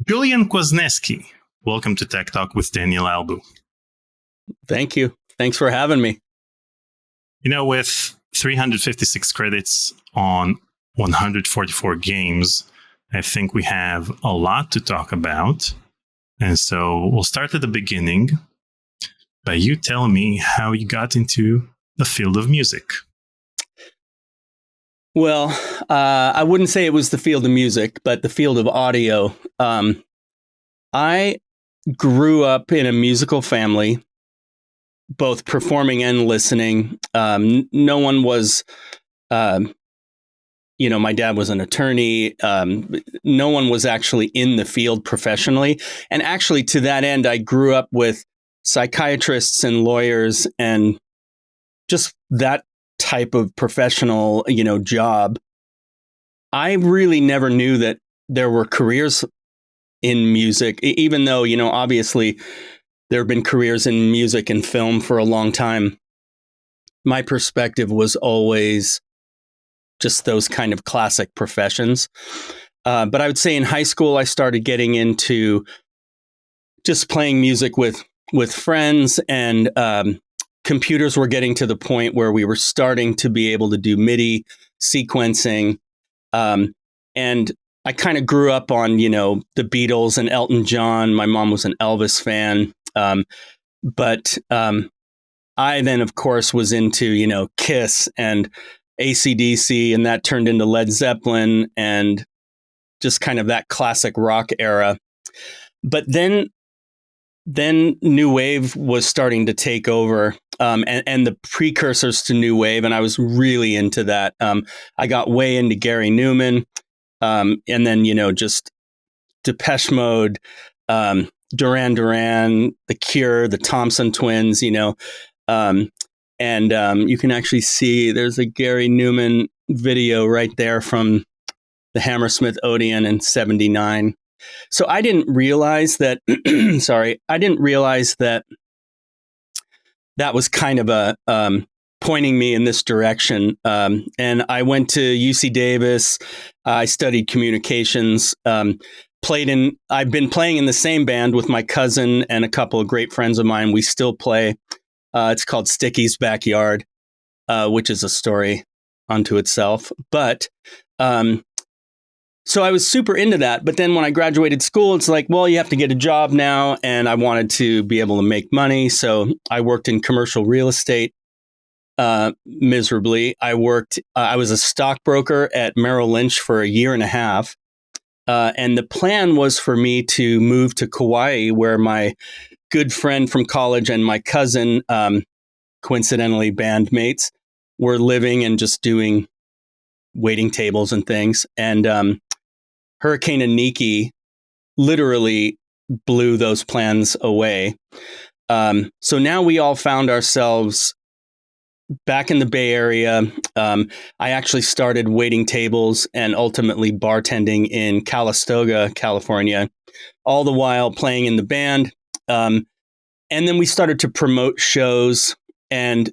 Julian Kwasneski, welcome to Tech Talk with Daniel Albu. Thank you. Thanks for having me. With 356 credits on 144 games, I think we have a lot to talk about. And so we'll start at the beginning by you telling me how you got into the field of music. Well, I wouldn't say it was the field of music, but the field of audio. I grew up in a musical family, both performing and listening. No one was, my dad was an attorney. No one was actually in the field professionally. And actually, to that end, I grew up with psychiatrists and lawyers and just that type of professional, job. I really never knew that there were careers in music, even though, obviously there have been careers in music and film for a long time. My perspective was always just those kind of classic professions. But I would say in high school, I started getting into just playing music with friends, and computers were getting to the point where we were starting to be able to do MIDI sequencing. And I kind of grew up on, the Beatles and Elton John. My mom was an Elvis fan. But I then, of course, was into, Kiss and AC/DC, and that turned into Led Zeppelin and just kind of that classic rock era. But then New Wave was starting to take over, and the precursors to New Wave, and I was really into that. I got way into Gary Newman, and then, just Depeche Mode, Duran Duran, The Cure, the Thompson Twins, and you can actually see there's a Gary Newman video right there from the Hammersmith Odeon in '79. So I didn't realize that, that was kind of a pointing me in this direction. And I went to UC Davis. I studied communications, I've been playing in the same band with my cousin and a couple of great friends of mine. We still play. It's called Sticky's Backyard, which is a story unto itself. But so I was super into that. But then when I graduated school, it's like, well, you have to get a job now. And I wanted to be able to make money. So I worked in commercial real estate miserably. I was a stockbroker at Merrill Lynch for a year and a half. And the plan was for me to move to Kauai, where my good friend from college and my cousin, coincidentally bandmates, were living and just doing waiting tables and things. And Hurricane Aniki literally blew those plans away. So now we all found ourselves back in the Bay Area. I actually started waiting tables and ultimately bartending in Calistoga, California, all the while playing in the band. And then we started to promote shows and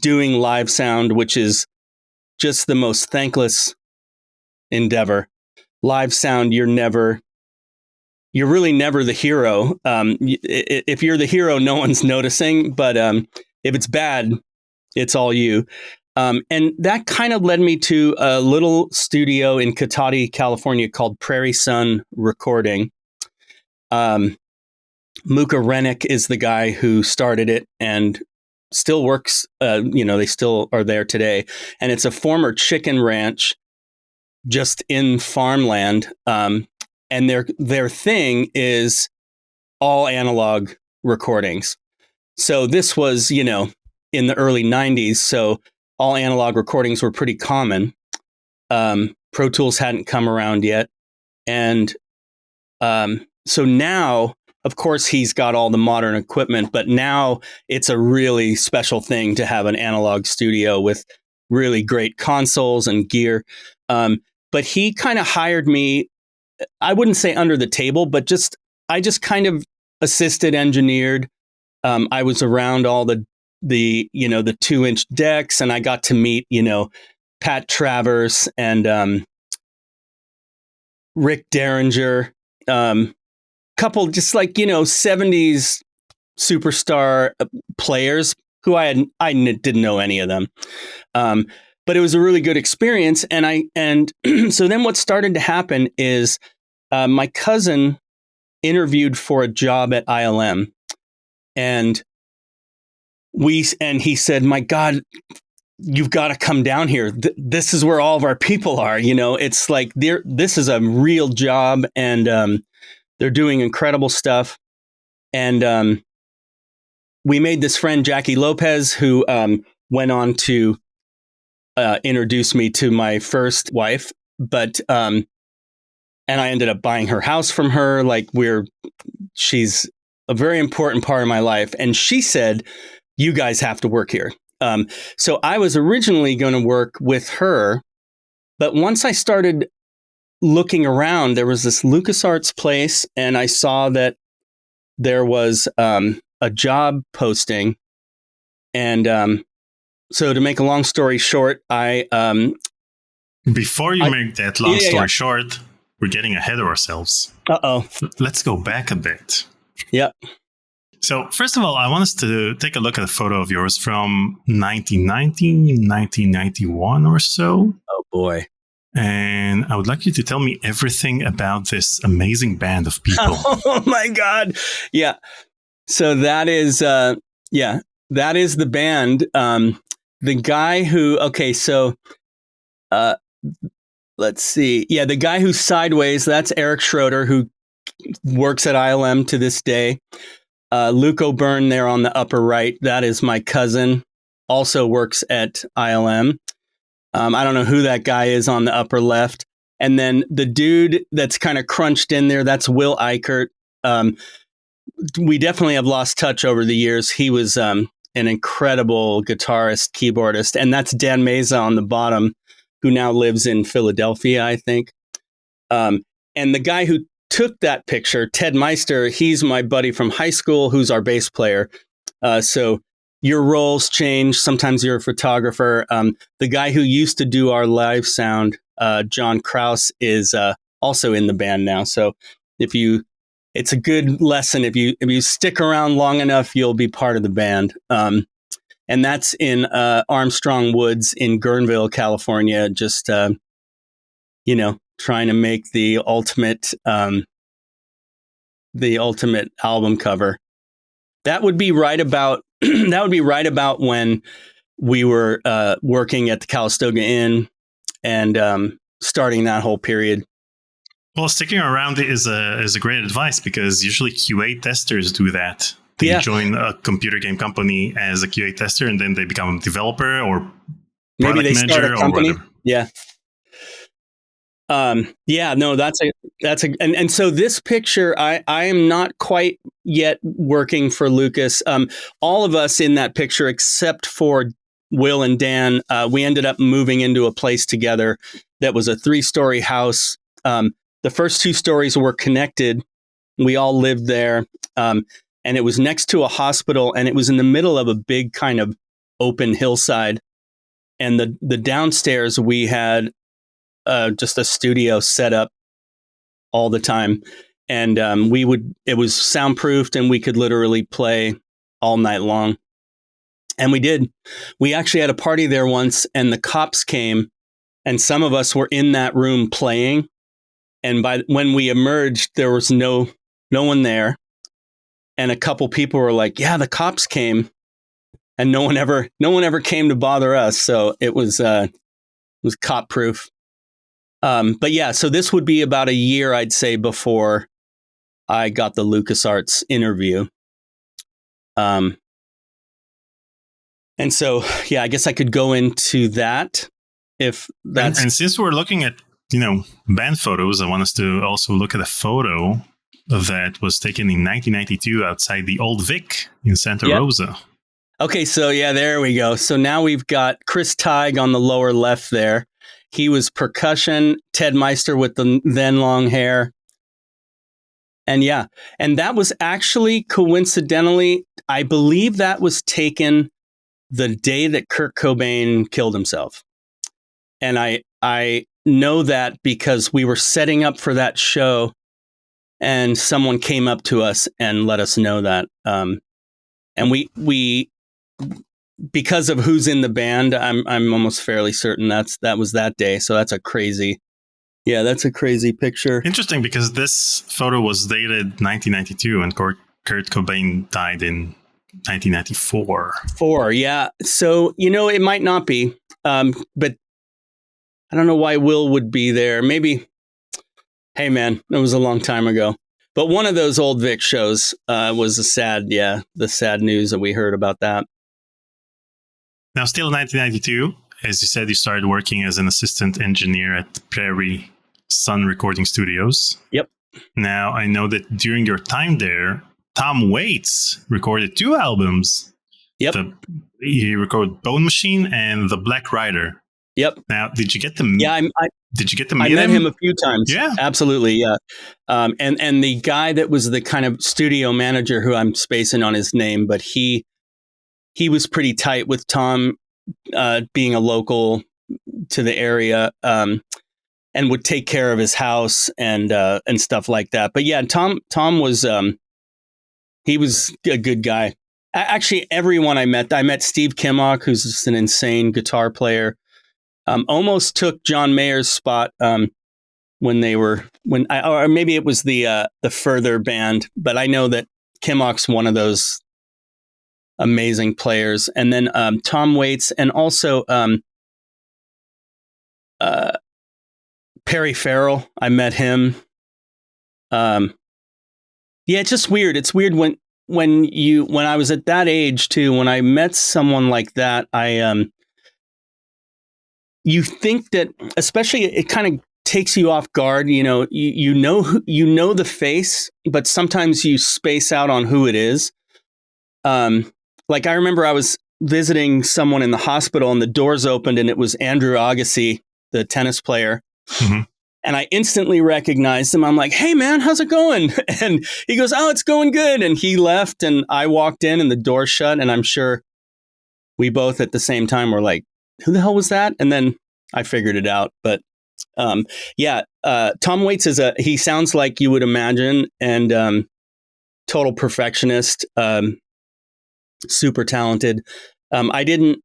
doing live sound, which is just the most thankless endeavor. Live sound, you're really never the hero. If you're the hero, no one's noticing. But if it's bad, it's all you. And that kind of led me to a little studio in Cotati, California called Prairie Sun Recording. Muka Rennick is the guy who started it and still works. They still are there today. And it's a former chicken ranch just in farmland. And their thing is all analog recordings. So this was, in the early 90s. So all analog recordings were pretty common. Pro Tools hadn't come around yet. And so now, of course, he's got all the modern equipment, but now it's a really special thing to have an analog studio with really great consoles and gear. But he kind of hired me, I wouldn't say under the table, but I just kind of assisted engineered. I was around all the 2-inch decks, and I got to meet, Pat Travers and Rick Derringer couple just like, 70s superstar players who I didn't know any of them. But it was a really good experience. And so then what started to happen is my cousin interviewed for a job at ILM, and he said, "My God, you've got to come down here. This is where all of our people are. It's like this is a real job, and they're doing incredible stuff." And we made this friend, Jackie Lopez, who went on to introduce me to my first wife. But and I ended up buying her house from her. She's a very important part of my life. And she said, "You guys have to work here." So I was originally going to work with her. But once I started looking around, there was this LucasArts place, and I saw that there was a job posting. And so to make a long story short, Before you make that long story short, we're getting ahead of ourselves. Uh-oh. Let's go back a bit. Yep. So first of all, I want us to take a look at a photo of yours from 1990, 1991 or so. Oh, boy. And I would like you to tell me everything about this amazing band of people. Oh, my God. Yeah. So that is the band. The guy who, let's see. Yeah, the guy who's sideways, that's Eric Schroeder, who works at ILM to this day. Luke O'Byrne there on the upper right, that is my cousin, also works at ILM. I don't know who that guy is on the upper left. And then the dude that's kind of crunched in there, that's Will Eichert. We definitely have lost touch over the years. He was an incredible guitarist, keyboardist. And that's Dan Meza on the bottom, who now lives in Philadelphia, I think. And the guy who took that picture, Ted Meister, he's my buddy from high school, who's our bass player. So your roles change. Sometimes you're a photographer. The guy who used to do our live sound, John Krause, is also in the band now. So it's a good lesson. If you stick around long enough, you'll be part of the band. And that's in Armstrong Woods in Guerneville, California. Just trying to make the ultimate album cover. That would be right about when we were working at the Calistoga Inn and starting that whole period. Well, sticking around is a great advice, because usually QA testers do that. They join a computer game company as a QA tester, and then they become a developer or maybe they manager start a company. Or whatever. Yeah. And so this picture, I am not quite yet working for Lucas. All of us in that picture, except for Will and Dan, we ended up moving into a place together that was a 3-story house. The first 2 stories were connected. We all lived there. And it was next to a hospital, and it was in the middle of a big kind of open hillside. And the downstairs, we had just a studio set up all the time. And it was soundproofed, and we could literally play all night long. And we did. We actually had a party there once, and the cops came, and some of us were in that room playing. And when we emerged, there was no one there. And a couple people were like, "Yeah, the cops came," and no one ever came to bother us. So it was cop proof. But yeah, so this would be about a year, I'd say, before I got the LucasArts interview. And so, yeah, I guess I could go into that if that's. And since we're looking at, band photos, I want us to also look at a photo that was taken in 1992 outside the Old Vic in Santa Rosa. Okay, so yeah, there we go. So now we've got Chris Teig on the lower left there. He was percussion, Ted Meister with the then long hair. And yeah, and that was actually coincidentally, I believe that was taken the day that Kurt Cobain killed himself. And I know that because we were setting up for that show and someone came up to us and let us know that. And we because of who's in the band, I'm almost fairly certain that was that day. So that's a crazy picture. Interesting, because this photo was dated 1992 and Kurt Cobain died in 1994. Yeah. So, it might not be, but I don't know why Will would be there. Maybe, hey man, it was a long time ago. But one of those old Vic shows was the sad news that we heard about that. Now, still in 1992, as you said, you started working as an assistant engineer at Prairie Sun Recording Studios. Yep. Now, I know that during your time there, Tom Waits recorded 2 albums. Yep. He recorded Bone Machine and The Black Rider. Yep. Now, did you get to meet I met him a few times. Yeah. Absolutely. Yeah. And the guy that was the kind of studio manager, who I'm spacing on his name, but he was pretty tight with Tom, being a local to the area, and would take care of his house and stuff like that. But yeah, Tom was, he was a good guy. Actually, everyone I met Steve Kimmock, who's just an insane guitar player. Almost took John Mayer's spot or maybe it was the Further band, but I know that Kimmock's one of those amazing players. And then Tom Waits, and also Perry Farrell. I met him. It's just weird. It's weird when I was at that age too. When I met someone like that, you think that, especially, it kind of takes you off guard. You know the face, but sometimes you space out on who it is. Like I remember I was visiting someone in the hospital and the doors opened and it was Andrew Agassi, the tennis player. Mm-hmm. And I instantly recognized him. I'm like, hey man, how's it going? And he goes, oh, it's going good. And he left and I walked in and the door shut. And I'm sure we both at the same time were like, who the hell was that? And then I figured it out. But Tom Waits he sounds like you would imagine, and total perfectionist, super talented. I didn't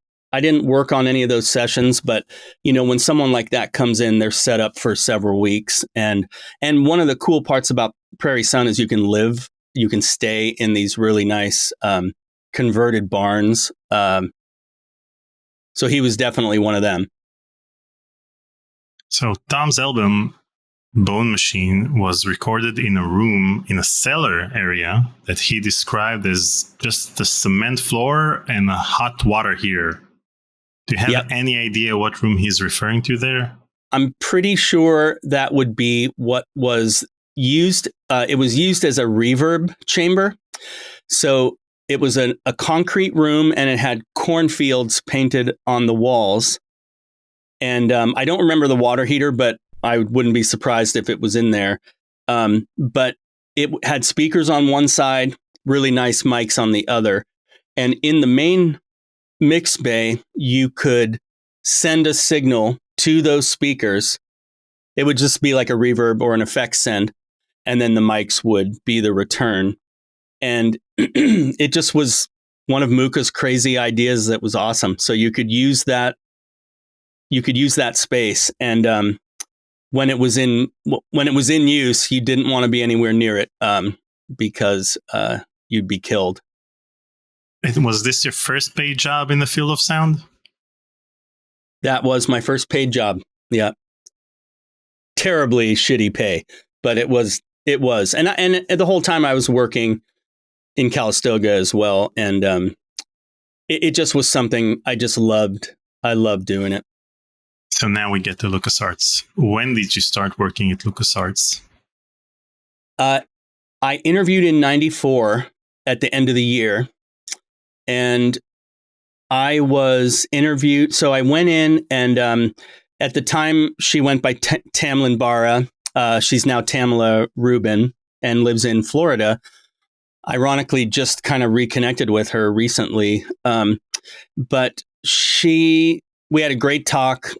work on any of those sessions, but when someone like that comes in, they're set up for several weeks. And one of the cool parts about Prairie Sun is you can stay in these really nice converted barns. So he was definitely one of them. So Tom's album Bone Machine was recorded in a room in a cellar area that he described as just the cement floor and a hot water heater. Do you have any idea what room he's referring to there? I'm pretty sure that would be what was used. It was used as a reverb chamber. So it was a concrete room and it had cornfields painted on the walls. And I don't remember the water heater, but I wouldn't be surprised if it was in there. But it had speakers on one side, really nice mics on the other. And in the main mix bay, you could send a signal to those speakers. It would just be like a reverb or an effect send. And then the mics would be the return. And it just was one of Muka's crazy ideas that was awesome. So you could use that. You could use that space, and when it was in use, you didn't want to be anywhere near it because you'd be killed. Was this your first paid job in the field of sound? That was my first paid job. Yeah, terribly shitty pay, but it was. And the whole time I was working in Calistoga as well, and it just was something I just loved. I loved doing it. So now we get to LucasArts. When did you start working at LucasArts? I interviewed in 94 at the end of the year, and I was interviewed. So I went in, and at the time she went by Tamlin Barra. She's now Tamala Rubin and lives in Florida. Ironically, just kind of reconnected with her recently. But we had a great talk.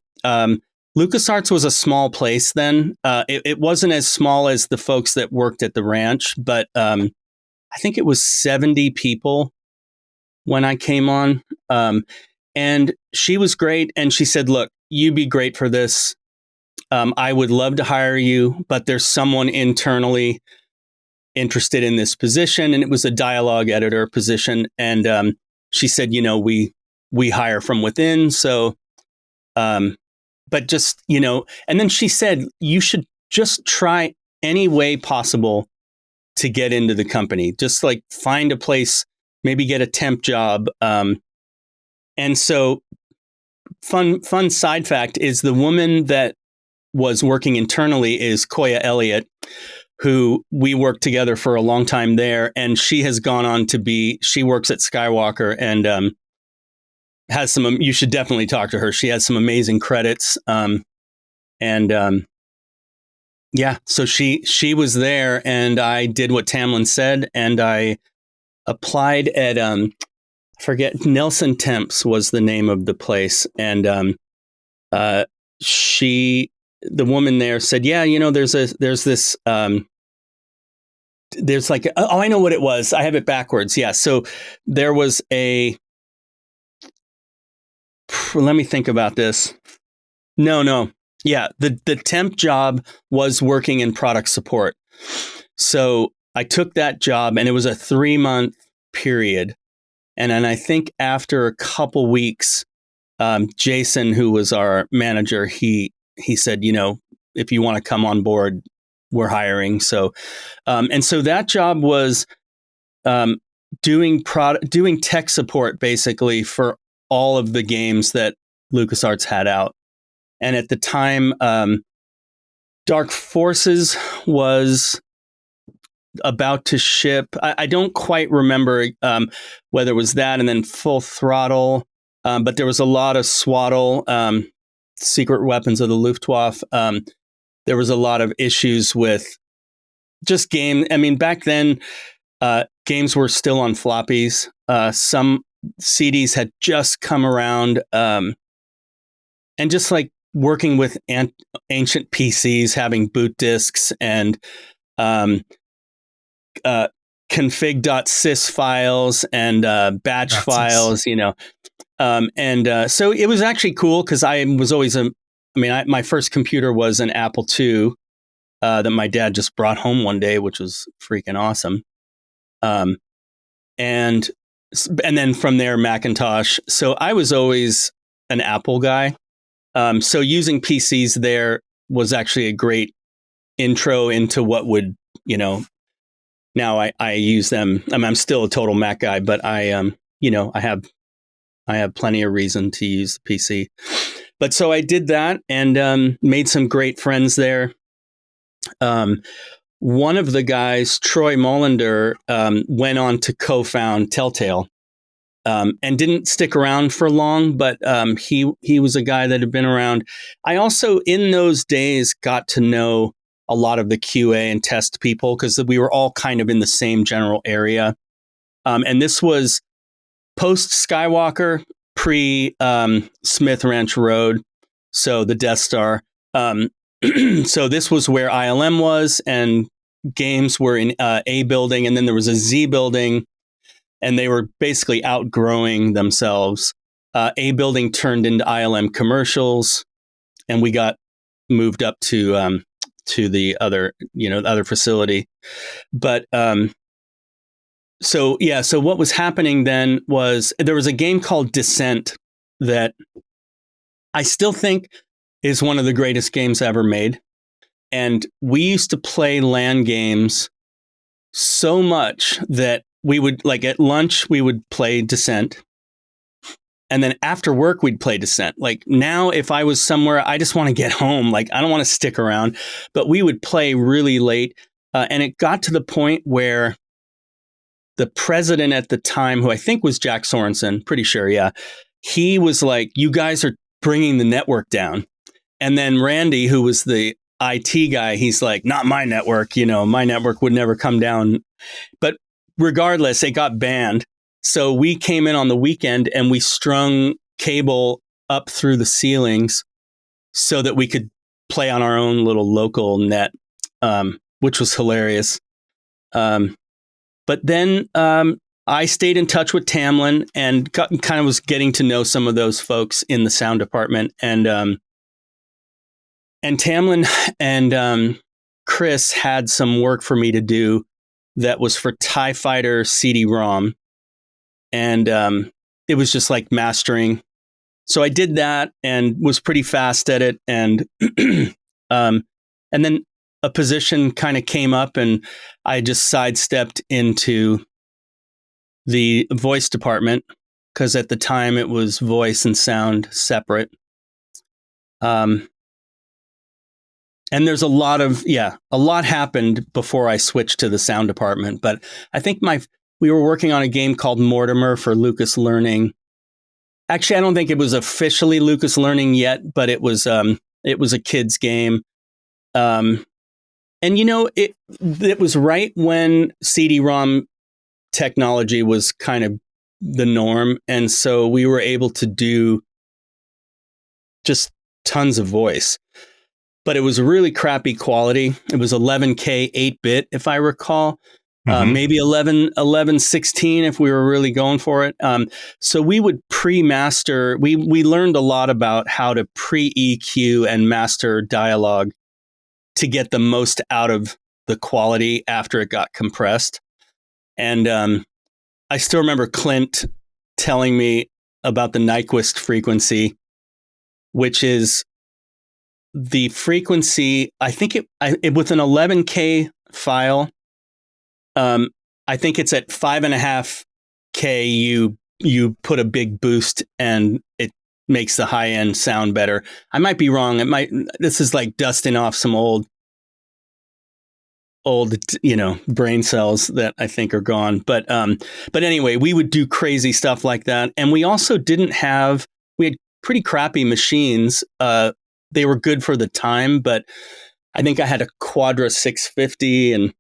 LucasArts was a small place then. It wasn't as small as the folks that worked at the ranch, but I think it was 70 people when I came on. And she was great. And she said, look, you'd be great for this. I would love to hire you, but there's someone internally interested in this position. And it was a dialogue editor position. And she said, we hire from within. So, but just, and then she said, you should just try any way possible to get into the company. Just like find a place, maybe get a temp job. And so fun side fact is the woman that was working internally is Koya Elliott, who we worked together for a long time there. And she has gone on to she works at Skywalker and has some, you should definitely talk to her. She has some amazing credits. Yeah, so she was there and I did what Tamlin said and I applied at, I forget, Nelson Temps was the name of the place. And the woman there said, yeah, there's this, there's like, oh, I know what it was. I have it backwards. Yeah. So there was let me think about this. No. Yeah. The temp job was working in product support. So I took that job and it was a 3-month period. And then I think after a couple weeks, Jason, who was our manager, he said, if you want to come on board, we're hiring. So, and so that job was doing tech support basically for all of the games that LucasArts had out. And at the time, Dark Forces was about to ship. I don't quite remember whether it was that and then Full Throttle, but there was a lot of Swaddle, Secret Weapons of the Luftwaffe. There was a lot of issues with just game. I mean, back then, games were still on floppies. Some CDs had just come around, and just like working with ancient PCs, having boot disks and config.sys files and batch files, so it was actually cool because I was always my first computer was an Apple II that my dad just brought home one day, which was freaking awesome. And then from there, Macintosh. So I was always an Apple guy. So using PCs there was actually a great intro into what would, now I use them. I'm still a total Mac guy, but I have plenty of reason to use the PC. But so I did that and made some great friends there. One of the guys, Troy Molander, went on to co-found Telltale and didn't stick around for long, but he was a guy that had been around. I also, in those days, got to know a lot of the QA and test people because we were all kind of in the same general area. And this was post Skywalker, pre Smith Ranch Road, so the Death Star. So this was where ILM was, and games were in A building, and then there was a Z building, and they were basically outgrowing themselves. A building turned into ILM commercials, and we got moved up to the other, other facility. But so what was happening then was there was a game called Descent that I still think is one of the greatest games ever made. And we used to play LAN games so much that we would, like at lunch, we would play Descent. And then after work, we'd play Descent. Like now, if I was somewhere, I just want to get home. Like I don't want to stick around. But we would play really late. And it got to the point where the president at the time, who I think was Jack Sorensen, pretty sure, yeah, he was like, you guys are bringing the network down. And then Randy, who was the IT guy, he's like, not my network, my network would never come down. But regardless, it got banned. So we came in on the weekend and we strung cable up through the ceilings so that we could play on our own little local net, which was hilarious. But then I stayed in touch with Tamlin and kind of was getting to know some of those folks in the sound department. And Tamlin and Chris had some work for me to do that was for TIE Fighter CD-ROM. And it was just like mastering. So I did that and was pretty fast at it. And then a position kind of came up and I just sidestepped into the voice department because at the time it was voice and sound separate. And there's a lot happened before I switched to the sound department. But I think we were working on a game called Mortimer for Lucas Learning. Actually, I don't think it was officially Lucas Learning yet, but it was a kid's game. And it was right when CD-ROM technology was kind of the norm, and so we were able to do just tons of voice. But it was really crappy quality. It was 11K 8-bit, if I recall. Maybe 1116 if we were really going for it. So we would pre-master. We learned a lot about how to pre-EQ and master dialogue to get the most out of the quality after it got compressed. And I still remember Clint telling me about the Nyquist frequency, which is the frequency. I think it with an 11K file. I think it's at 5.5K. You put a big boost and it makes the high end sound better. I might be wrong. This is like dusting off some old, brain cells that I think are gone. But anyway, we would do crazy stuff like that. And we also we had pretty crappy machines. They were good for the time, but I think I had a Quadra 650 and,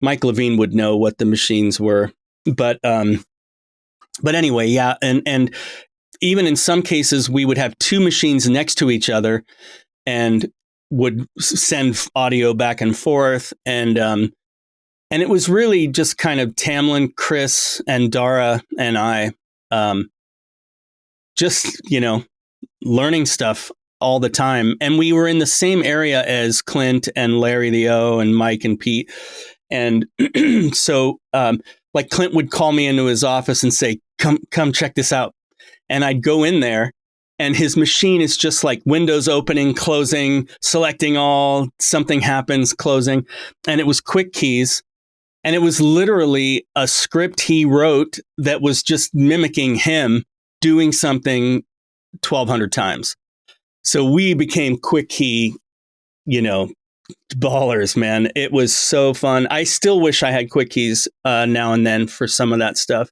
Mike Levine would know what the machines were, but anyway, yeah. And even in some cases we would have two machines next to each other and would send audio back and forth. And it was really just kind of Tamlin, Chris, and Dara and I, just, learning stuff all the time. And we were in the same area as Clint and Larry the O and Mike and Pete. And so like Clint would call me into his office and say, come check this out. And I'd go in there and his machine is just like windows opening, closing, selecting all, something happens, closing. And it was quick keys. And it was literally a script he wrote that was just mimicking him doing something 1,200 times. So we became quick key, ballers, man. It was so fun. I still wish I had quick keys now and then for some of that stuff.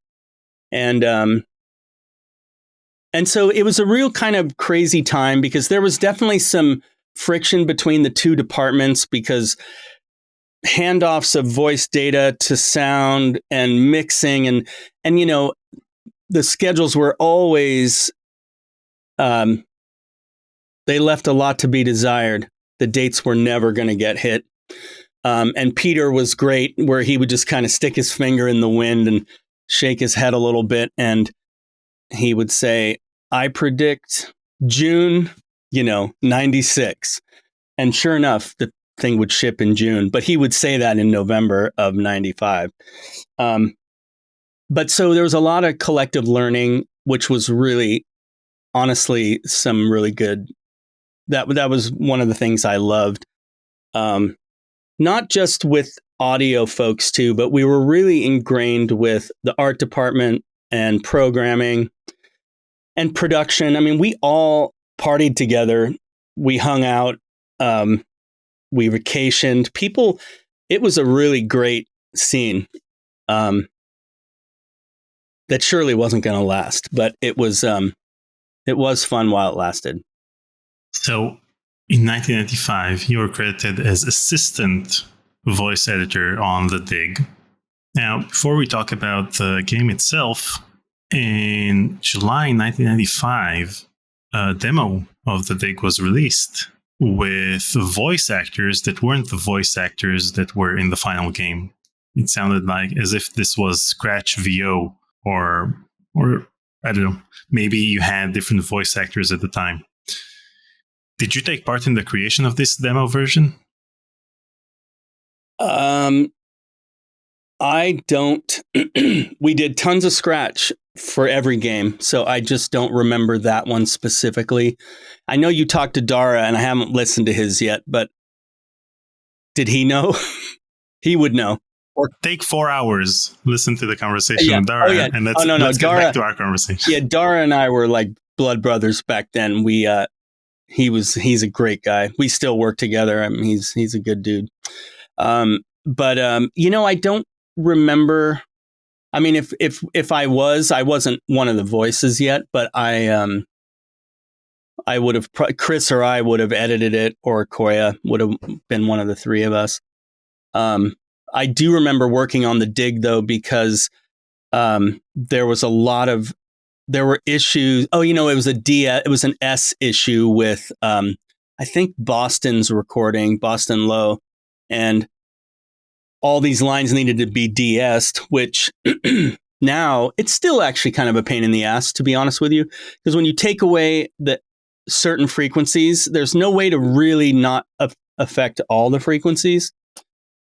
And so it was a real kind of crazy time because there was definitely some friction between the two departments because handoffs of voice data to sound and mixing and the schedules were always they left a lot to be desired. The dates were never going to get hit. And Peter was great where he would just kind of stick his finger in the wind and shake his head a little bit. And he would say, I predict June, 96. And sure enough, the thing would ship in June, but he would say that in November of 95. But so there was a lot of collective learning, which was really, honestly, some really good. That was one of the things I loved. Not just with audio folks too, but we were really ingrained with the art department and programming and production. I mean, we all partied together. We hung out. We vacationed. It was a really great scene. That surely wasn't going to last, but it was fun while it lasted. So in 1995, you were credited as assistant voice editor on The Dig. Now, before we talk about the game itself, in July 1995, a demo of the Dig was released with voice actors that weren't the voice actors that were in the final game. It sounded like as if this was Scratch VO or I don't know, maybe you had different voice actors at the time. Did you take part in the creation of this demo version? I don't. We did tons of Scratch for every game, so I just don't remember that one specifically. I know you talked to Dara, and I haven't listened to his yet, but did he know? He would know. Or take 4 hours, listen to the conversation with Dara, and let's get Dara, back to our conversation. Yeah, Dara and I were like blood brothers back then. He's a great guy. We still work together. I mean, he's a good dude. But I don't remember. I mean, if I wasn't one of the voices yet, but I would have, Chris or I would have edited it, or Koya would have been one of the three of us. I do remember working on the Dig though, because there were issues. Oh, it was an S issue with I think Boston's recording, Boston Low, and all these lines needed to be de-essed, which now it's still actually kind of a pain in the ass, to be honest with you, because when you take away the certain frequencies, there's no way to really not affect all the frequencies.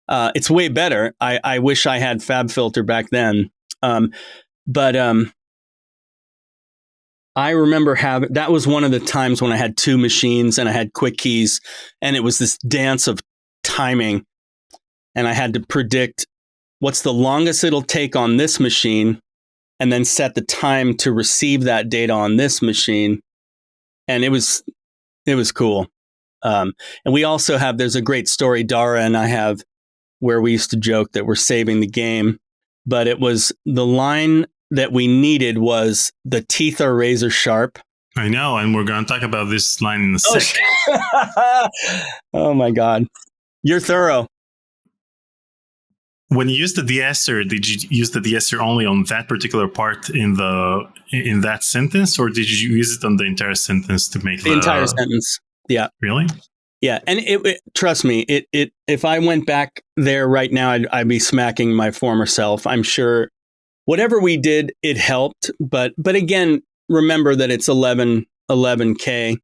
It's way better. I wish I had FabFilter back then. But I remember that was one of the times when I had two machines and I had quick keys, and it was this dance of timing. And I had to predict what's the longest it'll take on this machine, and then set the time to receive that data on this machine. And it was cool. And we also there's a great story Dara and I have where we used to joke that we're saving the game, but it was the line that we needed was the teeth are razor sharp. I know, and we're going to talk about this line in a sec. Oh my God. You're thorough. When you used the de-esser, did you use the de-esser only on that particular part in that sentence, or did you use it on the entire sentence to make the entire sentence? Yeah. Really? Yeah, and it trust me, it if I went back there right now, I'd be smacking my former self. I'm sure whatever we did, it helped, but again, remember that it's 11K,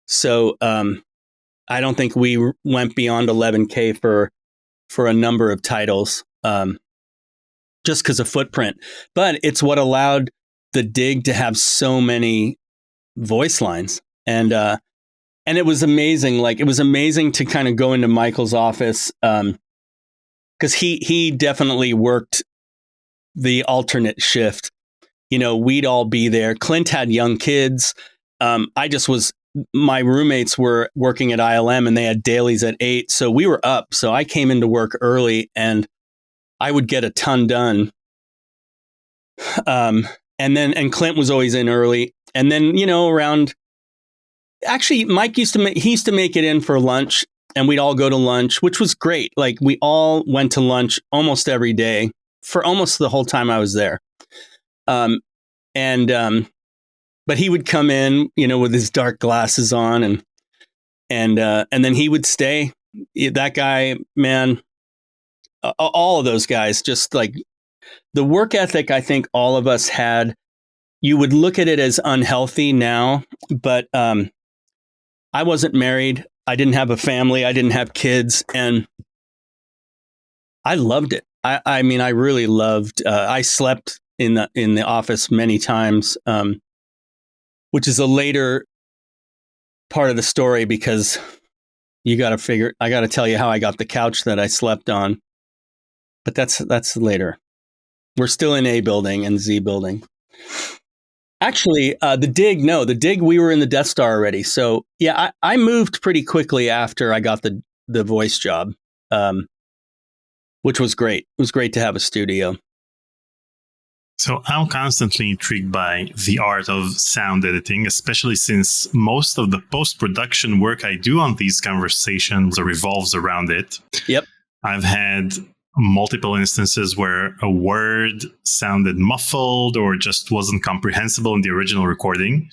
so I don't think we went beyond 11K for a number of titles, just because of footprint. But it's what allowed the Dig to have so many voice lines, and it was amazing. Like, it was amazing to kind of go into Michael's office, because he definitely worked the alternate shift. We'd all be there. Clint had young kids. My roommates were working at ILM and they had dailies at 8. So we were up. So I came into work early and I would get a ton done. And Clint was always in early. And then, around, actually, Mike used to make it in for lunch, and we'd all go to lunch, which was great. Like, we all went to lunch almost every day for almost the whole time I was there. But he would come in, with his dark glasses on, and then he would stay. That guy, man, all of those guys, just like the work ethic I think all of us had. You would look at it as unhealthy now, but I wasn't married. I didn't have a family. I didn't have kids, and I loved it. I mean, I really loved. I slept in the office many times, which is a later part of the story, because I got to tell you how I got the couch that I slept on. But that's later. We're still in A building and Z building. Actually, the Dig, we were in the Death Star already. So yeah, I moved pretty quickly after I got the voice job, which was great. It was great to have a studio. So I'm constantly intrigued by the art of sound editing, especially since most of the post-production work I do on these conversations revolves around it. Yep. I've had multiple instances where a word sounded muffled or just wasn't comprehensible in the original recording.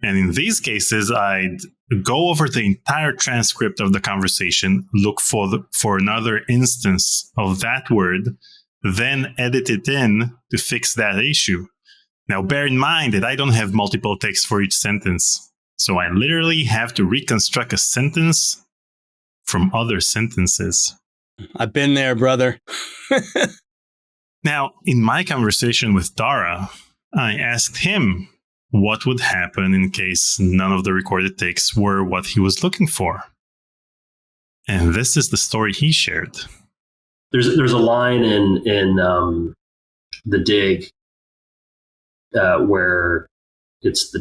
And in these cases, I'd go over the entire transcript of the conversation, look for another instance of that word, then edit it in to fix that issue. Now, bear in mind that I don't have multiple takes for each sentence. So I literally have to reconstruct a sentence from other sentences. I've been there, brother. Now, in my conversation with Dara, I asked him what would happen in case none of the recorded takes were what he was looking for. And this is the story he shared. There's a line in The Dig where it's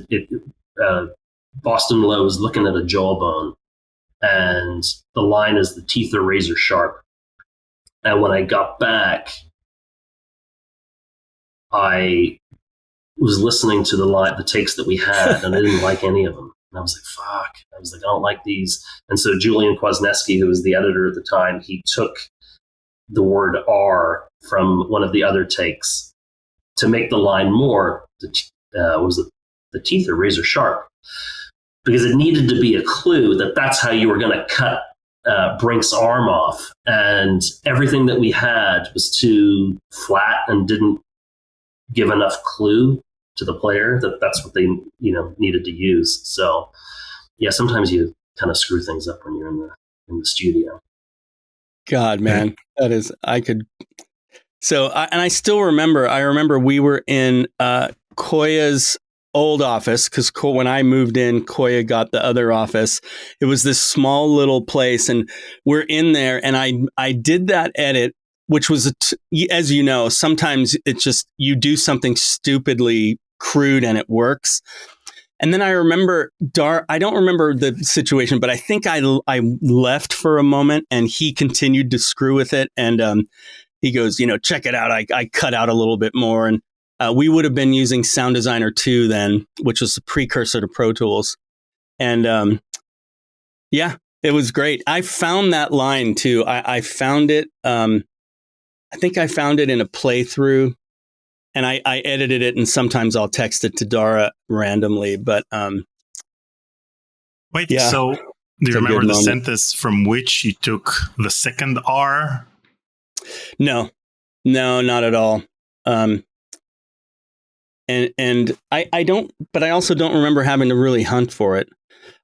Boston Lowe is looking at a jawbone, and the line is, "The teeth are razor sharp." And when I got back, I was listening to the takes that we had, and I didn't like any of them. And I was like, fuck. I was like, I don't like these. And so Julian Kwasneski, who was the editor at the time, he took the word R from one of the other takes to make the line more, the teeth are razor sharp. Because it needed to be a clue that that's how you were going to cut Brink's arm off. And everything that we had was too flat and didn't give enough clue to the player that that's what they needed to use. So yeah, sometimes you kind of screw things up when you're in the studio. God, man, that is, I could. So, I still remember, we were in Koya's old office, because when I moved in, Koya got the other office. It was this small little place, and we're in there, and I did that edit, which was, as you know, sometimes it's just, you do something stupidly crude and it works. And then I remember I don't remember the situation, but I think I left for a moment and he continued to screw with it. And he goes, check it out. I cut out a little bit more. And we would have been using Sound Designer 2 then, which was the precursor to Pro Tools. And yeah, it was great. I found that line too. I found it. I think I found it in a playthrough. And I edited it, and sometimes I'll text it to Dara randomly. But wait, yeah, so do you remember the sentence from which you took the second R? No, not at all. And I don't, but I also don't remember having to really hunt for it.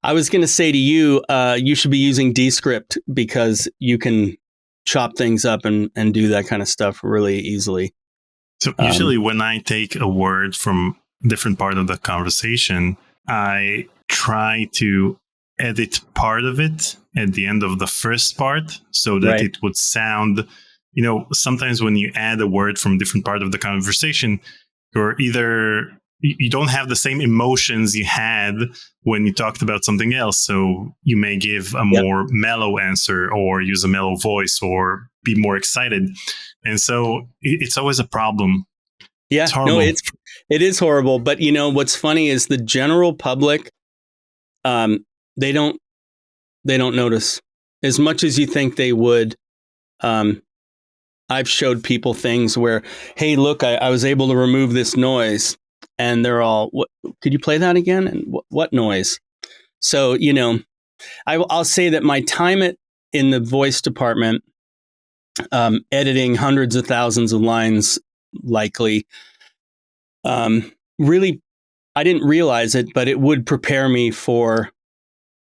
I was going to say to you, you should be using Descript because you can chop things up and do that kind of stuff really easily. So usually when I take a word from a different part of the conversation, I try to edit part of it at the end of the first part so that it would sound, sometimes when you add a word from a different part of the conversation, you don't have the same emotions you had when you talked about something else. So you may give a more mellow answer or use a mellow voice or be more excited. And so it's always a problem. Yeah, it is horrible. But what's funny is the general public, they don't notice as much as you think they would. I've showed people things where, hey, look, I was able to remove this noise, and they're all, what, could you play that again? And what noise? So I'll say that my time in the voice department, editing hundreds of thousands of lines, likely, really, I didn't realize it, but it would prepare me for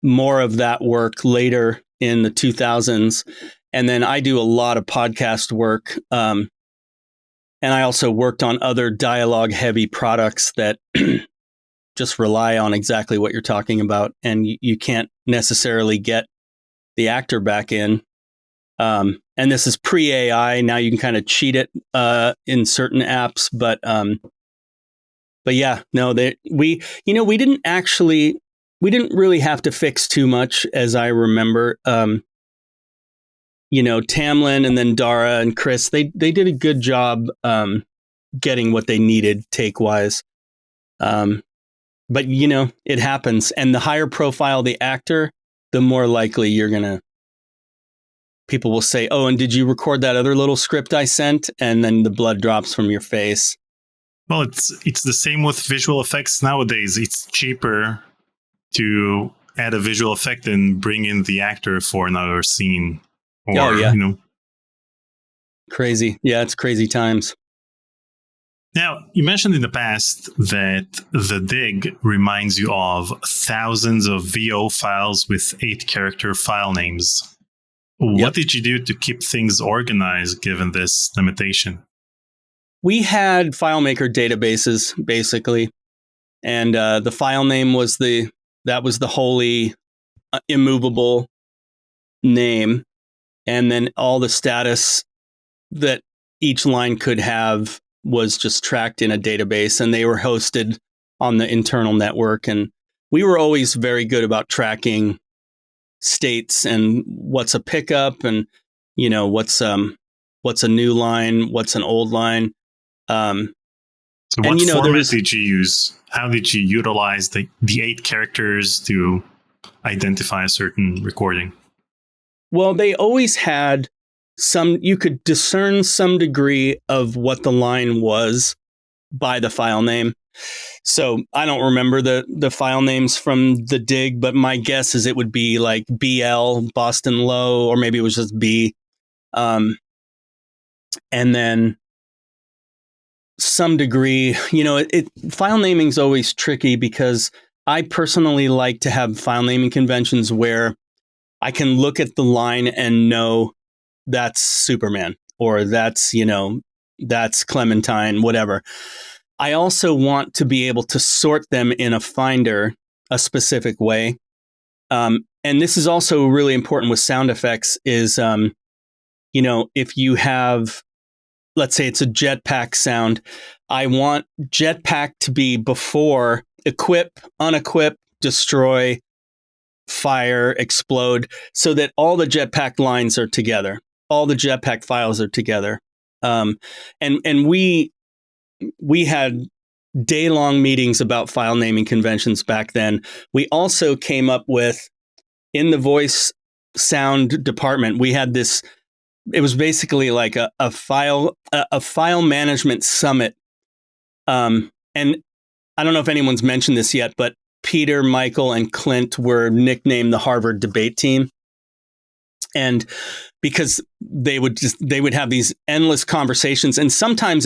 more of that work later in the 2000s. And then I do a lot of podcast work. And I also worked on other dialogue heavy products that just rely on exactly what you're talking about. And you can't necessarily get the actor back in. And this is pre-AI. Now you can kind of cheat it in certain apps, but yeah, no, we didn't really have to fix too much, as I remember. Tamlin and then Dara and Chris, they did a good job getting what they needed take wise. But it happens, and the higher profile the actor, the more likely people will say, oh, and did you record that other little script I sent? And then the blood drops from your face. Well, it's the same with visual effects nowadays. It's cheaper to add a visual effect and bring in the actor for another scene. Or, Crazy. Yeah, it's crazy times. Now, you mentioned in the past that the dig reminds you of thousands of VO files with 8-character file names. What did you do to keep things organized given this limitation? We had FileMaker databases, basically. And the file name was the holy, immovable name. And then all the status that each line could have was just tracked in a database, and they were hosted on the internal network. And we were always very good about tracking states and what's a pickup and, what's a new line, what's an old line. So what format did you use? How did you utilize the 8 characters to identify a certain recording? Well, they always had you could discern some degree of what the line was by the file name. So I don't remember the file names from the dig, but my guess is it would be like BL, Boston Low, or maybe it was just B. And then some degree, file naming is always tricky because I personally like to have file naming conventions where I can look at the line and know that's Superman or that's Clementine, whatever. I also want to be able to sort them in a Finder a specific way. And this is also really important with sound effects is, if you have, let's say it's a jetpack sound, I want jetpack to be before equip, unequip, destroy, fire, explode, so that all the jetpack lines are together. All the jetpack files are together. And we had day-long meetings about file naming conventions back then. We also came up with, in the voice sound department, we had this, it was basically like a file management summit. And I don't know if anyone's mentioned this yet, but Peter, Michael, and Clint were nicknamed the Harvard debate team. And because they would have these endless conversations, and sometimes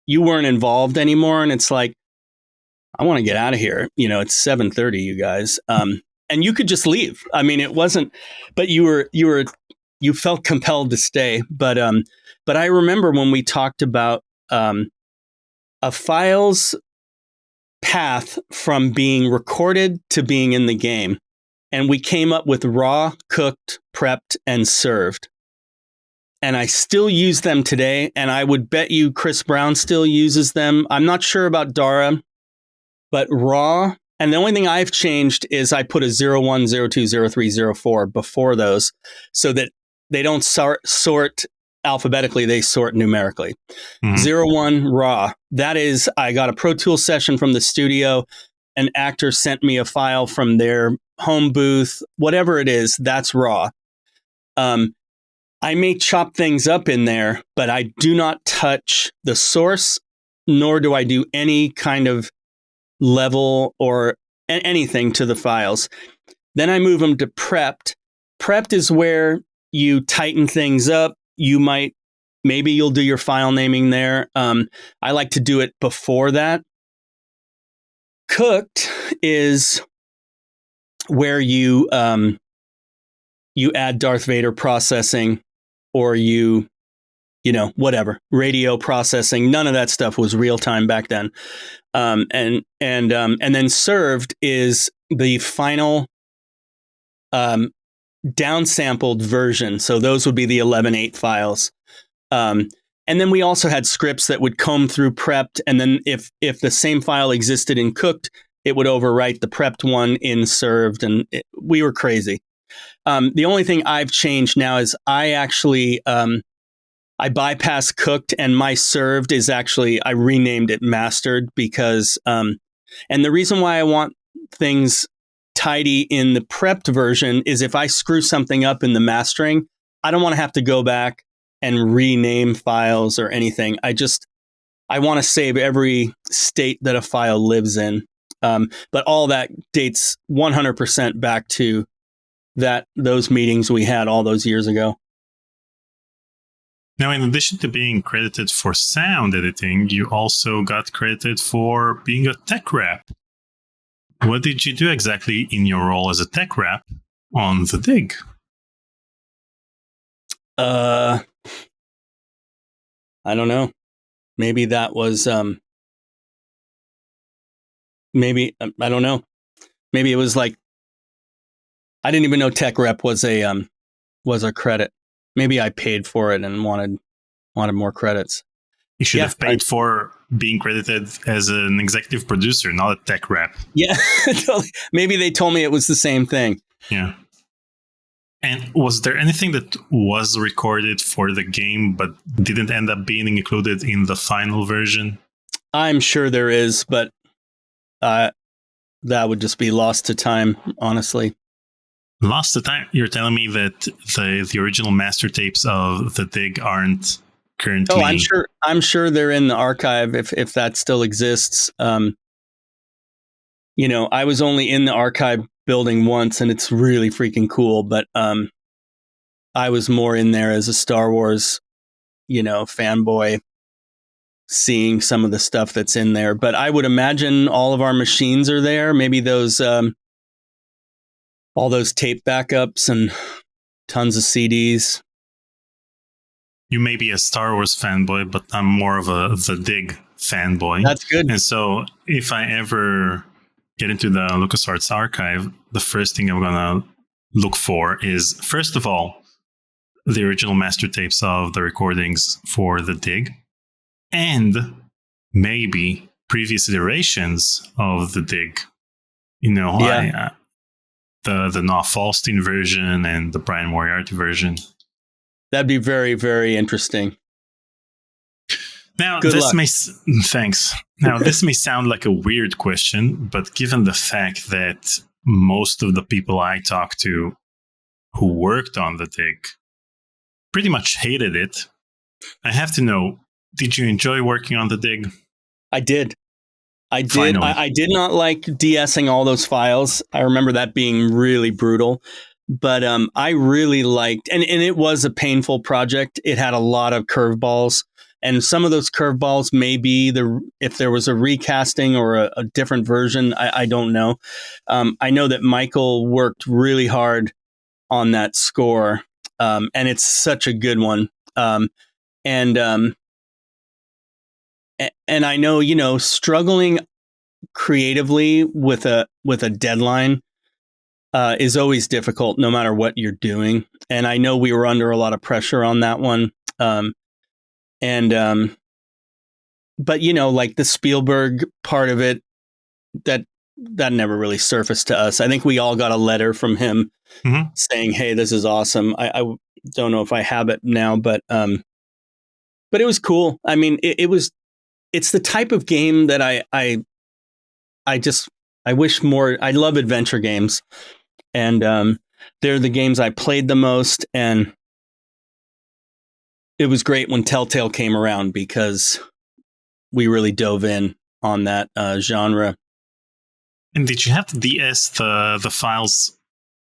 you weren't involved anymore. And it's like, I want to get out of here. It's 7:30, you guys. And you could just leave. I mean, it wasn't, but you felt compelled to stay. But I remember when we talked about a file's path from being recorded to being in the game. And we came up with raw, cooked, prepped, and served. And I still use them today. And I would bet you Chris Brown still uses them. I'm not sure about Dara, but raw. And the only thing I've changed is I put a 01, 02, 03, 04 before those so that they don't sort alphabetically, they sort numerically. 01 raw. That is, I got a Pro Tools session from the studio. An actor sent me a file from their home booth, whatever it is, that's raw. I may chop things up in there, but I do not touch the source, nor do I do any kind of level or anything to the files. Then I move them to prepped. Prepped is where you tighten things up. Maybe you'll do your file naming there. I like to do it before that. Cooked is where you add Darth Vader processing, or whatever, radio processing. None of that stuff was real time back then. And then served is the final downsampled version. So those would be the 11.8 files. And then we also had scripts that would comb through prepped. And then if the same file existed in cooked, it would overwrite the prepped one in served. And we were crazy. The only thing I've changed now is I actually, I bypass cooked, and my served is actually, I renamed it mastered because, and the reason why I want things tidy in the prepped version is if I screw something up in the mastering, I don't want to have to go back and rename files or anything. I want to save every state that a file lives in. But all that dates 100% back to those meetings we had all those years ago. Now, in addition to being credited for sound editing, you also got credited for being a tech rep. What did you do exactly in your role as a tech rep on the Dig? I don't know. Maybe that was maybe I don't know. Maybe it was like I didn't even know tech rep was a credit. Maybe I paid for it and wanted more credits. You should have paid for being credited as an executive producer, not a tech rep. Yeah, totally. Maybe they told me it was the same thing. Yeah. And was there anything that was recorded for the game but didn't end up being included in the final version? I'm sure there is, but that would just be lost to time, honestly. Lost to time? You're telling me that the original master tapes of the Dig aren't currently... Oh, I'm sure they're in the archive if that still exists. I was only in the archive building once, and it's really freaking cool. But I was more in there as a Star Wars, fanboy, seeing some of the stuff that's in there. But I would imagine all of our machines are there. Maybe those all those tape backups and tons of CDs. You may be a Star Wars fanboy, but I'm more of the Dig fanboy. That's good. And so if I ever get into the LucasArts archive, the first thing I'm going to look for is, first of all, the original master tapes of the recordings for the Dig, and maybe previous iterations of the Dig. The Noah Falstein version and the Brian Moriarty version. That'd be very, very interesting. Now, thanks. Now, this may sound like a weird question, but given the fact that most of the people I talked to who worked on the Dig pretty much hated it, I have to know, did you enjoy working on the Dig? I did. I did not like de-essing all those files. I remember that being really brutal. But I really liked, and it was a painful project. It had a lot of curveballs. And some of those curveballs may be if there was a recasting or a different version, I don't know. I know that Michael worked really hard on that score, and it's such a good one. And I know, struggling creatively with a deadline is always difficult, no matter what you're doing. And I know we were under a lot of pressure on that one. But like the Spielberg part of it, that never really surfaced to us. I think we all got a letter from him saying, "Hey, this is awesome." I don't know if I have it now, but it was cool. I mean, it's the type of game that I wish more. I love adventure games, and they're the games I played the most. And it was great when Telltale came around because we really dove in on that genre. And did you have to DS the files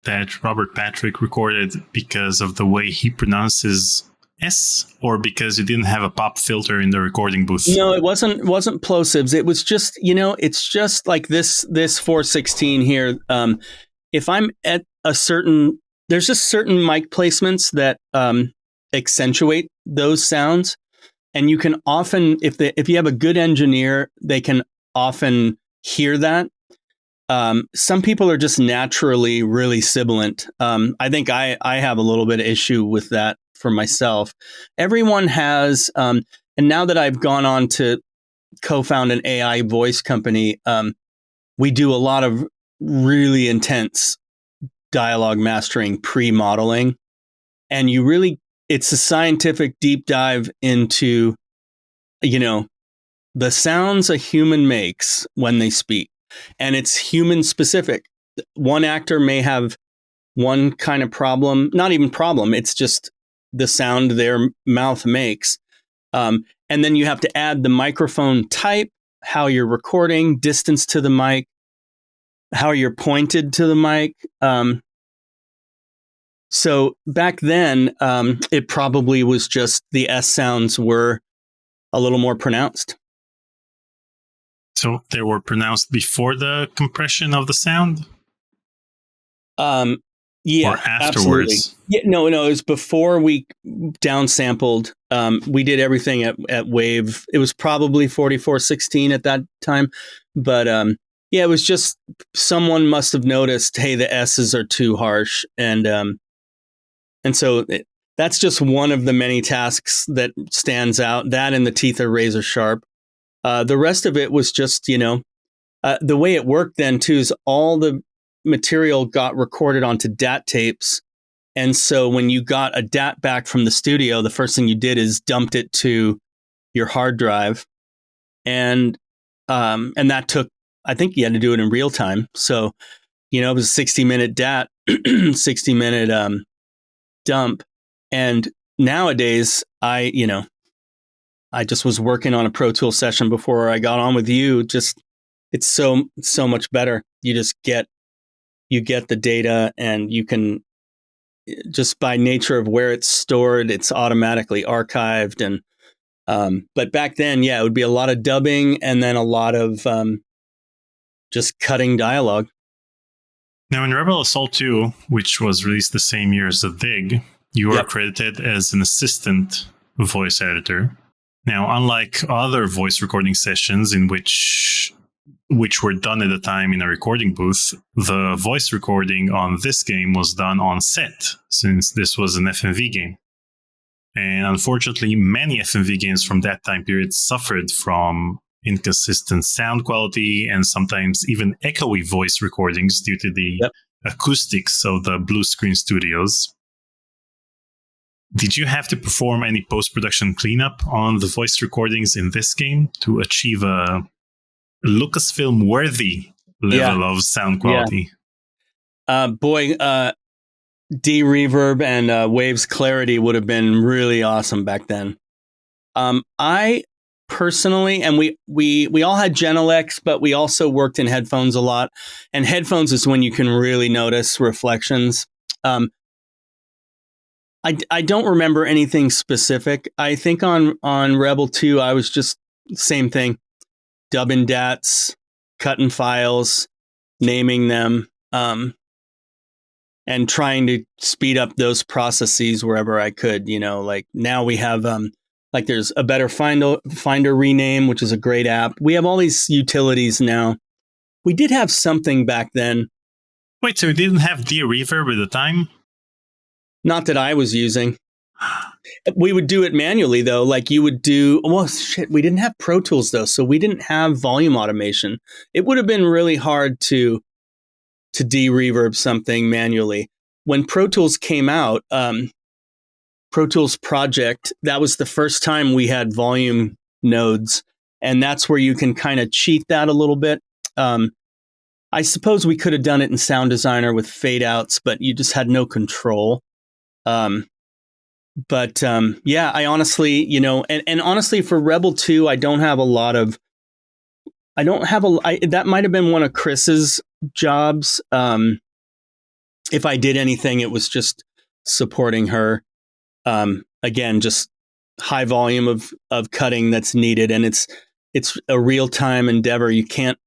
that Robert Patrick recorded because of the way he pronounces S, or because you didn't have a pop filter in the recording booth? No, it wasn't plosives. It was just, it's just like this 416 here. If I'm at there's just certain mic placements that accentuate those sounds, and you can often, if you have a good engineer, they can often hear that. Some people are just naturally really sibilant. I think I have a little bit of issue with that for myself. Everyone has, and now that I've gone on to co-found an AI voice company, we do a lot of really intense dialogue mastering, pre-modeling, and it's a scientific deep dive into, the sounds a human makes when they speak. And it's human specific. One actor may have one kind of problem, not even problem. It's just the sound their mouth makes. And then you have to add the microphone type, how you're recording, distance to the mic, how you're pointed to the mic. So back then, it probably was just the S sounds were a little more pronounced. So they were pronounced before the compression of the sound? Yeah, or afterwards? Absolutely. Yeah, no, it was before we downsampled. We did everything at Wave. It was probably 4416 at that time, but yeah, it was just someone must have noticed, hey, the S's are too harsh, and so that's just one of the many tasks that stands out. That and the teeth are razor sharp. The rest of it was just, the way it worked then too is all the material got recorded onto DAT tapes. And so when you got a DAT back from the studio, the first thing you did is dumped it to your hard drive. And that took, I think you had to do it in real time. So, it was a 60-minute DAT, 60-minute dump. And nowadays, I just was working on a Pro Tool session before I got on with you. Just, it's so much better. You just get the data, and you can, just by nature of where it's stored, it's automatically archived. And but back then, yeah, it would be a lot of dubbing and then a lot of just cutting dialogue. Now, in Rebel Assault 2, which was released the same year as The Dig, you were credited as an assistant voice editor. Now, unlike other voice recording sessions in which were done at the time in a recording booth, the voice recording on this game was done on set, since this was an FMV game. And unfortunately, many FMV games from that time period suffered from inconsistent sound quality and sometimes even echoey voice recordings due to the acoustics of the blue screen studios. Did you have to perform any post-production cleanup on the voice recordings in this game to achieve a Lucasfilm-worthy level of sound quality? D-reverb and Waves clarity would have been really awesome back then. I personally, and we all had Genelecs, but we also worked in headphones a lot. And headphones is when you can really notice reflections. I don't remember anything specific. I think on Rebel 2, I was just same thing. Dubbing DATs, cutting files, naming them, and trying to speed up those processes wherever I could. Like now we have like there's a better Finder rename, which is a great app. We have all these utilities now. We did have something back then. Wait, so you didn't have D-reverb at the time? Not that I was using. We would do it manually, though. Like you would do, we didn't have Pro Tools, though, so we didn't have volume automation. It would have been really hard to de-reverb something manually. When Pro Tools came out, Pro Tools Project, that was the first time we had volume nodes, and that's where you can kind of cheat that a little bit. I suppose we could have done it in Sound Designer with fade outs, but you just had no control. I honestly, and honestly for Rebel 2, that might have been one of Chris's jobs. If I did anything, it was just supporting her. Again, just high volume of cutting that's needed. And it's a real time endeavor. You can't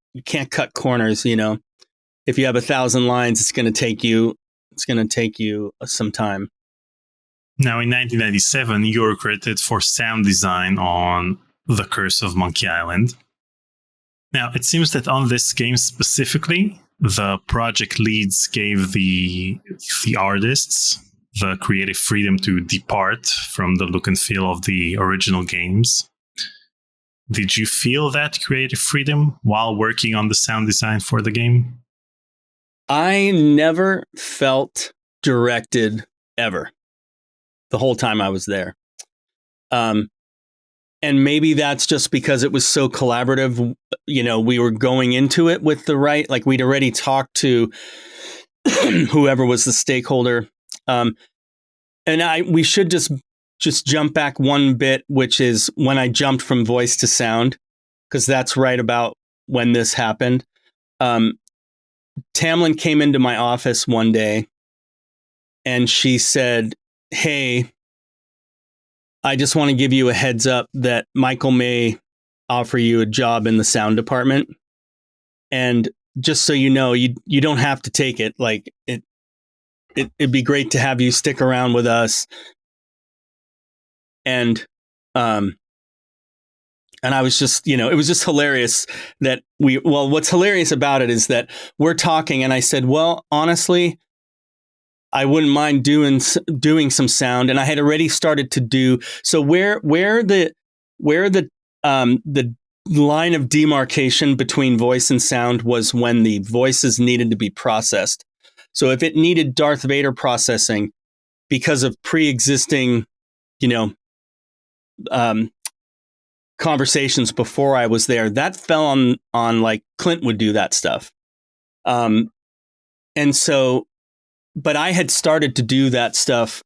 cut corners, if you have 1,000 lines, it's going to take you some time. Now, in 1997, you were credited for sound design on The Curse of Monkey Island. Now, it seems that on this game specifically, the project leads gave the artists the creative freedom to depart from the look and feel of the original games. Did you feel that creative freedom while working on the sound design for the game? I never felt directed ever. The whole time I was there. And maybe that's just because it was so collaborative. We were going into it with like we'd already talked to whoever was the stakeholder. And we should just just jump back one bit, which is when I jumped from voice to sound, because that's right about when this happened. Tamlin came into my office one day and she said, "Hey, I just want to give you a heads up that Michael may offer you a job in the sound department. And just so you know, you don't have to take it. Like it'd be great to have you stick around with us." And I was just, it was just hilarious that what's hilarious about it is that we're talking and I said, "Well, honestly, I wouldn't mind doing some sound." And I had already started to do, so where the line of demarcation between voice and sound was when the voices needed to be processed. So if it needed Darth Vader processing because of pre-existing, conversations before I was there, that fell on like Clint would do that stuff. And so, but I had started to do that stuff,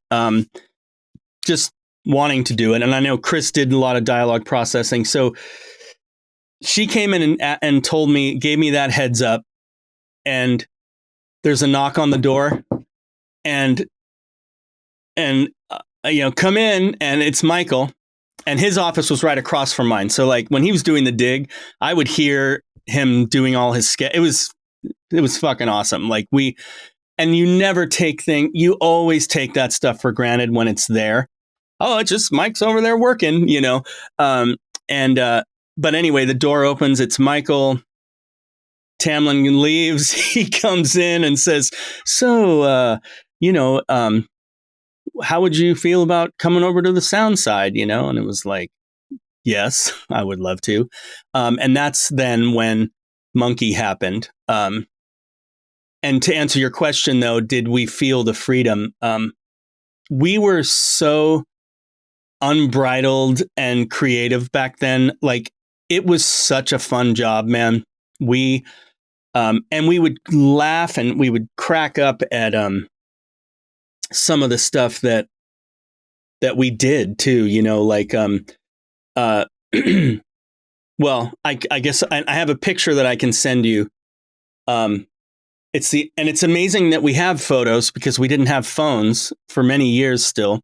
just wanting to do it. And I know Chris did a lot of dialogue processing. So she came in and told me, gave me that heads up, and there's a knock on the door and come in, and it's Michael. And his office was right across from mine. So like when he was doing the dig, I would hear him doing all his sketch. It was fucking awesome. Like and you never you always take that stuff for granted when it's there. Oh, it's just Mike's over there working, but anyway, the door opens. It's Michael. Tamlin leaves. He comes in and says, "So, how would you feel about coming over to the sound side?" And it was like, yes, I would love to. And that's then when Monkey happened. And to answer your question, though, did we feel the freedom? We were so unbridled and creative back then. Like, it was such a fun job, man. And we would laugh and we would crack up at some of the stuff that we did too, like well, I guess I have a picture that I can send you. It's amazing that we have photos because we didn't have phones for many years still.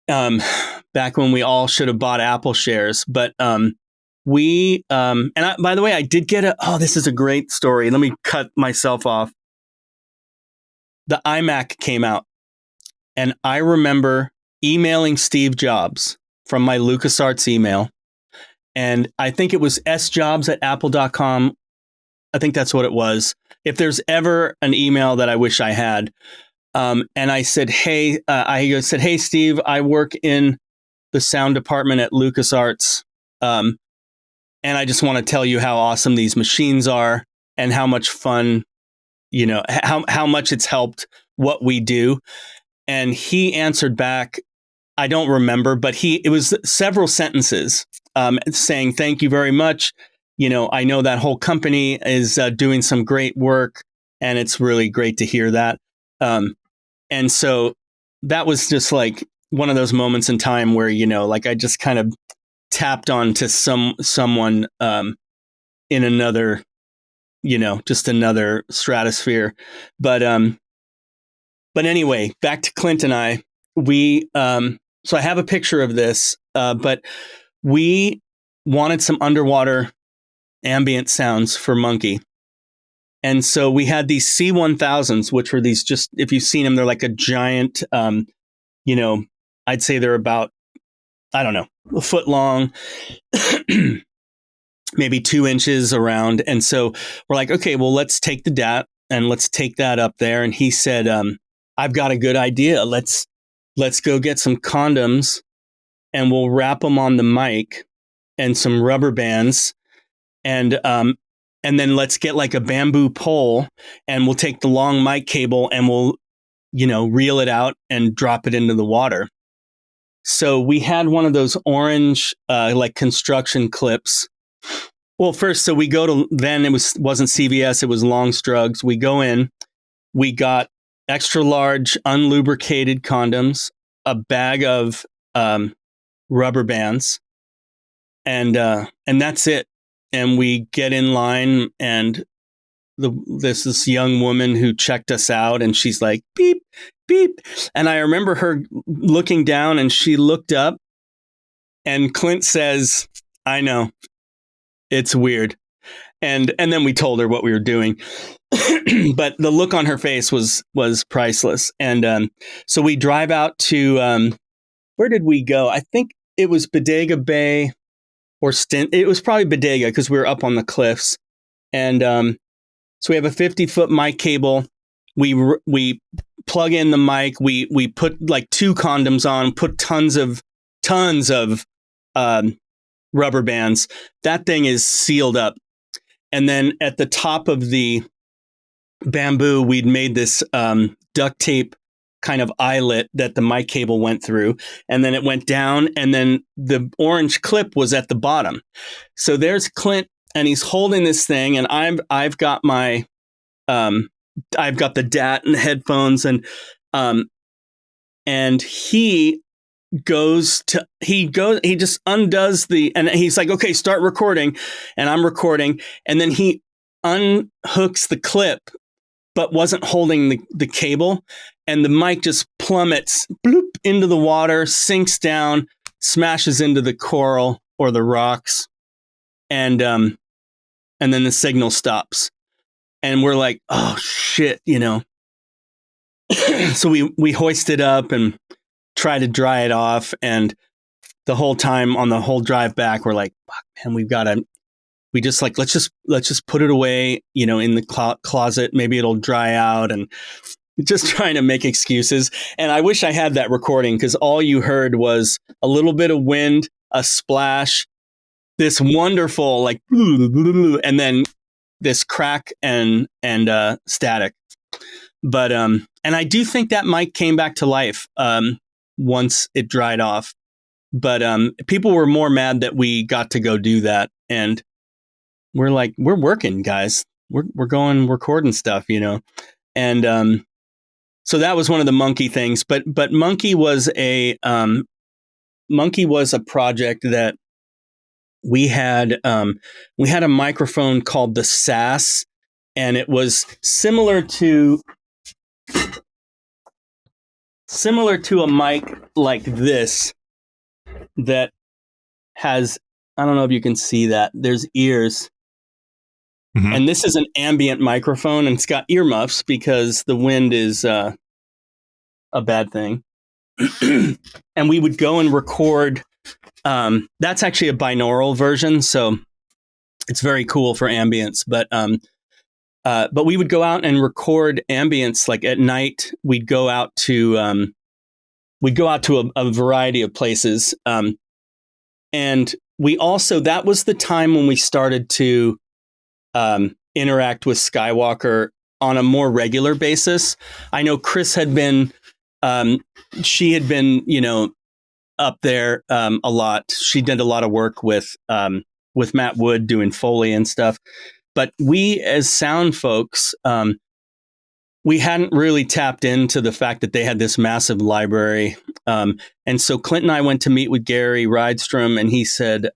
Back when we all should have bought Apple shares, but by the way, I did get this is a great story. Let me cut myself off. The iMac came out, and I remember emailing Steve Jobs from my LucasArts email. And I think it was sjobs@apple.com. I think that's what it was. If there's ever an email that I wish I had. And I said, "Hey," I said, "Hey, Steve, I work in the sound department at LucasArts. And I just want to tell you how awesome these machines are and how much fun, how much it's helped what we do." And he answered back, I don't remember, but it was several sentences saying, "Thank you very much. I know that whole company is doing some great work, and it's really great to hear that." And so that was just like one of those moments in time where, like I just kind of tapped onto someone in another, just another stratosphere. But anyway, back to Clint and I. So I have a picture of this, but we wanted some underwater ambient sounds for Monkey. And so we had these C-1000s, which were these just, if you've seen them, they're like a giant, I'd say they're about, I don't know, a foot long, maybe 2 inches around. And so we're like, okay, well, let's take the DAT and let's take that up there. And he said, "I've got a good idea. Let's go get some condoms and we'll wrap them on the mic and some rubber bands. And then let's get like a bamboo pole and we'll take the long mic cable and we'll, reel it out and drop it into the water." So we had one of those orange, like construction clips. Well, first, so we go to, then it wasn't CVS, it was Long Strugs. We go in, we got extra large unlubricated condoms. a bag of rubber bands, and that's it. And we get in line, and this young woman who checked us out, and she's like, beep, beep. And I remember her looking down, and she looked up, and Clint says, I know, it's weird. And then we told her what we were doing. But the look on her face was priceless. And so we drive out to, where did we go? I think it was Bodega Bay or Stint. It was probably Bodega because we were up on the cliffs. And so we have a 50-foot mic cable. We plug in the mic. We put like 2 condoms on, put tons of rubber bands. That thing is sealed up. And then at the top of the bamboo, we'd made this duct tape kind of eyelet that the mic cable went through. And then it went down, and then the orange clip was at the bottom. So there's Clint, and he's holding this thing, and I've got my I've got the DAT and the headphones, and he just undoes and he's like, okay, start recording. And I'm recording. And then he unhooks the clip, but wasn't holding the cable. And the mic just plummets bloop into the water, sinks down, smashes into the coral or the rocks. And then the signal stops. And we're like, oh shit, So we hoist it up and try to dry it off, and the whole time on the whole drive back, we're like, fuck, man, let's just put it away, in the closet. Maybe it'll dry out, and just trying to make excuses. And I wish I had that recording, because all you heard was a little bit of wind, a splash, this wonderful like, and then this crack and static. But and I do think that mic came back to life once it dried off. But people were more mad that we got to go do that, and we're like, we're working, guys. We're going recording stuff, And so that was one of the Monkey things. But Monkey was a project that we had a microphone called the SAS, and it was similar to a mic like this that has, I don't know if you can see that, there's ears. Mm-hmm. And this is an ambient microphone, and it's got earmuffs because the wind is a bad thing. And we would go and record. That's actually a binaural version, so it's very cool for ambience. But we would go out and record ambience. Like at night, we'd go out to a variety of places. And we also, that was the time when we started to interact with Skywalker on a more regular basis. I know Chris had been, she had been, up there a lot. She did a lot of work with Matt Wood doing Foley and stuff. But we, as sound folks, we hadn't really tapped into the fact that they had this massive library. And so Clint and I went to meet with Gary Rydstrom, and he said,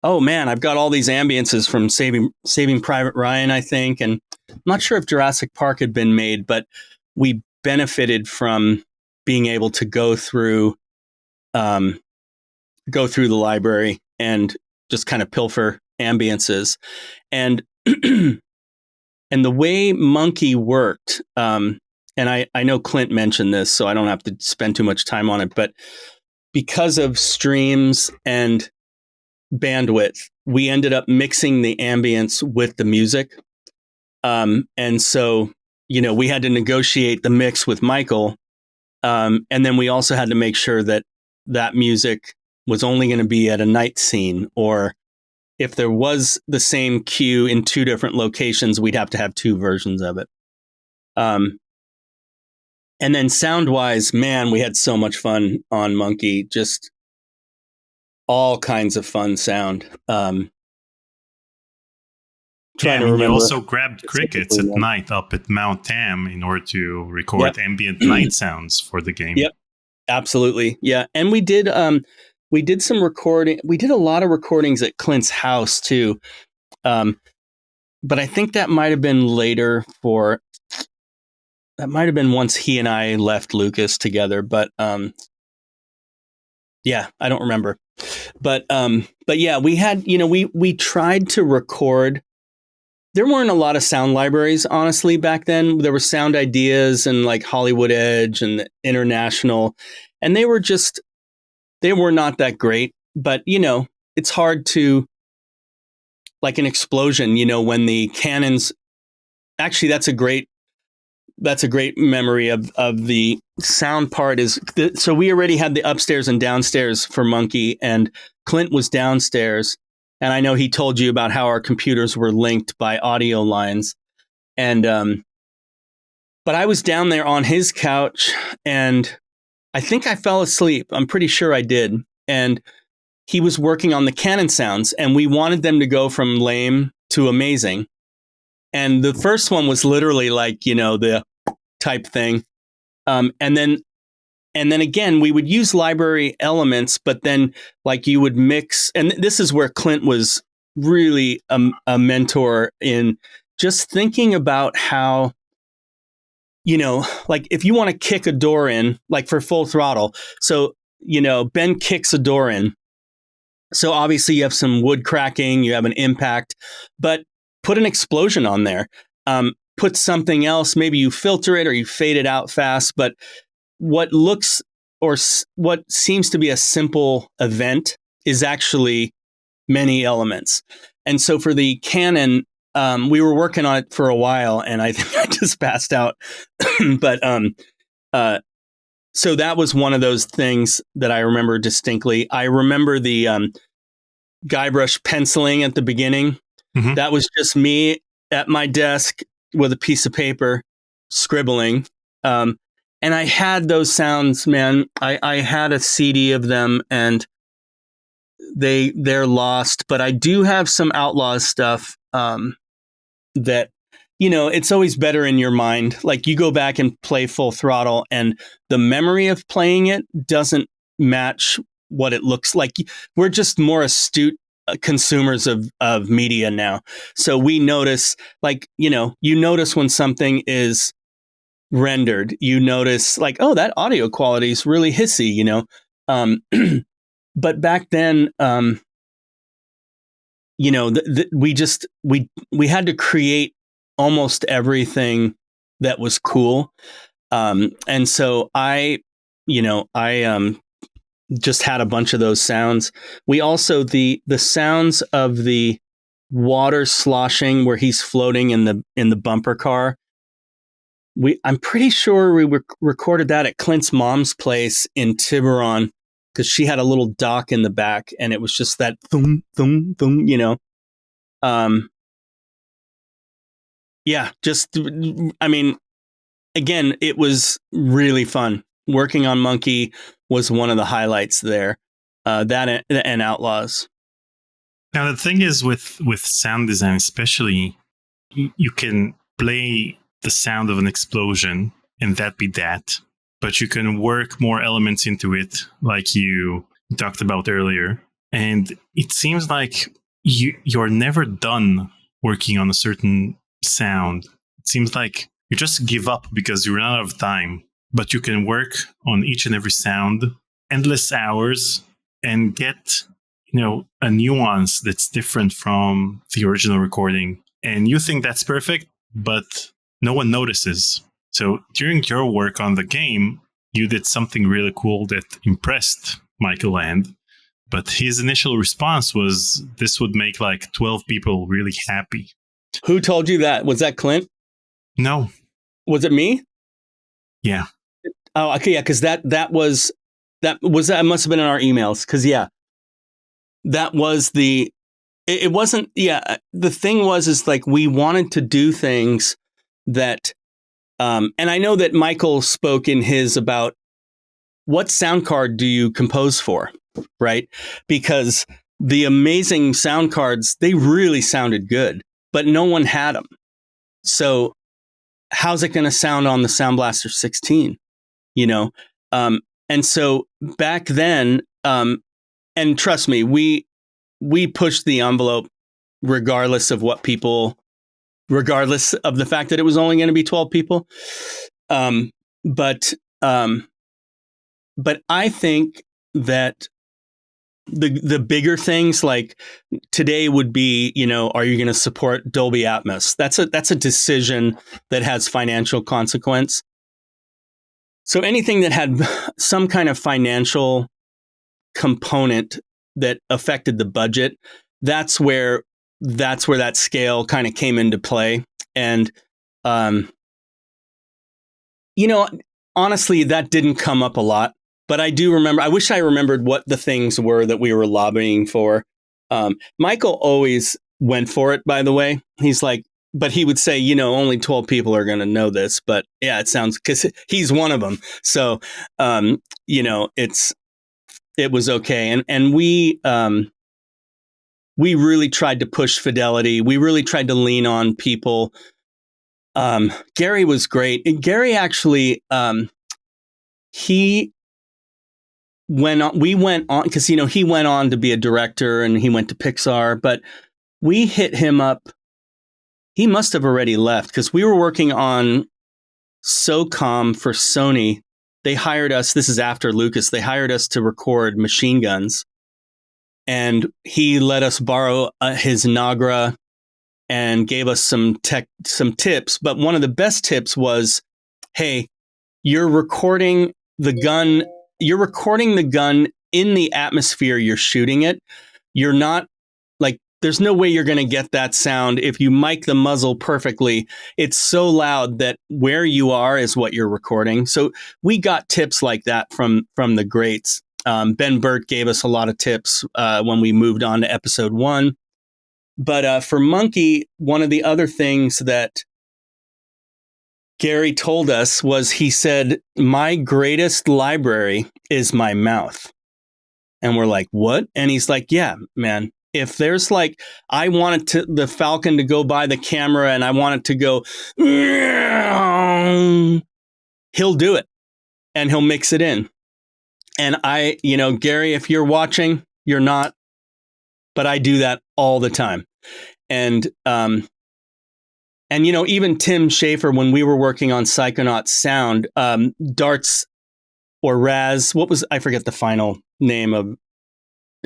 oh man, I've got all these ambiences from Saving Private Ryan, I think. And I'm not sure if Jurassic Park had been made, but we benefited from being able to go through the library and just kind of pilfer ambiences. And and the way Monkey worked, and I know Clint mentioned this, so I don't have to spend too much time on it, but because of streams and bandwidth, we ended up mixing the ambience with the music. And so, we had to negotiate the mix with Michael. And then we also had to make sure that music was only going to be at a night scene, or if there was the same cue in 2 different locations, we'd have to have 2 versions of it. And then sound-wise, man, we had so much fun on Monkey, just all kinds of fun sound. You also grabbed crickets at night up at Mount Tam in order to record ambient night sounds for the game. Yep. Absolutely. Yeah. And we did some recording. We did a lot of recordings at Clint's house too. But I think that might have been that might have been once he and I left Lucas together. But yeah, I don't remember. But yeah, we had, we tried to record. There weren't a lot of sound libraries, honestly, back then. There were Sound Ideas and like Hollywood Edge and International, and they were not that great. But, it's hard to, like an explosion, when the cannons, actually, that's a great memory of the sound part so we already had the upstairs and downstairs for Monkey, and Clint was downstairs. And I know he told you about how our computers were linked by audio lines. And, but I was down there on his couch and I think I fell asleep. I'm pretty sure I did. And he was working on the Canon sounds, and we wanted them to go from lame to amazing. And the first one was literally like, the type thing. And then again, we would use library elements, but then like you would mix. And this is where Clint was really a mentor in just thinking about how, like if you want to kick a door in, like for Full Throttle. So, Ben kicks a door in. So obviously you have some wood cracking, you have an impact, but put an explosion on there. Put something else, maybe you filter it or you fade it out fast, but what seems to be a simple event is actually many elements. And so for the Canon, we were working on it for a while, and I think I just passed out. But so that was one of those things that I remember distinctly. I remember the Guybrush penciling at the beginning. Mm-hmm. That was just me at my desk with a piece of paper scribbling. And I had those sounds, man. I had a CD of them, and they're lost. But I do have some Outlaws stuff that, it's always better in your mind. Like you go back and play Full Throttle, and the memory of playing it doesn't match what it looks like. We're just more astute consumers of media now. So we notice, like, you notice when something is rendered, you notice like, oh, that audio quality is really hissy, but back then, we had to create almost everything that was cool. And so I just had a bunch of those sounds. We also, the sounds of the water sloshing where he's floating in the bumper car. I'm pretty sure we recorded that at Clint's mom's place in Tiburon, because she had a little dock in the back, and it was just that thum, thum, thum, yeah, just, I mean, again, it was really fun. Working on Monkey was one of the highlights there. That and Outlaws. Now, the thing is with sound design, especially, you can play the sound of an explosion and that be that, but you can work more elements into it, like you talked about earlier. And it seems like you're never done working on a certain sound. It seems like you just give up because you run out of time, but you can work on each and every sound endless hours and get, a nuance that's different from the original recording. And you think that's perfect, but no one notices. So during your work on the game, you did something really cool that impressed Michael Land. But his initial response was this would make like 12 people really happy. Who told you that? Was that Clint? No. Was it me? Yeah. Oh, okay. Yeah. Cause that must have been in our emails. Cause yeah, that was it wasn't, yeah. The thing is like, we wanted to do things that, and I know that Michael spoke in his about what sound card do you compose for, right? Because the amazing sound cards, they really sounded good, but no one had them. So how's it going to sound on the Sound Blaster 16? And so back then, and trust me, we pushed the envelope regardless of regardless of the fact that it was only going to be 12 people. But I think that the bigger things like today would be, are you going to support Dolby Atmos? That's a decision that has financial consequence. So anything that had some kind of financial component that affected the budget, that's where that scale kind of came into play. And, honestly, that didn't come up a lot. But I do remember, I wish I remembered what the things were that we were lobbying for. Michael always went for it, by the way. He's like, but he would say, only 12 people are going to know this. But yeah, it sounds, because he's one of them. So, it was okay. And we really tried to push fidelity. We really tried to lean on people. Gary was great. And Gary actually, we went on because, he went on to be a director and he went to Pixar, but we hit him up. He must have already left because we were working on SOCOM for Sony. They hired us. This is after Lucas. They hired us to record Machine Guns, and he let us borrow his Nagra and gave us some tips. But one of the best tips was, hey, you're recording the gun in the atmosphere you're shooting it. You're not there's no way you're going to get that sound if you mic the muzzle perfectly. It's so loud that where you are is what you're recording. So we got tips like that from the greats. Ben Burt gave us a lot of tips when we moved on to episode 1. But for Monkey, one of the other things that Gary told us was, he said, my greatest library is my mouth. And we're like, what? And he's like, yeah, man. If there's I wanted the Falcon to go by the camera and I want it to go, he'll do it and he'll mix it in. And Gary, if you're watching, you're not, but I do that all the time. And even Tim Schafer, when we were working on Psychonauts sound, Darts or Raz, I forget the final name of.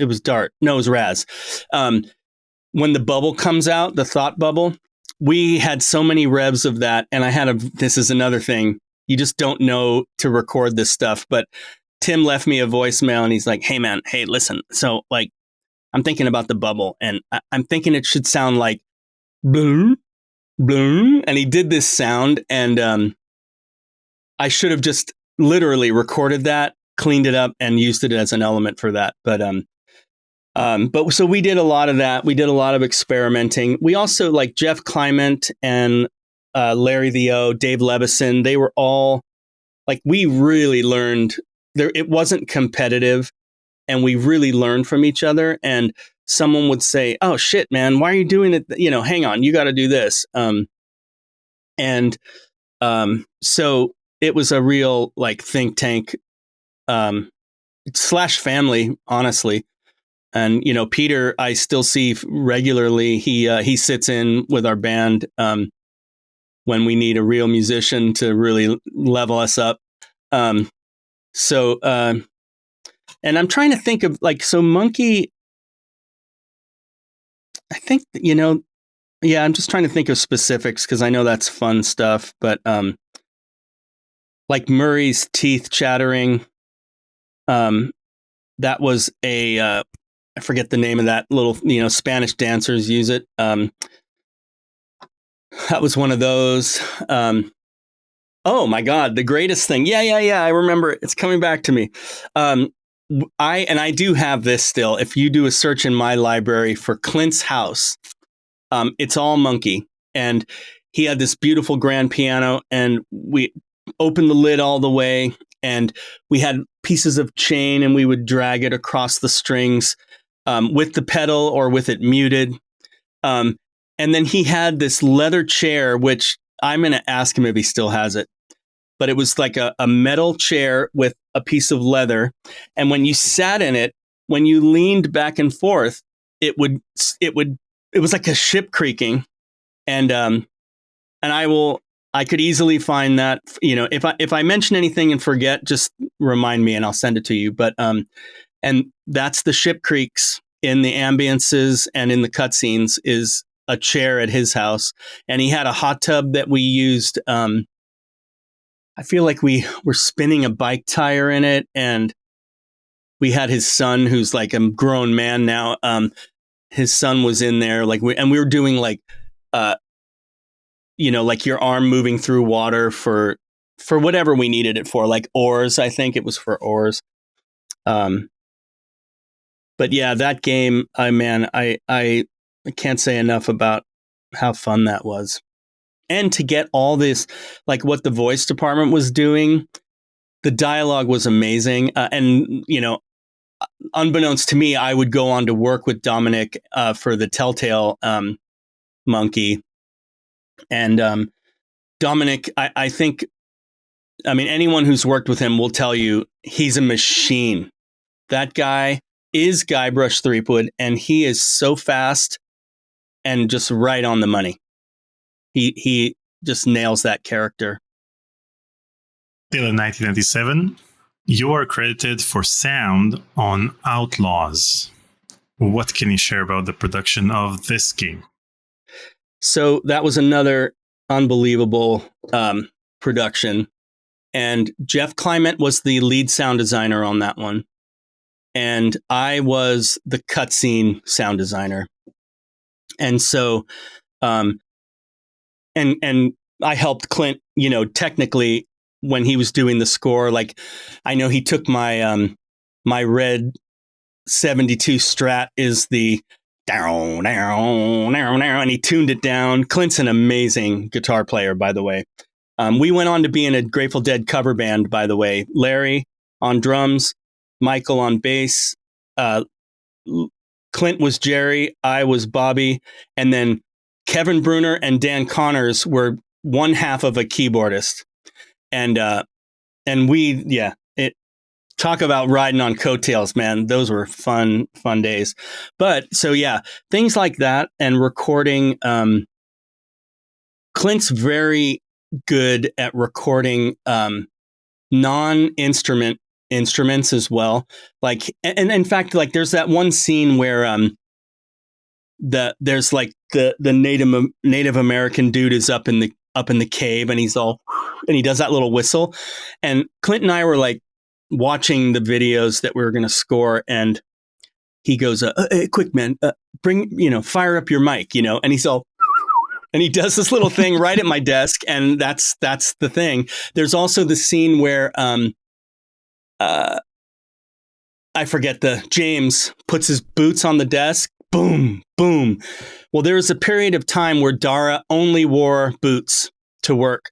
It was Dart. No, it was Raz. When the bubble comes out, the thought bubble, we had so many revs of that. And this is another thing. You just don't know to record this stuff. But Tim left me a voicemail and he's like, hey, man, hey, listen. So I'm thinking about the bubble and I'm thinking it should sound like boom, boom. And he did this sound. And I should have just literally recorded that, cleaned it up and used it as an element for that. But so we did a lot of that. We did a lot of experimenting. We also Jeff Clement and Larry the O, Dave Levison. They were all we really learned there. It wasn't competitive and we really learned from each other. And someone would say, oh shit, man, why are you doing it? Hang on, you got to do this. So it was a real think tank, / family, honestly. And, Peter, I still see regularly. He sits in with our band when we need a real musician to really level us up. And I'm trying to think of so Monkey, I think, I'm just trying to think of specifics because I know that's fun stuff. But Murray's teeth chattering, that was I forget the name of that little, Spanish dancers use it. That was one of those. Oh my God, the greatest thing. Yeah. I remember it. It's coming back to me. I do have this still. If you do a search in my library for Clint's house, it's all Monkey. And he had this beautiful grand piano and we opened the lid all the way and we had pieces of chain and we would drag it across the strings. With the pedal or with it muted. And then he had this leather chair, which I'm going to ask him if he still has it. but it was like a metal chair with a piece of leather. And when you sat in it, when you leaned back and forth, it was like a ship creaking. And I could easily find that, if I mention anything and forget, just remind me and I'll send it to you. But, and that's the ship creaks in the ambiences and in the cutscenes is a chair at his house. And he had a hot tub that we used. I feel like we were spinning a bike tire in it, and we had his son, who's like a grown man now. His son was in there, like we were doing like, like your arm moving through water for whatever we needed it for, like oars. I think it was for oars. But yeah, that game, I can't say enough about how fun that was. And to get all this, like what the voice department was doing, the dialogue was amazing. And, unbeknownst to me, I would go on to work with Dominic for the Telltale monkey. And Dominic, I think, anyone who's worked with him will tell you he's a machine. That guy is Guybrush Threepwood, and he is so fast and just right on the money. He just nails that character. Still in 1997, you are credited for sound on Outlaws. What can you share about the production of this game? So that was another unbelievable production. And Jeff Clement was the lead sound designer on that one. And I was the cutscene sound designer. And so, and I helped Clint, technically when he was doing the score. Like, I know he took my my red 72 Strat is the down, and he tuned it down. Clint's an amazing guitar player, by the way. We went on to be in a Grateful Dead cover band, by the way. Larry on drums, Michael on bass, Clint was Jerry, I was Bobby, and then Kevin Bruner and Dan Connors were one half of a keyboardist. And we, talk about riding on coattails, man. Those were fun days. But so, yeah, things like that and recording. Clint's very good at recording non-instruments as well. Like, and in fact, like there's that one scene where there's like the Native American dude is up in the cave, and he does that little whistle. And Clint and I were like watching the videos that we were going to score, and he goes, quick man, fire up your mic, and he's all, and he does this little thing right at my desk. And that's the thing. There's also the scene where, I forget, James puts his boots on the desk. Boom, boom. Well, there was a period of time where Dara only wore boots to work.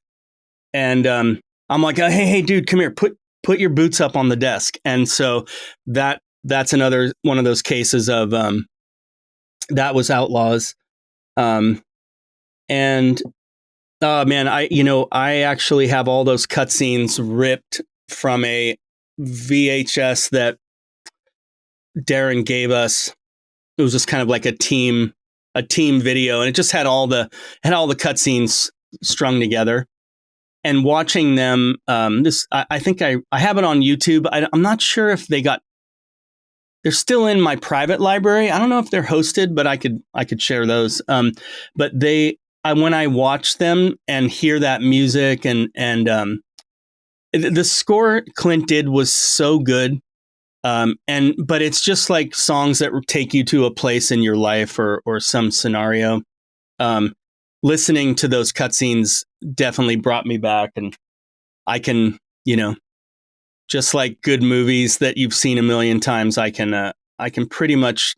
And I'm like, hey, dude, come here. Put your boots up on the desk. And so that's another one of those cases of that was Outlaws. And man, I actually have all those cutscenes ripped from a VHS that Darren gave us. It was just kind of like a team video, and it just had all the cutscenes strung together. And watching them, I think I have it on YouTube. I'm not sure if they're still in my private library. I don't know if they're hosted, but I could share those. But when I watch them and hear that music and the score Clint did was so good. But it's just like songs that take you to a place in your life or some scenario. Listening to those cutscenes definitely brought me back, and I can, just like good movies that you've seen a million times, I can pretty much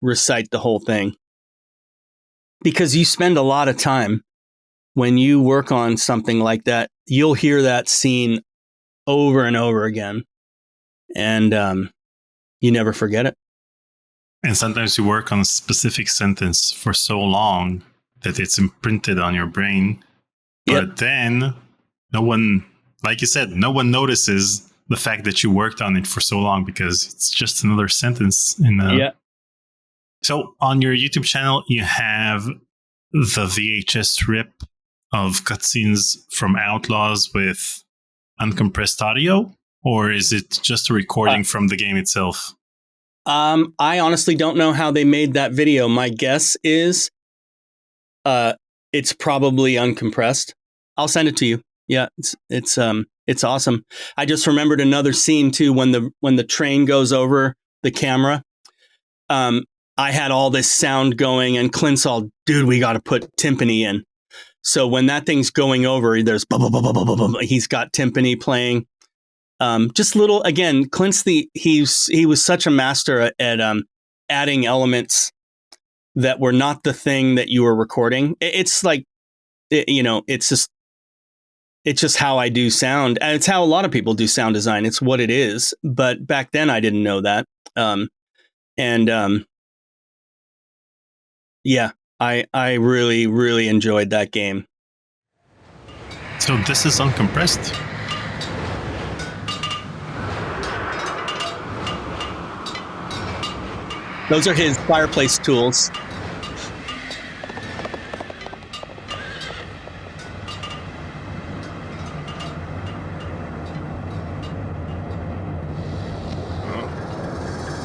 recite the whole thing, because you spend a lot of time when you work on something like that. You'll hear that scene over and over again, and you never forget it. And sometimes you work on a specific sentence for so long that it's imprinted on your brain. But then no one like you said, no one notices the fact that you worked on it for so long because it's just another sentence in the. Yeah. So on your YouTube channel, you have the VHS rip of cutscenes from Outlaws with uncompressed audio, or is it just a recording from the game itself? I honestly don't know how they made that video. My guess is it's probably uncompressed. I'll send it to you. Yeah, it's awesome. I just remembered another scene too when the train goes over the camera. I had all this sound going, and Clint's all, dude, we got to put timpani in. So when that thing's going over, there's he's got timpani playing. Just little, again, Clint's he was such a master at adding elements that were not the thing that you were recording. It's like, it's just how I do sound. And it's how a lot of people do sound design. It's what it is. But back then I didn't know that. Yeah, I really, really enjoyed that game. So this is uncompressed? Those are his fireplace tools.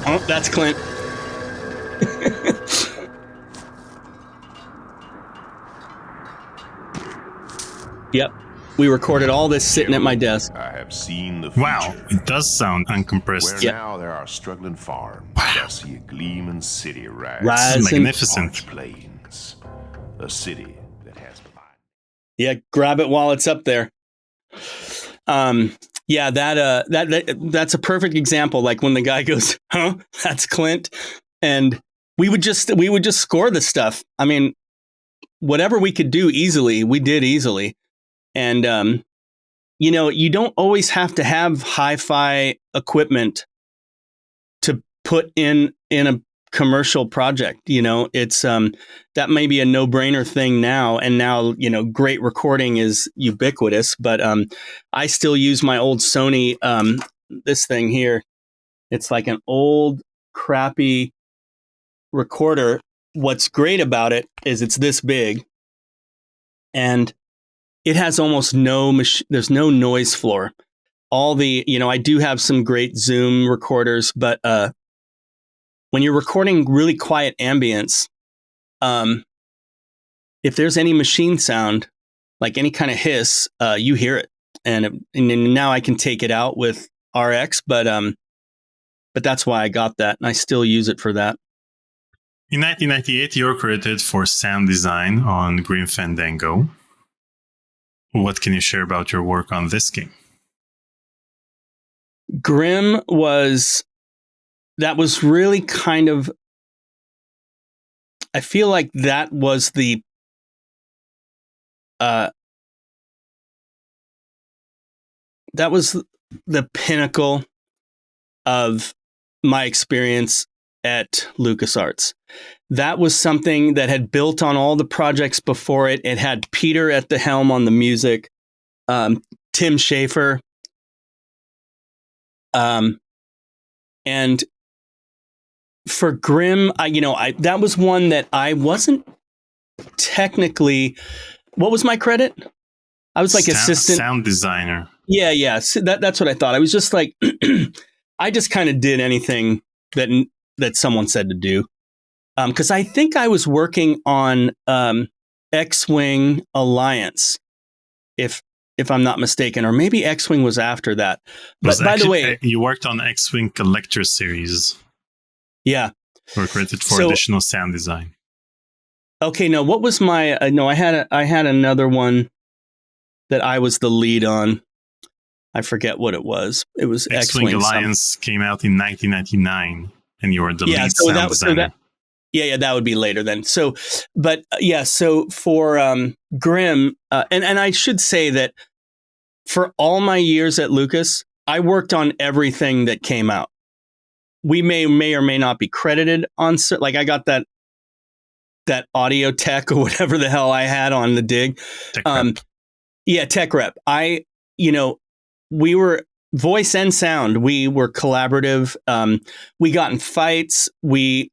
Oh, that's Clint. Yep. We recorded all this sitting at my desk. I have seen the future. Wow, it does sound uncompressed. Where now there are struggling farms. I see a gleaming city rising. This is magnificent. Plains. A city that has provided. Yeah, grab it while it's up there. Yeah, that's a perfect example. Like when the guy goes, "Huh, that's Clint," and we would just score the stuff. I mean, whatever we could do easily, we did easily. And you don't always have to have hi-fi equipment to put in a commercial project. It's that may be a no-brainer thing now, and now great recording is ubiquitous. But I still use my old Sony this thing here. It's like an old crappy recorder. What's great about it is it's this big, and it has almost there's no noise floor. All the, I do have some great Zoom recorders, but when you're recording really quiet ambience, if there's any machine sound, like any kind of hiss, you hear it. And now I can take it out with RX, but that's why I got that, and I still use it for that. In 1998, you were credited for sound design on Grim Fandango. What can you share about your work on this game? Grim was really kind of, I feel like that was the pinnacle of my experience at LucasArts. That was something that had built on all the projects before it. It had Peter at the helm on the music, Tim Schafer, and for Grim, that was one that I wasn't technically. What was my credit? I was like assistant sound designer. Yeah. So that's what I thought. I was just like, I just kind of did anything that someone said to do. Because I think I was working on X-Wing Alliance, if I'm not mistaken, or maybe X-Wing was after that. But by the way, you worked on X-Wing Collector Series. Yeah, were credited for additional sound design. Okay, no, what was my? No, I had another one that I was the lead on. I forget what it was. It was X-Wing Alliance came out in 1999, and you were the lead sound designer. Yeah, that would be later then. So, but so for Grim, and I should say that for all my years at Lucas, I worked on everything that came out. We may or may not be credited on, like I got that audio tech or whatever the hell I had on the dig. Tech rep. Yeah, tech rep. we were voice and sound. We were collaborative. We got in fights. We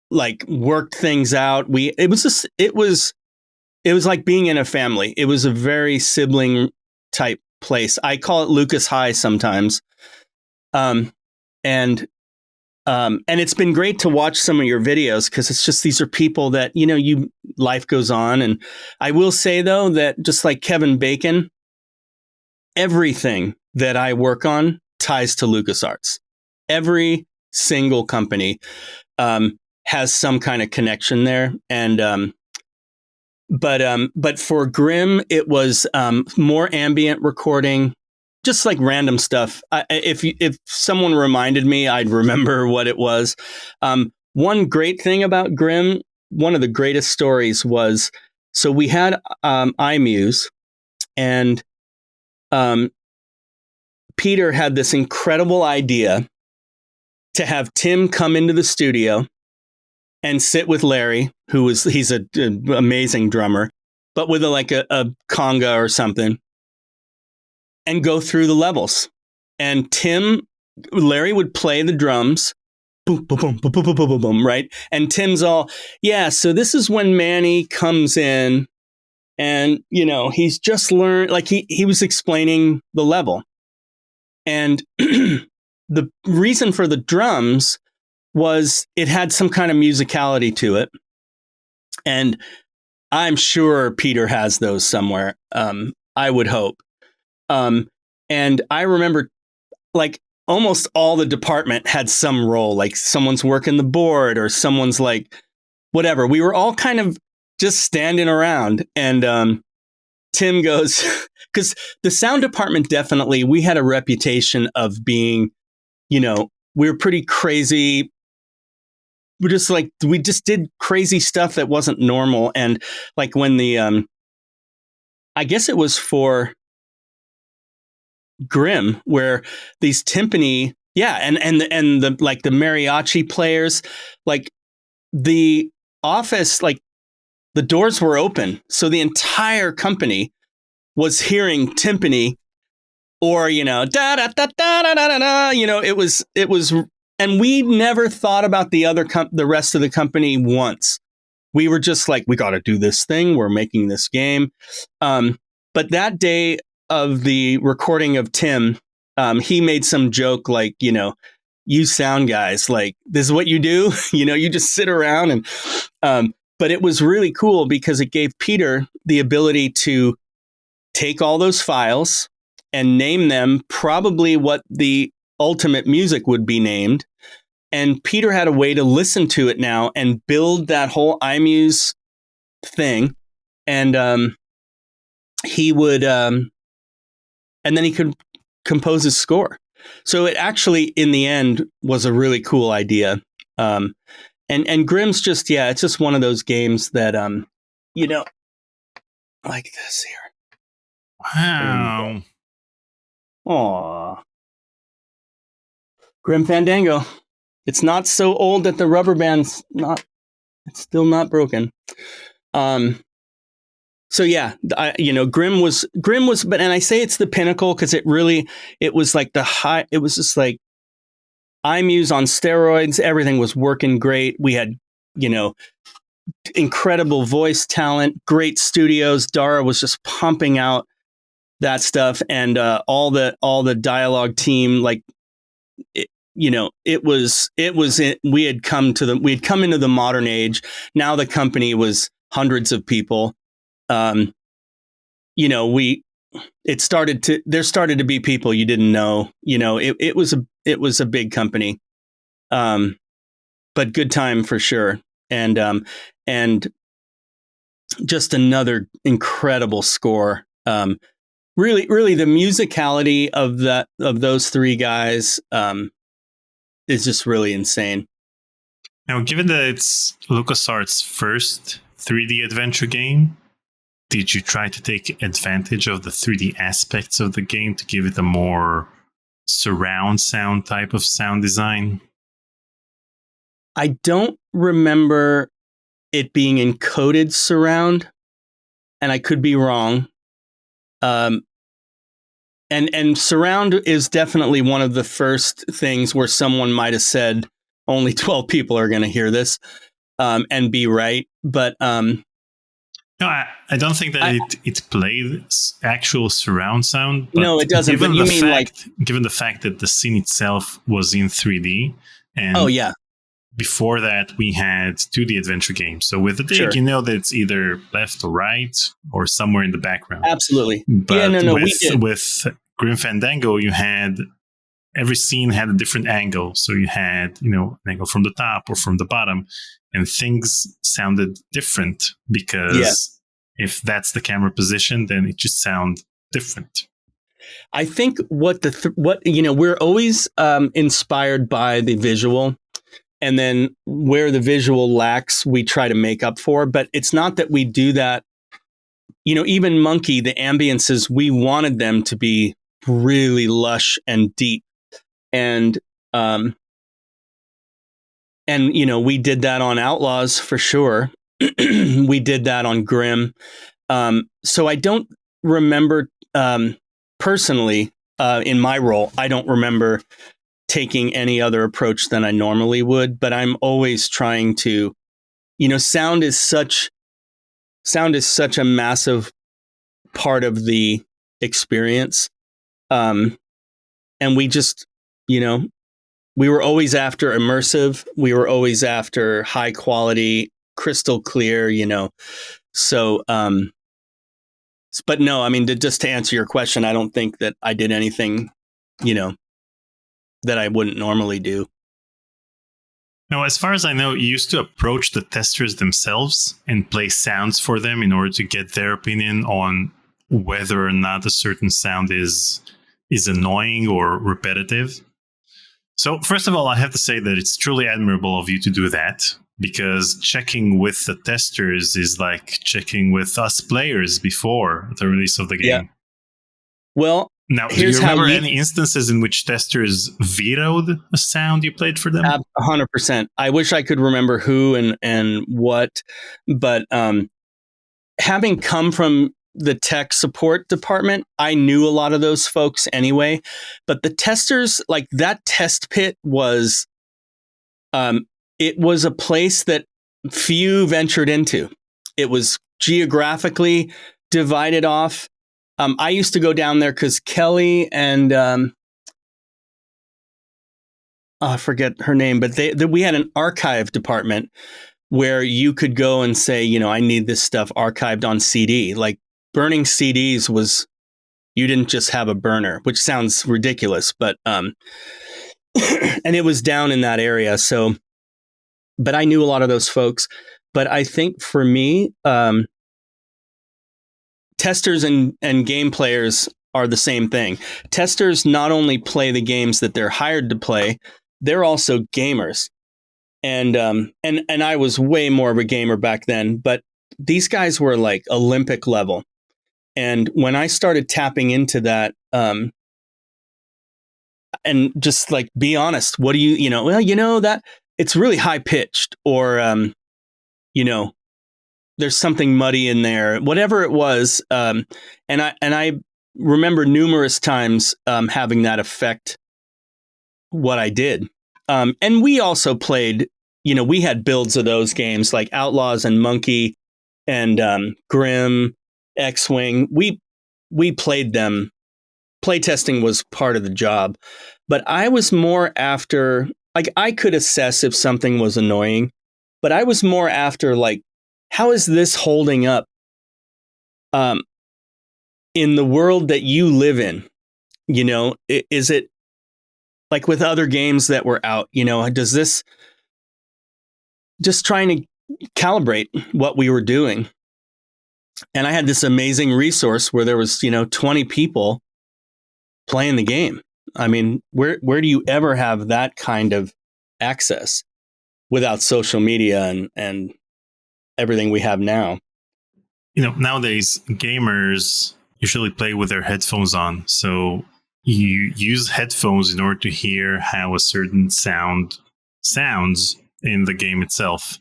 like worked things out. It was like being in a family. It was a very sibling type place. I call it Lucas High sometimes. And it's been great to watch some of your videos because it's just, these are people that, life goes on. And I will say though, that just like Kevin Bacon, everything that I work on ties to LucasArts. Every single company, has some kind of connection there. And, but for Grimm, it was, more ambient recording, just like random stuff. If someone reminded me, I'd remember what it was. One great thing about Grimm, one of the greatest stories was, so we had iMuse, and Peter had this incredible idea to have Tim come into the studio and sit with Larry, he's an amazing drummer, but with a conga or something, and go through the levels. And Larry would play the drums, boom, boom, boom, boom, boom, boom, boom, boom, boom, right? And Tim's all, yeah, so this is when Manny comes in, and, he's just learned, like he was explaining the level. And the reason for the drums was it had some kind of musicality to it. And I'm sure Peter has those somewhere. I would hope. And I remember like almost all the department had some role, like someone's working the board or someone's like, whatever. We were all kind of just standing around. And Tim goes, because the sound department, definitely, we had a reputation of being, we were pretty crazy. We just did crazy stuff that wasn't normal. And like when I guess it was for Grimm, where these timpani, and the like the mariachi players, like the office, like the doors were open, so the entire company was hearing timpani, or da da da da da da da. It was, and we never thought about the rest of the company once. We were just like, we got to do this thing. We're making this game. But that day of the recording of Tim, he made some joke like, you sound guys, like, this is what you do. You just sit around and, but it was really cool because it gave Peter the ability to take all those files and name them probably what the ultimate music would be named. And Peter had a way to listen to it now and build that whole iMuse thing. And he would, and then he could compose his score. So it actually, in the end, was a really cool idea. And Grimm's just, it's just one of those games that, like this here. Wow. Aw. Grimm Fandango. It's not so old that the rubber band's it's still not broken. So yeah, Grimm was, but, and I say it's the pinnacle because it was like the high, it was just like iMuse on steroids. Everything was working great. We had, incredible voice talent, great studios. Dara was just pumping out that stuff, and all the dialogue team, like, we had come into the modern age. Now the company was hundreds of people. There started to be people you didn't know. It was a big company, but good time for sure. And just another incredible score. Really, the musicality of those three guys is just really insane. Now, given that it's LucasArts' first 3D adventure game, did you try to take advantage of the 3D aspects of the game to give it a more surround sound type of sound design? I don't remember it being encoded surround, and I could be wrong. And surround is definitely one of the first things where someone might have said only 12 people are going to hear this, and be right. But no, I don't think that it played actual surround sound. But no, it doesn't. But you mean given the fact that the scene itself was in 3D, and oh yeah, before that we had 2D adventure games. So with the dig, Sure. you know that it's either left or right or somewhere in the background. absolutely. But we did. with Grim Fandango, you had every scene had a different angle. So you had, an angle from the top or from the bottom, and things sounded different because if that's the camera position, then it just sounds different. I think what we're always inspired by the visual, and then where the visual lacks, we try to make up for. But it's not that we do that. Even Monkey, the ambiences, we wanted them to be really lush and deep, and we did that on Outlaws for sure. We did that on Grim. So I don't remember personally in my role. I don't remember taking any other approach than I normally would. But I'm always trying to, sound is such a massive part of the experience, and we just, we were always after immersive. We were always after high quality, crystal clear, So, but no, I mean, just to answer your question, I don't think that I did anything, that I wouldn't normally do. Now, as far as I know, you used to approach the testers themselves and play sounds for them in order to get their opinion on whether or not a certain sound is annoying or repetitive. So, first of all, I have to say that it's truly admirable of you to do that, because checking with the testers is like checking with us players before the release of the game. Yeah. Well, now, do you remember any instances in which testers vetoed a sound you played for them? 100%. I wish I could remember who and what, but having come from the tech support department, I knew a lot of those folks anyway. But the testers, like that test pit was, it was a place that few ventured into. It was geographically divided off. I used to go down there because Kelly and I forget her name, but we had an archive department where you could go and say, I need this stuff archived on CD. Like burning CDs was, you didn't just have a burner, which sounds ridiculous, but and it was down in that area. So, but I knew a lot of those folks. But I think for me, testers and game players are the same thing. Testers not only play the games that they're hired to play, they're also gamers. And I was way more of a gamer back then, but these guys were like Olympic level. And when I started tapping into that, and just like, be honest, what do that it's really high pitched, or, there's something muddy in there, whatever it was. And I remember numerous times having that affect what I did. And we also played, we had builds of those games like Outlaws and Monkey and Grim, X-Wing. We played them. Playtesting was part of the job. But I was more after, like, I could assess if something was annoying, but I was more after, like, how is this holding up in the world that you live in? Is it like with other games that were out, does this, just trying to calibrate what we were doing. And I had this amazing resource where there was, 20 people playing the game. I mean, where do you ever have that kind of access without social media and everything we have now? Nowadays gamers usually play with their headphones on. So you use headphones in order to hear how a certain sound sounds in the game itself.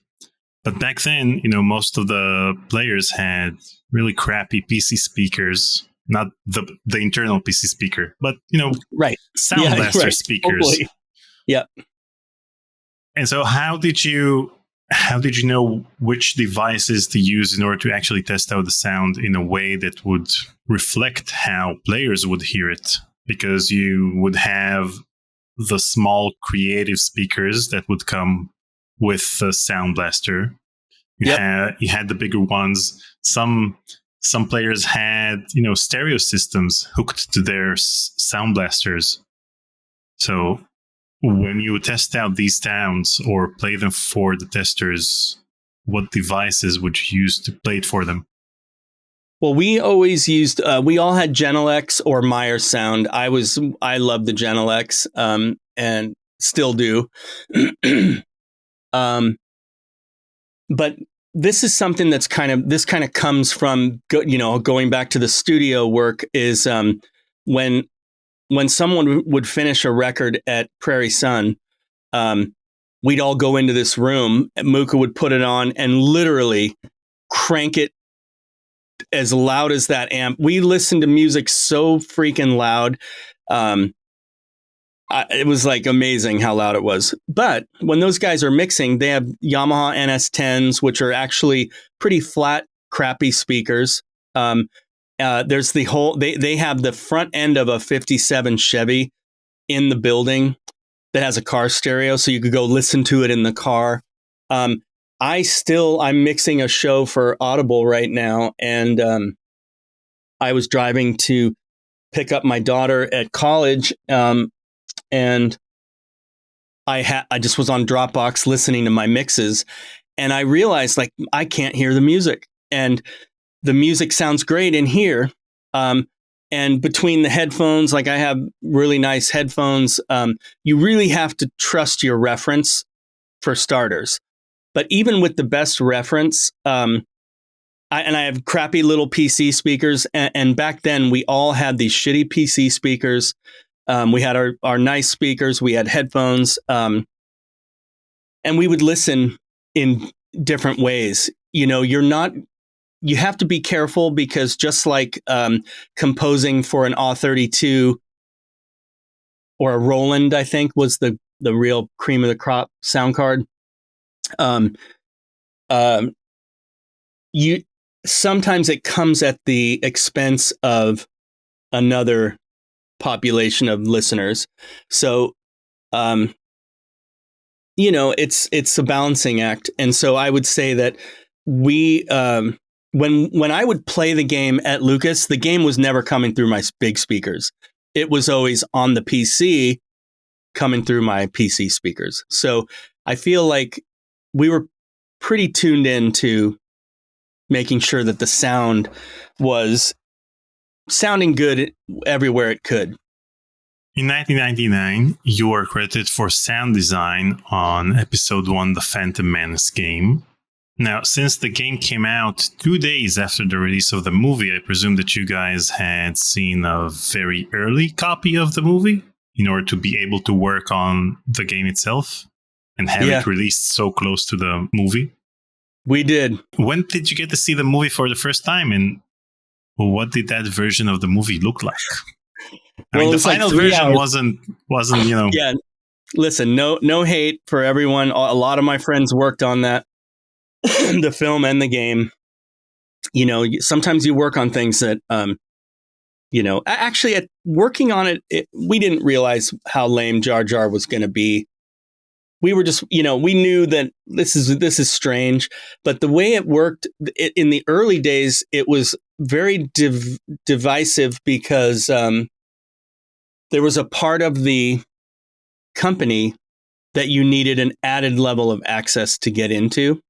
But back then, most of the players had really crappy PC speakers not the internal PC speaker, but Right. Sound Yeah, Blaster right. speakers. Totally. Yeah. And so how did you know which devices to use in order to actually test out the sound in a way that would reflect how players would hear it? Because you would have the small creative speakers that would come with the Sound Blaster. You had the bigger ones. Some players had stereo systems hooked to their Sound Blasters. So when you test out these sounds or play them for the testers, what devices would you use to play it for them? Well, we always used, we all had Genelex or Meyer Sound. I loved the Genelex, and still do. But this is something that's kind of comes from, going back to the studio work is, when someone would finish a record at Prairie Sun, we'd all go into this room. Muka would put it on and literally crank it as loud as that amp. We listened to music so freaking loud. It was like amazing how loud it was. But when those guys are mixing, they have Yamaha NS10s, which are actually pretty flat, crappy speakers. There's the whole, they have the front end of a 57 Chevy in the building that has a car stereo, so you could go listen to it in the car. I'm mixing a show for Audible right now, and I was driving to pick up my daughter at college, and I just was on Dropbox listening to my mixes, and I realized like I can't hear the music, and the music sounds great in here. And between the headphones, like I have really nice headphones, you really have to trust your reference for starters. But even with the best reference, I have crappy little PC speakers. And back then we all had these shitty PC speakers. We had our nice speakers. We had headphones. And we would listen in different ways. You have to be careful because just like composing for an AW32 or a Roland, I think was the real cream of the crop sound card. Sometimes it comes at the expense of another population of listeners. So, it's a balancing act. And so I would say that we, when I would play the game at Lucas, the game was never coming through my big speakers. It was always on the PC coming through my PC speakers. So I feel like we were pretty tuned in to making sure that the sound was sounding good everywhere it could. In 1999, you were credited for sound design on Episode 1, The Phantom Menace game. Now, since the game came out 2 days after the release of the movie, I presume that you guys had seen a very early copy of the movie in order to be able to work on the game itself and have it released so close to the movie. We did. When did you get to see the movie for the first time, and what did that version of the movie look like? I mean, the final version wasn't, Yeah. Listen, no hate for everyone. A lot of my friends worked on that, the film and the game. Sometimes you work on things that, actually at working on it, we didn't realize how lame Jar Jar was going to be. We were just, we knew that this is strange, but the way it worked in the early days, it was very divisive because there was a part of the company that you needed an added level of access to get into.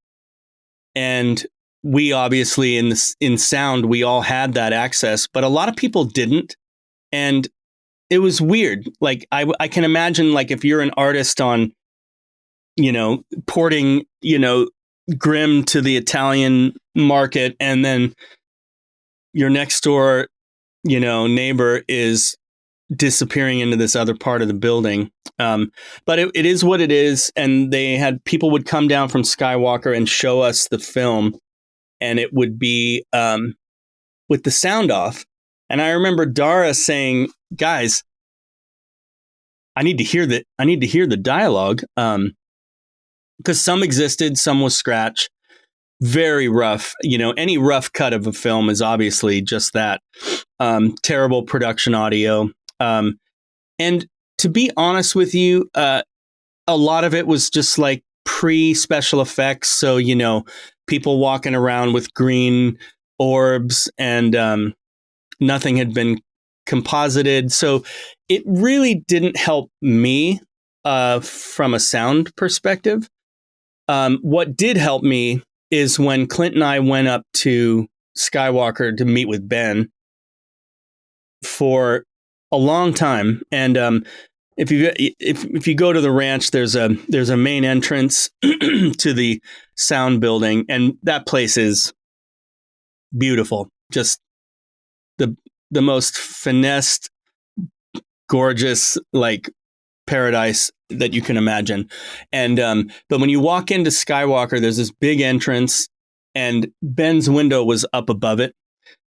And we obviously in sound, we all had that access, but a lot of people didn't. And it was weird. Like I can imagine like if you're an artist on, porting, Grimm to the Italian market, and then your next door, neighbor is disappearing into this other part of the building. But it is what it is. And people would come down from Skywalker and show us the film, and it would be with the sound off. And I remember Dara saying, guys, I need to hear the dialogue. Because some existed, some was scratch. Very rough. Any rough cut of a film is obviously just that. Terrible production audio. And to be honest with you, a lot of it was just like pre-special effects. So, people walking around with green orbs and nothing had been composited. So it really didn't help me from a sound perspective. What did help me is when Clint and I went up to Skywalker to meet with Ben for a long time. And if you go to the ranch, there's a main entrance to the sound building, and that place is beautiful. Just the most finessed, gorgeous, like paradise that you can imagine. And but when you walk into Skywalker, there's this big entrance, and Ben's window was up above it.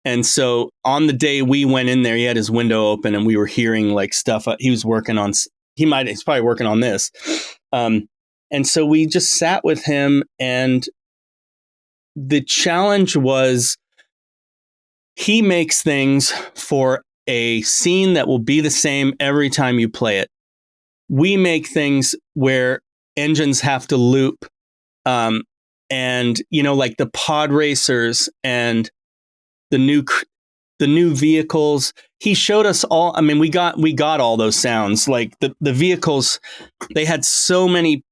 And so on the day we went in there, he had his window open, and we were hearing like stuff he was working on. He's probably working on this. And so we just sat with him, and the challenge was he makes things for a scene that will be the same every time you play it. We make things where engines have to loop, and like the pod racers and the new vehicles. He showed us all. I mean, we got all those sounds. Like the vehicles, they had so many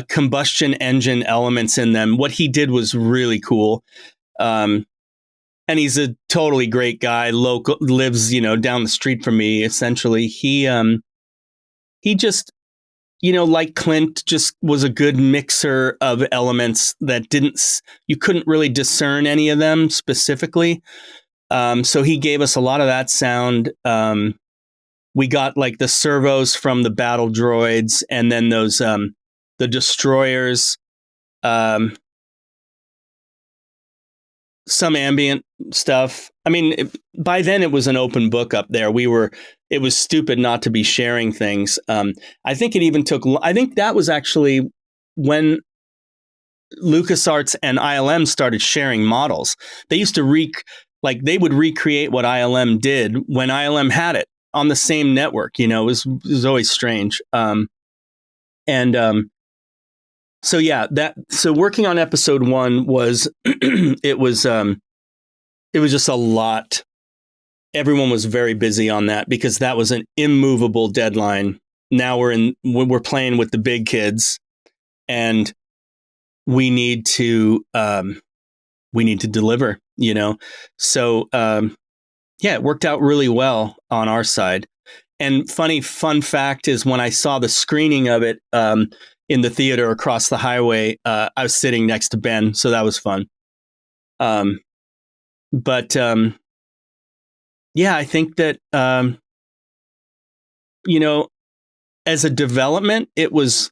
combustion engine elements in them. What he did was really cool. And he's a totally great guy. Local, lives down the street from me. Essentially, he just, like Clint, just was a good mixer of elements that you couldn't really discern any of them specifically. So he gave us a lot of that sound. We got like the servos from the battle droids, and then those the destroyers. Some ambient stuff. I mean, by then it was an open book up there. It was stupid not to be sharing things. I think that was actually when LucasArts and ILM started sharing models. They used to they would recreate what ILM did when ILM had it on the same network. It was always strange. So working on episode 1 was it was just a lot. Everyone was very busy on that because that was an immovable deadline. Now we're playing with the big kids, and we need to deliver, So it worked out really well on our side. And fun fact is, when I saw the screening of it in the theater across the highway, I was sitting next to Ben, so that was fun. I think that as a development, it was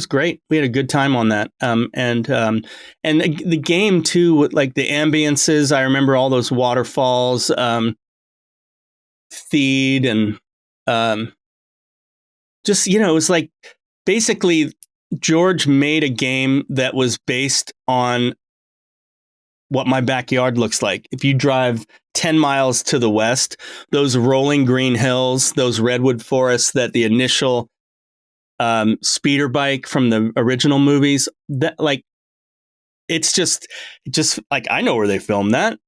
great. We had a good time on that. And the game too, with like the ambiances. I remember all those waterfalls, feed, and just it was like basically George made a game that was based on what my backyard looks like. If you drive 10 miles to the west, those rolling green hills, those redwood forests that the initial speeder bike from the original movies, that like, it's just like, I know where they filmed that,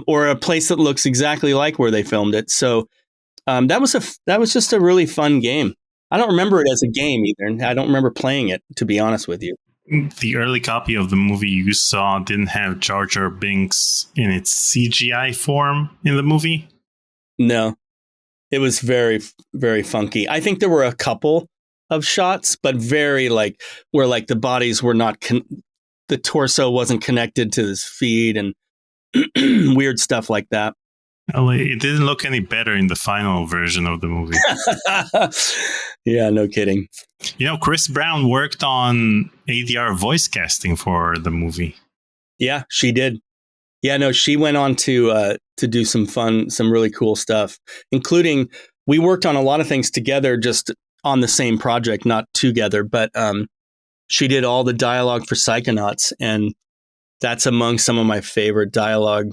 or a place that looks exactly like where they filmed it. So that was just a really fun game. I don't remember it as a game either. I don't remember playing it, to be honest with you. The early copy of the movie you saw didn't have Jar Jar Binks in its CGI form in the movie? No. It was very, very funky. I think there were a couple of shots, but very like where like the bodies were not, the torso wasn't connected to his feet and weird stuff like that. Well, it didn't look any better in the final version of the movie. Yeah, no kidding. Chris Brown worked on ADR voice casting for the movie. Yeah, she did. Yeah, no, she went on to to do some really cool stuff, including we worked on a lot of things together, just on the same project, not together. But she did all the dialogue for Psychonauts, and that's among some of my favorite dialogue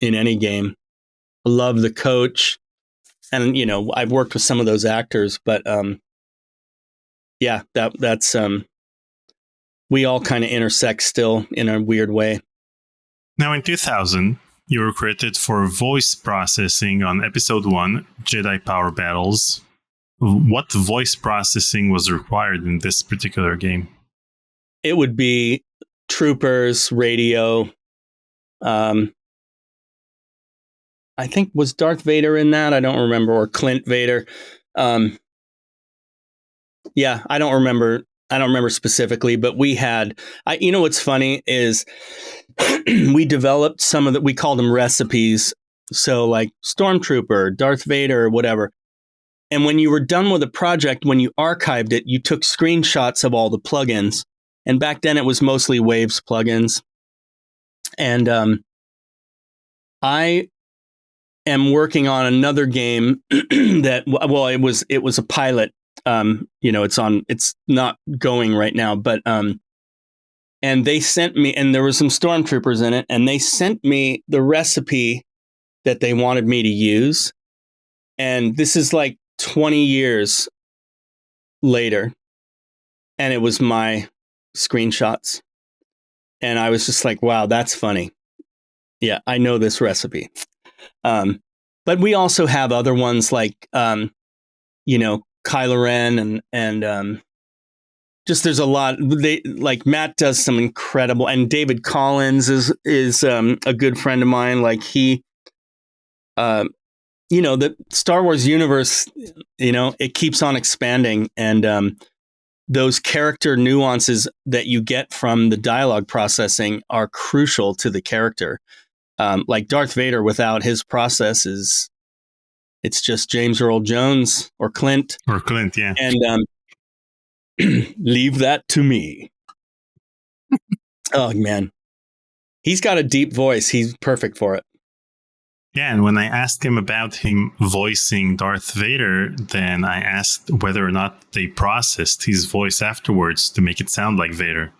in any game. I love the coach, and I've worked with some of those actors, but that's we all kind of intersect still in a weird way. Now, in 2000, you were credited for voice processing on Episode 1, Jedi Power Battles. What voice processing was required in this particular game? It would be troopers, radio. I think, was Darth Vader in that? I don't remember, or Clint Vader. I don't remember. I don't remember specifically, but we had. What's funny is we developed some of we called them recipes. So like Stormtrooper, Darth Vader, or whatever. And when you were done with a project, when you archived it, you took screenshots of all the plugins. And back then it was mostly Waves plugins. And I am working on another game that, it was a pilot. It's not going right now, but and they sent me, and there were some stormtroopers in it, and they sent me the recipe that they wanted me to use. And this is like 20 years later, and it was my screenshots. And I was just like, wow, that's funny. Yeah, I know this recipe. But we also have other ones like, Kylo Ren and just there's a lot. Matt does some incredible, and David Collins is a good friend of mine. Like he, the Star Wars universe, it keeps on expanding, and those character nuances that you get from the dialogue processing are crucial to the character. Like Darth Vader, without his process, it's just James Earl Jones or Clint. Or Clint, yeah. And leave that to me. Oh, man. He's got a deep voice. He's perfect for it. Yeah, and when I asked him about him voicing Darth Vader, then I asked whether or not they processed his voice afterwards to make it sound like Vader.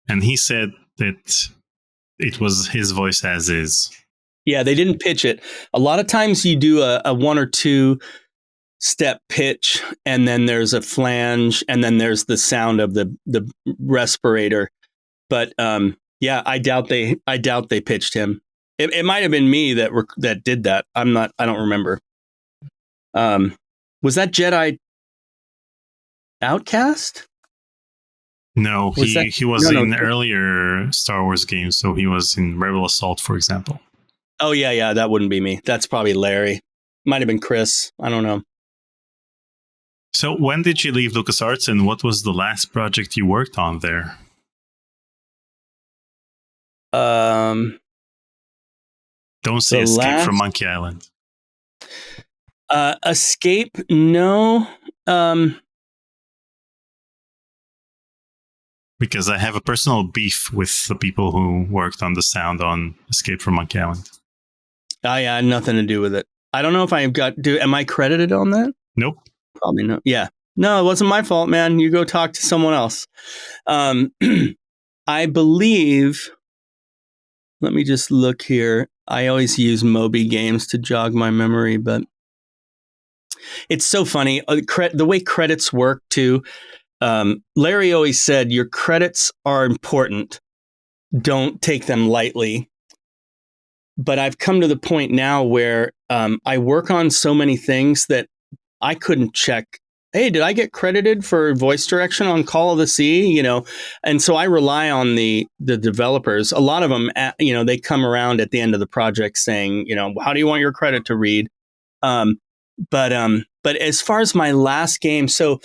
And he said that it was his voice as is. Yeah, they didn't pitch it. A lot of times you do a 1 or 2 step pitch, and then there's a flange, and then there's the sound of the respirator. But I doubt they pitched him. It might have been me that did that. I don't remember. Was that Jedi Outcast? No, he was in earlier Star Wars games. So he was in Rebel Assault, for example. Oh, yeah, that wouldn't be me. That's probably Larry. Might have been Chris. I don't know. So when did you leave LucasArts, and what was the last project you worked on there? Don't say Escape from Monkey Island. Escape? No. Because I have a personal beef with the people who worked on the sound on Escape from Monkey Island. Yeah, nothing to do with it. I don't know if am I credited on that? Nope. Probably not. Yeah. No, it wasn't my fault, man. You go talk to someone else. I believe, let me just look here. I always use Moby Games to jog my memory, but it's so funny. The way credits work too. Larry always said, your credits are important. Don't take them lightly. But I've come to the point now where I work on so many things that I couldn't check. Hey, did I get credited for voice direction on Call of the Sea? And so I rely on the developers. A lot of them, they come around at the end of the project saying, how do you want your credit to read? But as far as my last game, so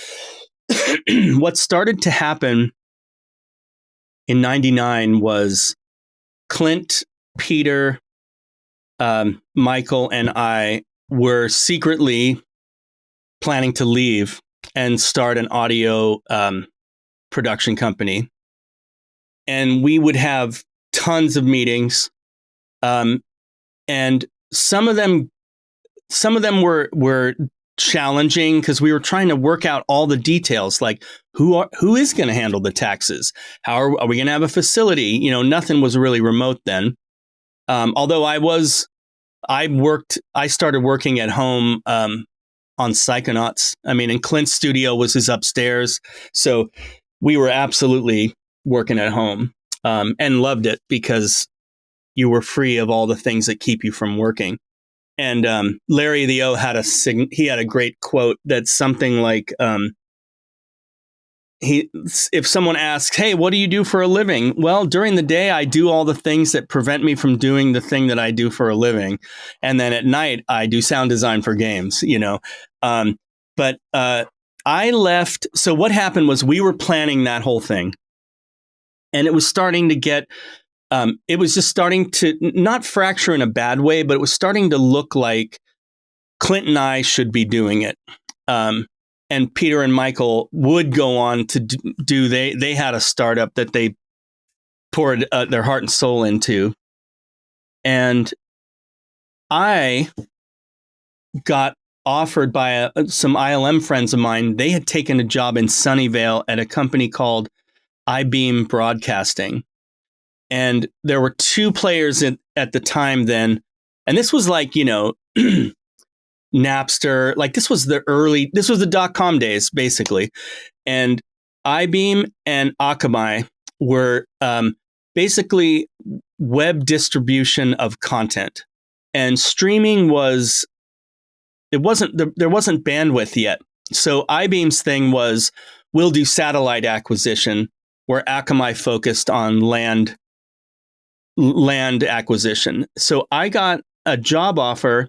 what started to happen in '99 was Clint, Peter, Michael, and I were secretly planning to leave and start an audio production company. And we would have tons of meetings. and some of them were challenging because we were trying to work out all the details, like who is going to handle the taxes? How are we going to have a facility? Nothing was really remote then. Although I started working at home on Psychonauts. I mean, and Clint's studio was his upstairs, so we were absolutely working at home, and loved it because you were free of all the things that keep you from working. And Larry the O had a great quote that's something like, if someone asks, "Hey, what do you do for a living?" Well, during the day, I do all the things that prevent me from doing the thing that I do for a living, and then at night, I do sound design for games. But I left. So what happened was we were planning that whole thing, and it was starting to get. It was just starting to not fracture in a bad way, but it was starting to look like Clint and I should be doing it. And Peter and Michael would go on to do. They had a startup that they poured their heart and soul into, and I got offered by some ILM friends of mine. They had taken a job in Sunnyvale at a company called iBeam Broadcasting. And there were two players at the time then. And this was like, Napster, like this was the .com days, basically. And iBeam and Akamai were basically web distribution of content. And streaming there wasn't bandwidth yet. So iBeam's thing was, we'll do satellite acquisition, where Akamai focused on land acquisition. So I got a job offer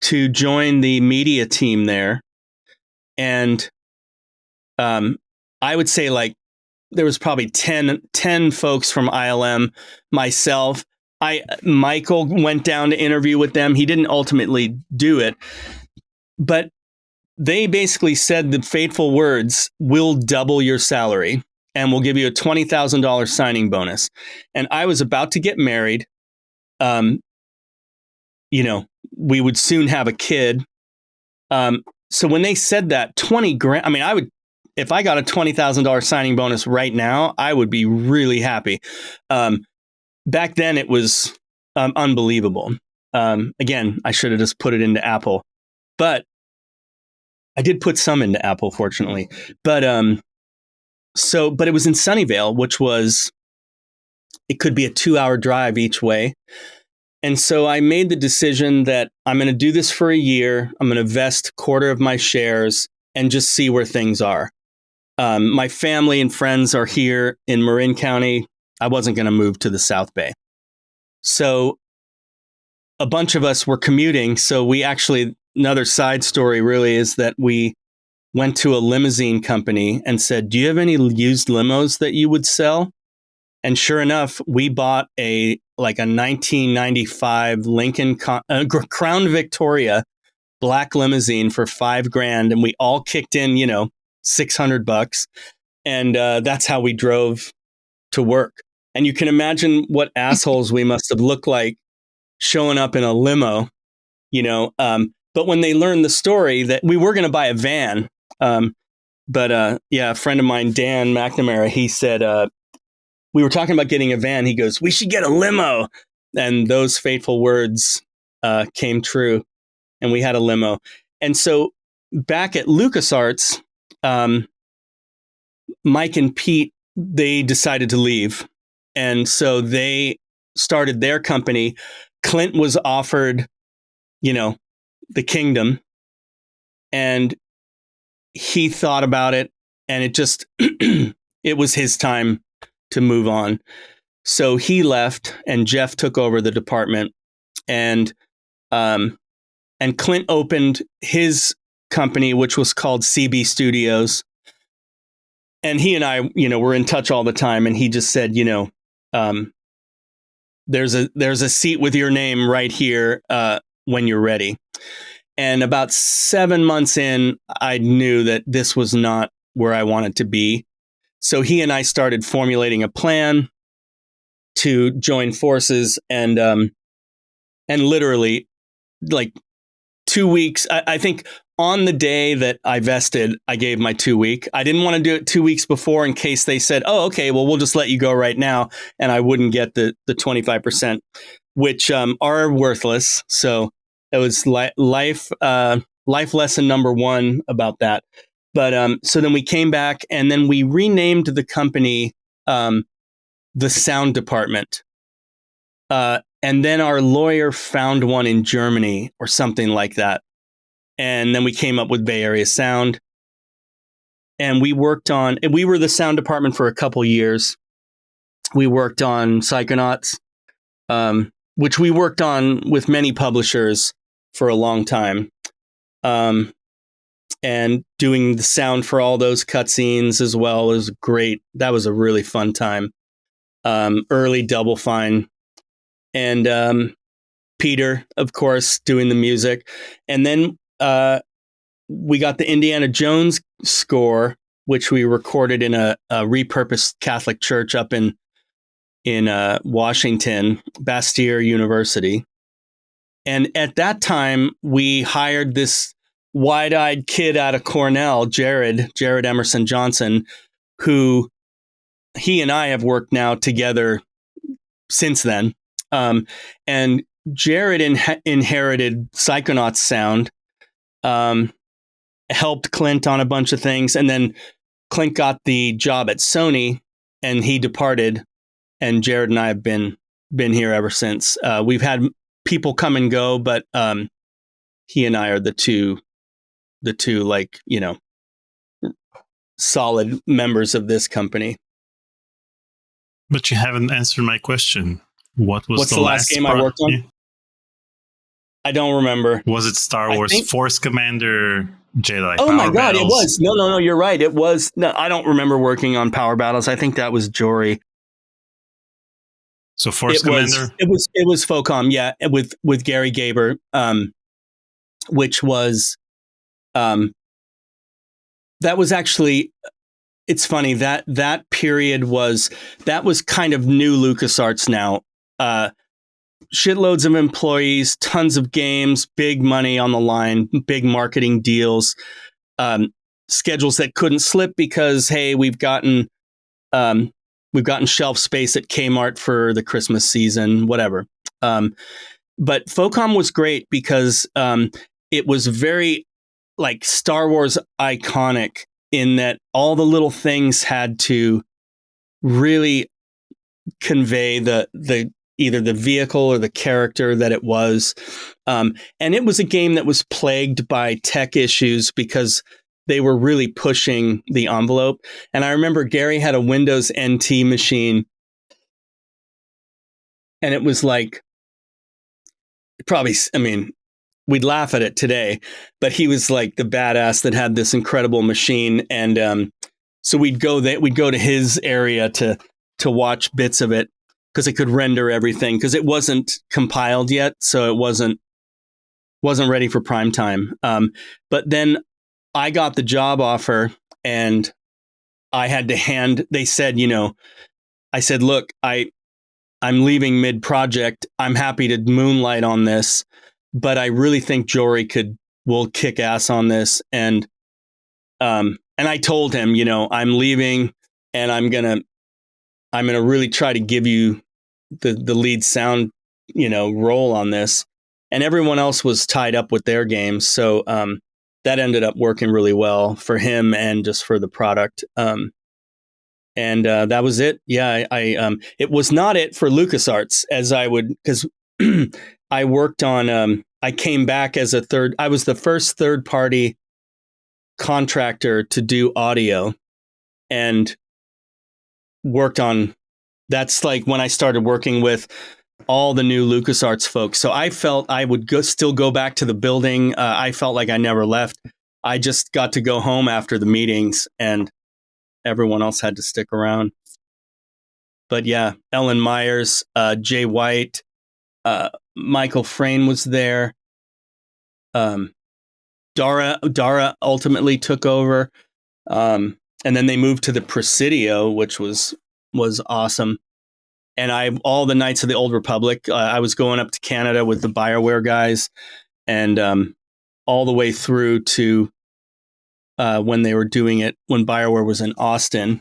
to join the media team there. And I would say like there was probably 10 folks from ILM, myself. Michael went down to interview with them. He didn't ultimately do it, but they basically said the fateful words, "We'll double your salary and we'll give you a $20,000 signing bonus." And I was about to get married. We would soon have a kid. So when they said that, 20 grand, I mean, if I got a $20,000 signing bonus right now, I would be really happy. Back then it was unbelievable. Again, I should have just put it into Apple, but I did put some into Apple, fortunately. But but it was in Sunnyvale, which it could be a 2-hour drive each way. And so I made the decision that I'm going to do this for a year. I'm going to vest a quarter of my shares and just see where things are. My family and friends are here in Marin County. I wasn't going to move to the South Bay. So a bunch of us were commuting. So another side story really is that we went to a limousine company and said, "Do you have any used limos that you would sell?" And sure enough, we bought a 1995 Lincoln Crown Victoria black limousine for $5,000, and we all kicked in, $600, and that's how we drove to work. And you can imagine what assholes we must have looked like showing up in a limo, But when they learned the story that we were going to buy a van, a friend of mine, Dan McNamara, he said, we were talking about getting a van. He goes, "We should get a limo." And those fateful words came true, and we had a limo. And so back at LucasArts, Mike and Pete, they decided to leave. And so they started their company. Clint was offered, the kingdom, and he thought about it, and it just, it was his time to move on. So he left, and Jeff took over the department, and Clint opened his company, which was called CB Studios. And he and I, were in touch all the time. And he just said, there's a seat with your name right here when you're ready. And about 7 months in, I knew that this was not where I wanted to be. So he and I started formulating a plan to join forces. And And literally, like 2 weeks, I think on the day that I vested, I gave my 2 week. I didn't want to do it 2 weeks before in case they said, oh, okay, well, we'll just let you go right now. And I wouldn't get the 25%, which are worthless. So it was life lesson number one about that. But so then we came back and then we renamed the company the sound department. And then our lawyer found one in Germany or something like that. And then we came up with Bay Area Sound. And we were the sound department for a couple years. We worked on Psychonauts, which we worked on with many publishers for a long time. And doing the sound for all those cutscenes as well was great. That was a really fun time. Early Double Fine. And Peter, of course, doing the music. And then we got the Indiana Jones score, which we recorded in a repurposed Catholic church up in Washington, Bastyr University. And at that time, we hired this wide-eyed kid out of Cornell, Jared Emerson Johnson, who he and I have worked now together since then. And Jared inherited Psychonauts sound, helped Clint on a bunch of things. And then Clint got the job at Sony and he departed. And Jared and I have been here ever since. We've had people come and go, but he and I are the two like, solid members of this company. But you haven't answered my question. What's the last game I worked on? Yeah. I don't remember. Was it Star Wars Force Commander Jedi? Oh Power my God, Battles? it was. No, you're right. It was. No, I don't remember working on Power Battles. I think that was Jory. So Force Commander? It was FOCOM, yeah, with Gary Gaber, which was, that was actually, it's funny, that period was kind of new LucasArts now. Shitloads of employees, tons of games, big money on the line, big marketing deals, schedules that couldn't slip because, hey, we've gotten shelf space at Kmart for the Christmas season, whatever. But FOCOM was great because it was very like Star Wars iconic in that all the little things had to really convey the either the vehicle or the character that it was. And it was a game that was plagued by tech issues because they were really pushing the envelope. And I remember Gary had a Windows NT machine. And it was like, we'd laugh at it today, but he was like the badass that had this incredible machine. And so we'd go to his area to watch bits of it because it could render everything because it wasn't compiled yet. So it wasn't ready for prime time. But then I got the job offer and I had to they said, I said, look, I'm leaving mid-project. I'm happy to moonlight on this, but I really think Jory will kick ass on this. And I told him, I'm leaving and I'm going to really try to give you the lead sound, role on this. And everyone else was tied up with their games. So, that ended up working really well for him and just for the product. And that was it. Yeah, it was not it for LucasArts because I worked on, I came back as I was the first third party contractor to do audio and worked on, that's like when I started working with all the new LucasArts folks. So I felt I would still go back to the building. I felt like I never left. I just got to go home after the meetings and everyone else had to stick around. But yeah, Ellen Myers, Jay White, Michael Frayne was there. Dara ultimately took over. And then they moved to the Presidio, which was awesome. and all the Knights of the Old Republic. I was going up to Canada with the BioWare guys, and all the way through to when they were doing it when BioWare was in Austin.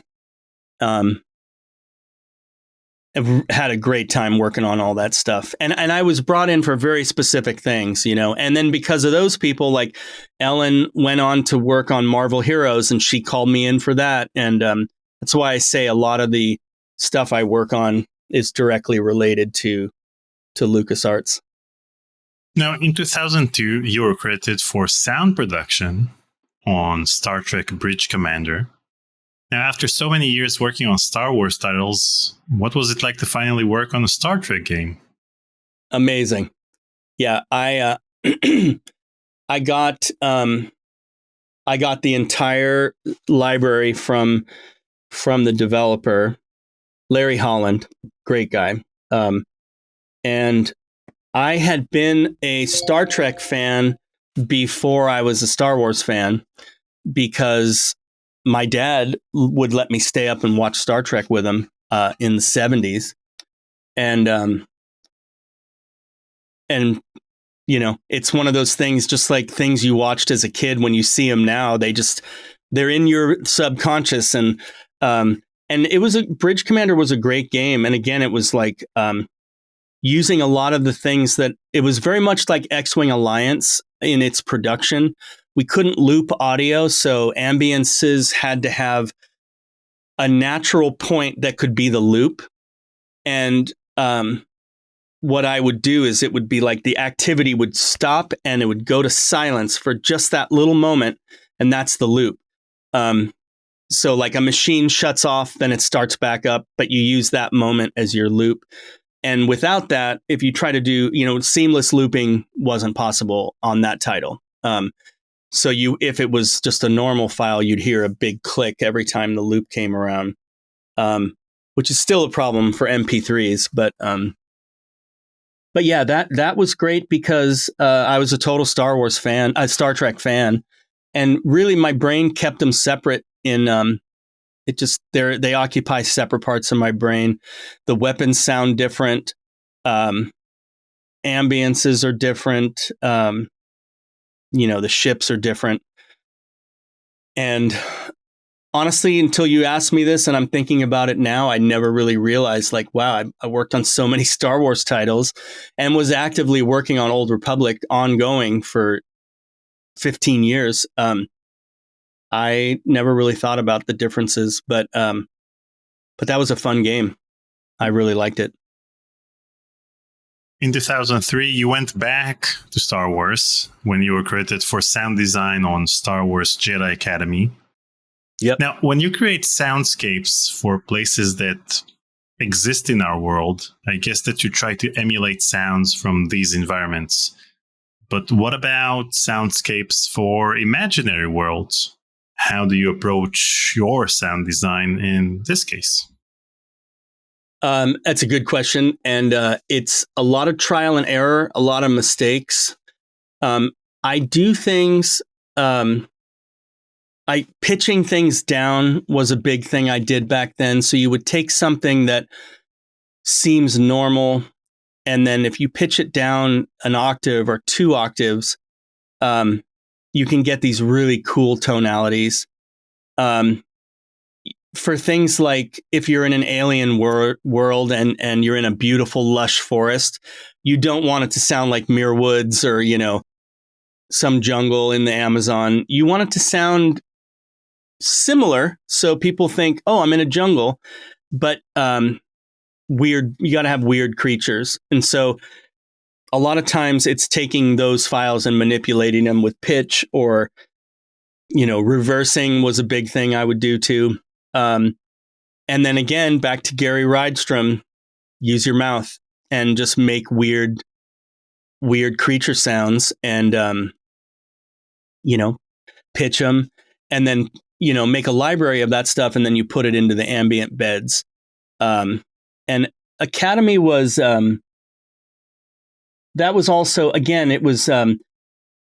I've had a great time working on all that stuff. And I was brought in for very specific things, and then because of those people, like Ellen went on to work on Marvel Heroes, and she called me in for that. And that's why I say a lot of the stuff I work on is directly related to LucasArts. Now, in 2002, you were credited for sound production on Star Trek Bridge Commander. Now, after so many years working on Star Wars titles, what was it like to finally work on a Star Trek game? Amazing. Yeah, I I got the entire library from the developer, Larry Holland, great guy. And I had been a Star Trek fan before I was a Star Wars fan, because my dad would let me stay up and watch Star Trek with him in the 70s. And it's one of those things, just like things you watched as a kid, when you see them now, they're in your subconscious. And Bridge Commander was a great game. And again, it was like using a lot of the things that it was very much like X-Wing Alliance in its production. We couldn't loop audio, so ambiances had to have a natural point that could be the loop. And what I would do is it would be like the activity would stop and it would go to silence for just that little moment, and that's the loop. So like a machine shuts off, then it starts back up, but you use that moment as your loop. And without that, if you try to do, seamless looping wasn't possible on that title. So if it was just a normal file, you'd hear a big click every time the loop came around, which is still a problem for MP3s. But yeah, that was great because I was a total Star Trek fan, and really my brain kept them separate. They occupy separate parts of my brain. The weapons sound different, ambiances are different. The ships are different. And honestly, until you asked me this and I'm thinking about it now, I never really realized, like, wow, I worked on so many Star Wars titles and was actively working on Old Republic ongoing for 15 years. I never really thought about the differences, but that was a fun game. I really liked it. In 2003, you went back to Star Wars when you were credited for sound design on Star Wars Jedi Academy. Yep. Now, when you create soundscapes for places that exist in our world, I guess that you try to emulate sounds from these environments. But what about soundscapes for imaginary worlds? How do you approach your sound design in this case? That's a good question. And it's a lot of trial and error, a lot of mistakes. I do things, pitching things down was a big thing I did back then. So you would take something that seems normal, and then if you pitch it down an octave or 2 octaves, you can get these really cool tonalities. For things like if you're in an alien world and you're in a beautiful, lush forest, you don't want it to sound like Muir Woods or, some jungle in the Amazon. You want it to sound similar so people think, oh, I'm in a jungle, but weird. You got to have weird creatures. And so a lot of times it's taking those files and manipulating them with pitch, or, reversing was a big thing I would do too. And then again, back to Gary Rydstrom, use your mouth and just make weird creature sounds and, pitch them, and then, make a library of that stuff. And then you put it into the ambient beds. And Academy was, that was also, again, it was,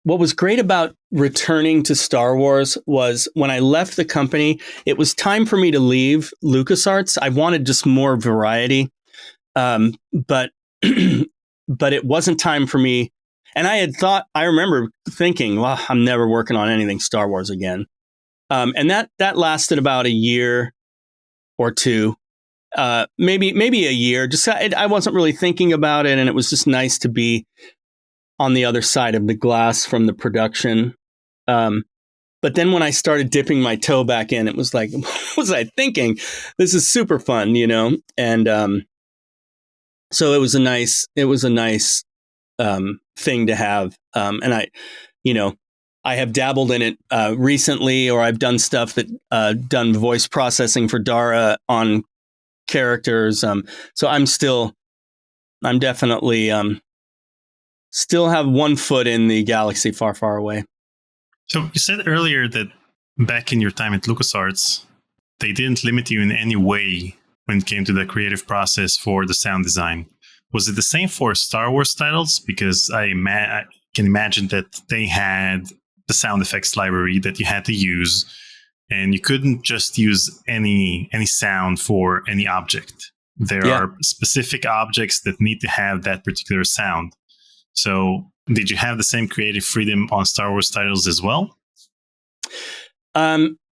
what was great about returning to Star Wars was when I left the company, it was time for me to leave LucasArts. I wanted just more variety. But but it wasn't time for me. And I remember thinking, well, I'm never working on anything Star Wars again. And that lasted about a year or two, maybe a year. Just I wasn't really thinking about it, and it was just nice to be on the other side of the glass from the production. But then when I started dipping my toe back in, it was like, what was I thinking? This is super fun, And so it was a nice thing to have. And I have dabbled in it recently, or I've done stuff that done voice processing for Dara on characters. So I'm definitely still have one foot in the galaxy far, far away. So you said earlier that back in your time at LucasArts, they didn't limit you in any way when it came to the creative process for the sound design. Was it the same for Star Wars titles? Because I can imagine that they had the sound effects library that you had to use, and you couldn't just use any sound for any object. There are specific objects that need to have that particular sound. So did you have the same creative freedom on Star Wars titles as well?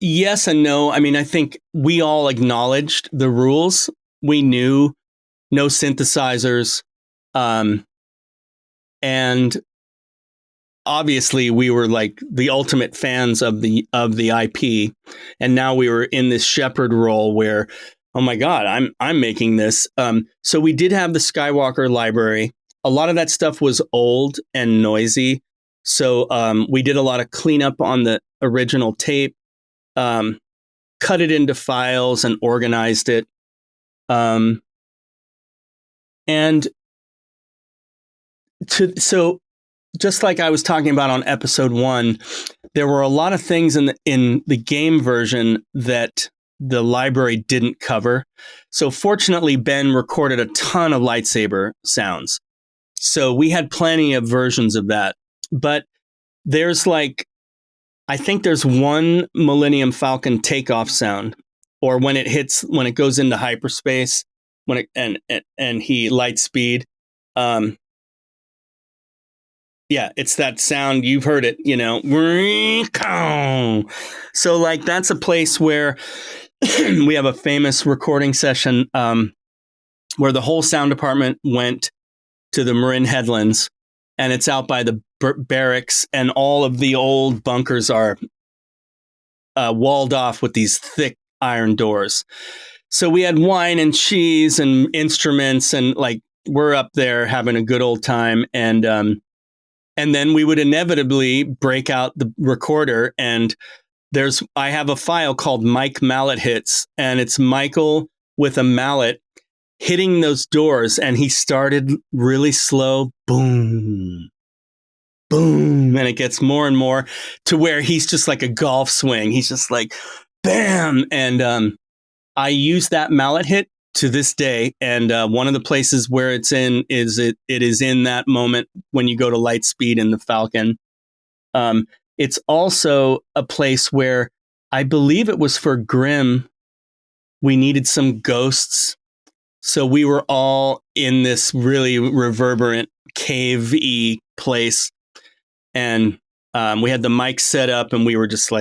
Yes and no. I mean, I think we all acknowledged the rules. We knew no synthesizers. And obviously we were like the ultimate fans of the IP. And now we were in this shepherd role where, oh my God, I'm making this. So we did have the Skywalker library. A lot of that stuff was old and noisy. So we did a lot of cleanup on the original tape, cut it into files and organized it. So just like I was talking about on episode 1, there were a lot of things in the game version that the library didn't cover. So fortunately, Ben recorded a ton of lightsaber sounds. So we had plenty of versions of that. But there's I think there's one Millennium Falcon takeoff sound, or when it goes into hyperspace, and he light speed. It's that sound. You've heard it, So that's a place where we have a famous recording session where the whole sound department went to the Marin Headlands, and it's out by the barracks, and all of the old bunkers are walled off with these thick iron doors. So we had wine and cheese and instruments, and we're up there having a good old time. And then we would inevitably break out the recorder, and I have a file called Mike Mallet Hits, and it's Michael with a mallet hitting those doors, and he started really slow, boom, boom, and it gets more and more to where he's just like a golf swing. He's just like, bam, and I use that mallet hit to this day, and one of the places where it's in is it is in that moment when you go to light speed in the Falcon. It's also a place where I believe it was for Grimm. We needed some ghosts. So we were all in this really reverberant cave-y place, and we had the mic set up, and we were just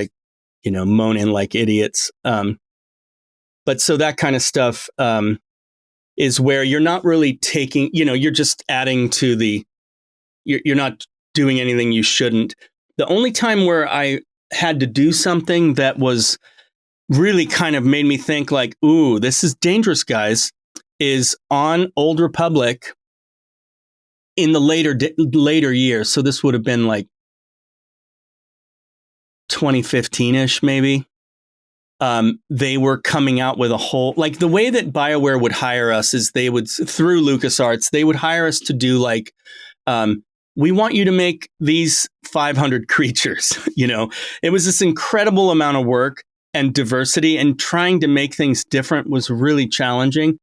moaning like idiots. But so that kind of stuff is where you're not really taking, you're just adding to you're not doing anything you shouldn't. The only time where I had to do something that was really kind of made me think ooh, this is dangerous, guys, is on Old Republic in the later years. So this would have been 2015-ish, maybe. They were coming out with a whole, the way that BioWare would hire us is they would, through LucasArts, they would hire us to do we want you to make these 500 creatures. It was this incredible amount of work and diversity, and trying to make things different was really challenging.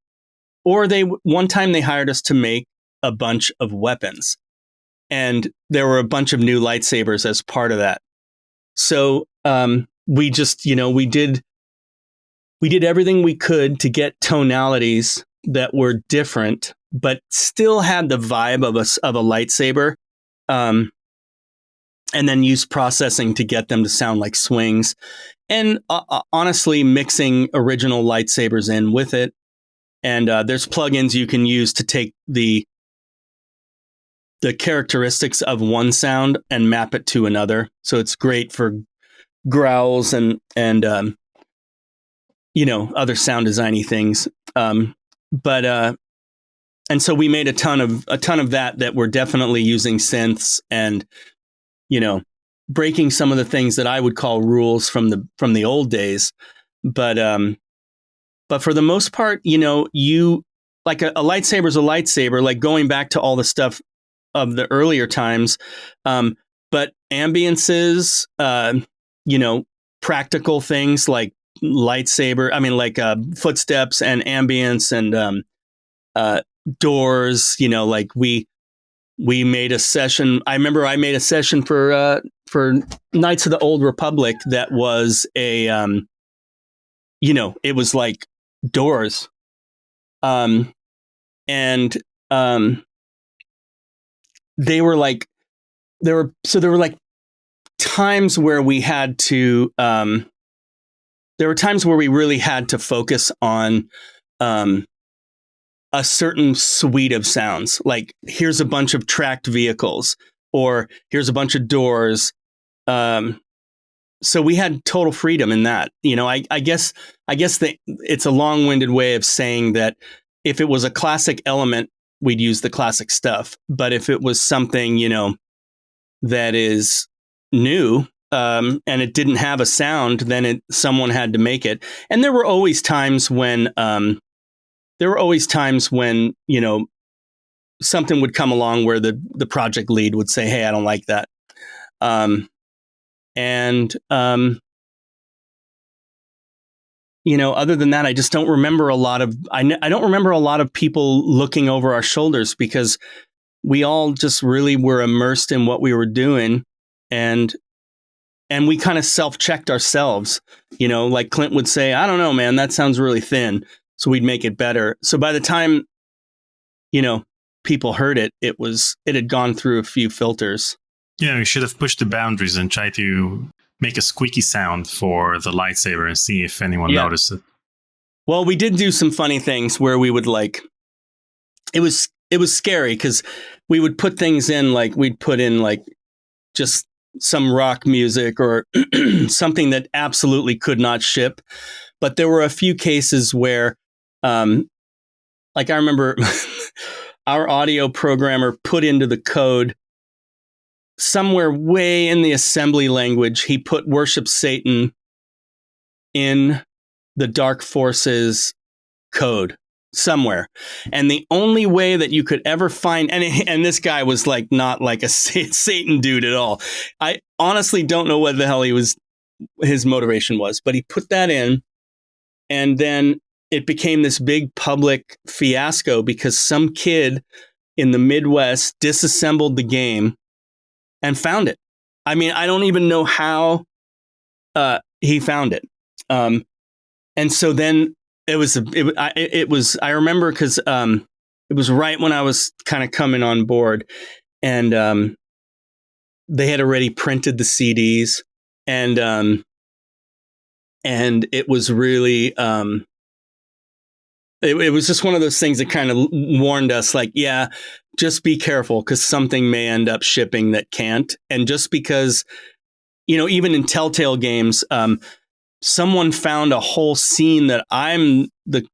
Or one time they hired us to make a bunch of weapons, and there were a bunch of new lightsabers as part of that. So we just, we did everything we could to get tonalities that were different, but still had the vibe of a lightsaber. And then use processing to get them to sound like swings. And honestly, mixing original lightsabers in with it. And there's plugins you can use to take the characteristics of one sound and map it to another. So it's great for growls and other sound designy things. And so we made a ton of that were definitely using synths and breaking some of the things that I would call rules from the old days. But for the most part, you like a lightsaber is a lightsaber, like going back to all the stuff of the earlier times. But ambiances, practical things like lightsaber, footsteps and ambience and doors, like we made a session. I remember I made a session for Knights of the Old Republic that was a, it was like doors. They were like, there were like times where we had to, there were times where we really had to focus on, a certain suite of sounds, like here's a bunch of tracked vehicles or here's a bunch of doors. So we had total freedom in that. I guess that it's a long-winded way of saying that if it was a classic element, we'd use the classic stuff. But if it was something, that is new, and it didn't have a sound, then someone had to make it. And there were always times when, something would come along where the project lead would say, "Hey, I don't like that." Other than that, I just don't remember a lot of. I don't remember a lot of people looking over our shoulders because we all just really were immersed in what we were doing, and we kind of self-checked ourselves. Like Clint would say, "I don't know, man, that sounds really thin." So we'd make it better. So by the time, people heard it, it had gone through a few filters. Yeah, we should have pushed the boundaries and tried to make a squeaky sound for the lightsaber and see if anyone noticed it. Well, we did do some funny things where we would it was scary because we would put things in, like we'd put in like just some rock music or something that absolutely could not ship. But there were a few cases where, like I remember our audio programmer put into the code somewhere way in the assembly language, he put "worship Satan" in the Dark Forces code somewhere. And the only way that you could ever find, and this guy was like not like a Satan dude at all. I honestly don't know what the hell his motivation was, but he put that in, and then it became this big public fiasco because some kid in the Midwest disassembled the game and found it. I mean, I don't even know how he found it. And so then I remember because it was right when I was kind of coming on board, and they had already printed the CDs, and it was really, it was just one of those things that kind of warned us, like, yeah, just be careful because something may end up shipping that can't. And just because, even in Telltale games, someone found a whole scene that I'm the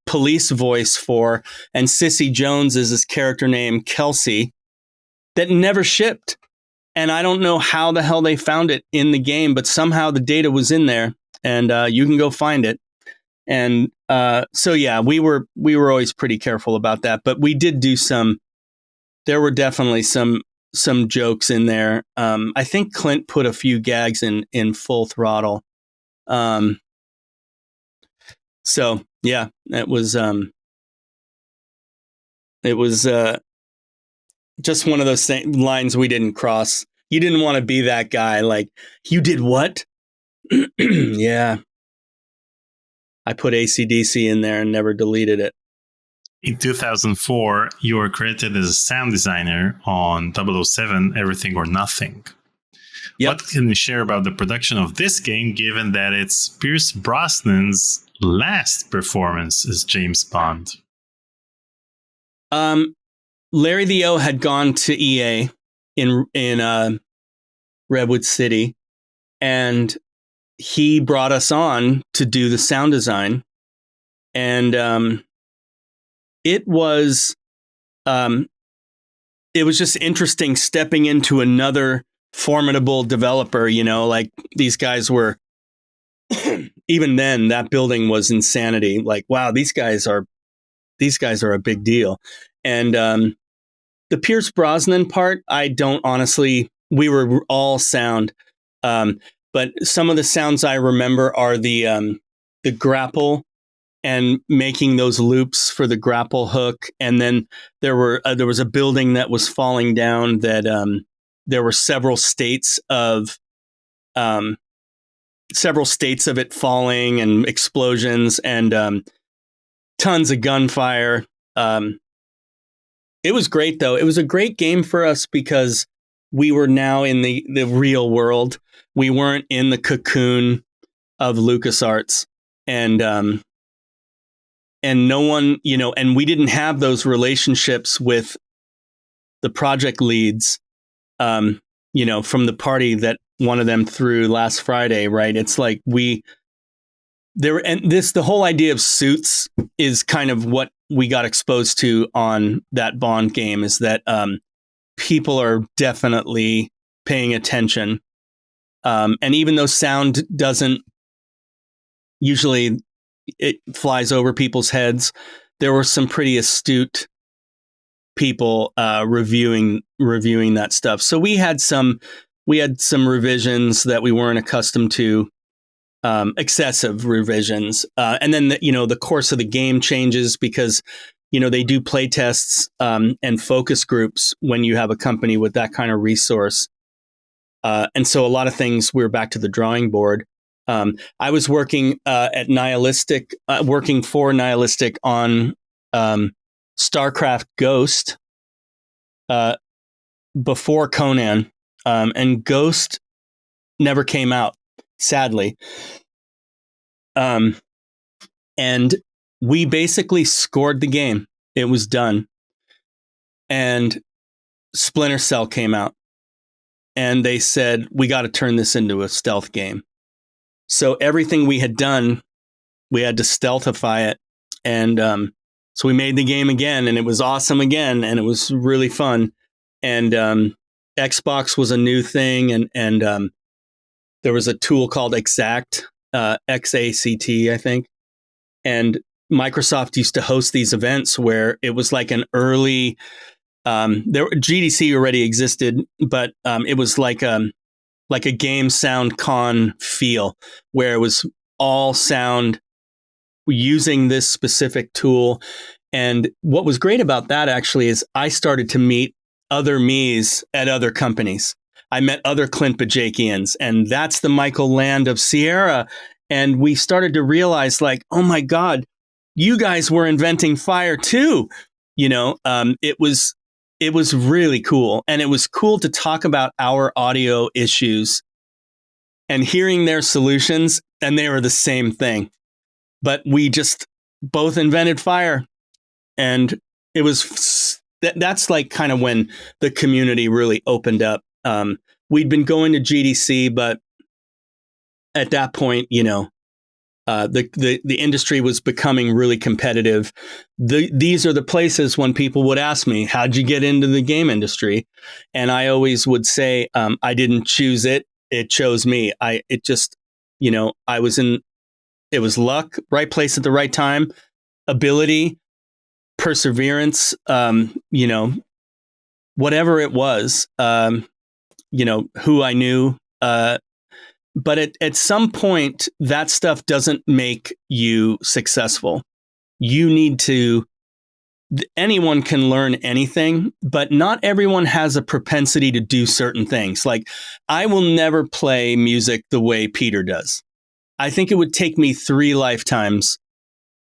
police voice for, and Sissy Jones is this character named Kelsey, that never shipped. And I don't know how the hell they found it in the game, but somehow the data was in there, and you can go find it. And so, yeah, we were always pretty careful about that. But we did do there were definitely some jokes in there. I think Clint put a few gags in Full Throttle. So, yeah, it was just one of those lines we didn't cross. You didn't want to be that guy. Like, you did what? Yeah. I put AC/DC in there and never deleted it. in 2004, you were credited as a sound designer on 007 Everything or Nothing. Yep. What can you share about the production of this game, given that it's Pierce Brosnan's last performance as James Bond? Larry the O had gone to EA in Redwood City, and he brought us on to do the sound design, and it was just interesting stepping into another formidable developer. You know, like these guys were. Even then, that building was insanity. Like, wow, these guys are a big deal. And the Pierce Brosnan part, I don't honestly. We were all sound, but some of the sounds I remember are the grapple and making those loops for the grapple hook. And then there was a building that was falling down that there were several states of it falling and explosions and tons of gunfire. It was great, though. It was a great game for us because we were now in the real world. We weren't in the cocoon of LucasArts, and no one, you know, and we didn't have those relationships with the project leads, you know, from the party that one of them threw last Friday, right? It's like the whole idea of suits is kind of what we got exposed to on that Bond game, is that people are definitely paying attention. And even though sound doesn't usually, it flies over people's heads, there were some pretty astute people reviewing that stuff. So we had some revisions that we weren't accustomed to, excessive revisions. And then the course of the game changes because, you know, they do play tests and focus groups when you have a company with that kind of resource. And so a lot of things, we're back to the drawing board. I was working at Nihilistic, working for Nihilistic on StarCraft Ghost before Conan, and Ghost never came out, sadly. And we basically scored the game. It was done. And Splinter Cell came out. And they said, we got to turn this into a stealth game. So everything we had done, we had to stealthify it. And so we made the game again, and it was awesome again, and it was really fun. And Xbox was a new thing, and there was a tool called Exact, XACT, I think. And Microsoft used to host these events where it was like an early, GDC already existed, but it was like a game sound con feel, where it was all sound using this specific tool. And what was great about that actually is I started to meet other me's at other companies. I met other Clint Bajakians, and that's the Michael Land of Sierra. And we started to realize, like, oh my God, you guys were inventing fire too. You know, it was really cool. And it was cool to talk about our audio issues and hearing their solutions, and they were the same thing. But we just both invented fire. And it was, that's like kind of when the community really opened up. We'd been going to GDC, but at that point, you know, the industry was becoming really competitive. These are the places when people would ask me, how'd you get into the game industry? And I always would say, I didn't choose it. It chose me. It was luck, right place at the right time, ability, perseverance, you know, whatever it was, you know, who I knew, but at some point, that stuff doesn't make you successful. You need to, anyone can learn anything, but not everyone has a propensity to do certain things. Like, I will never play music the way Peter does. I think it would take me 3 lifetimes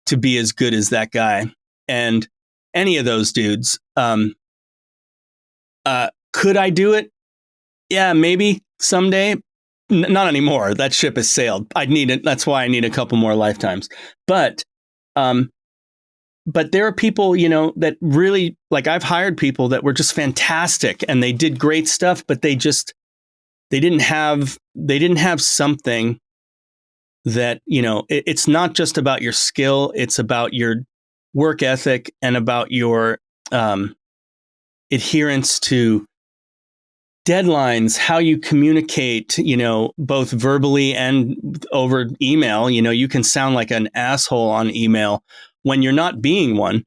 to be as good as that guy. And any of those dudes. Could I do it? Yeah, maybe someday. Not anymore. That ship has sailed. That's why I need a couple more lifetimes. But there are people, that really, like, I've hired people that were just fantastic and they did great stuff, but they didn't have something that, it's not just about your skill. It's about your work ethic and about your adherence to deadlines, how you communicate, both verbally and over email. You can sound like an asshole on email when you're not being one,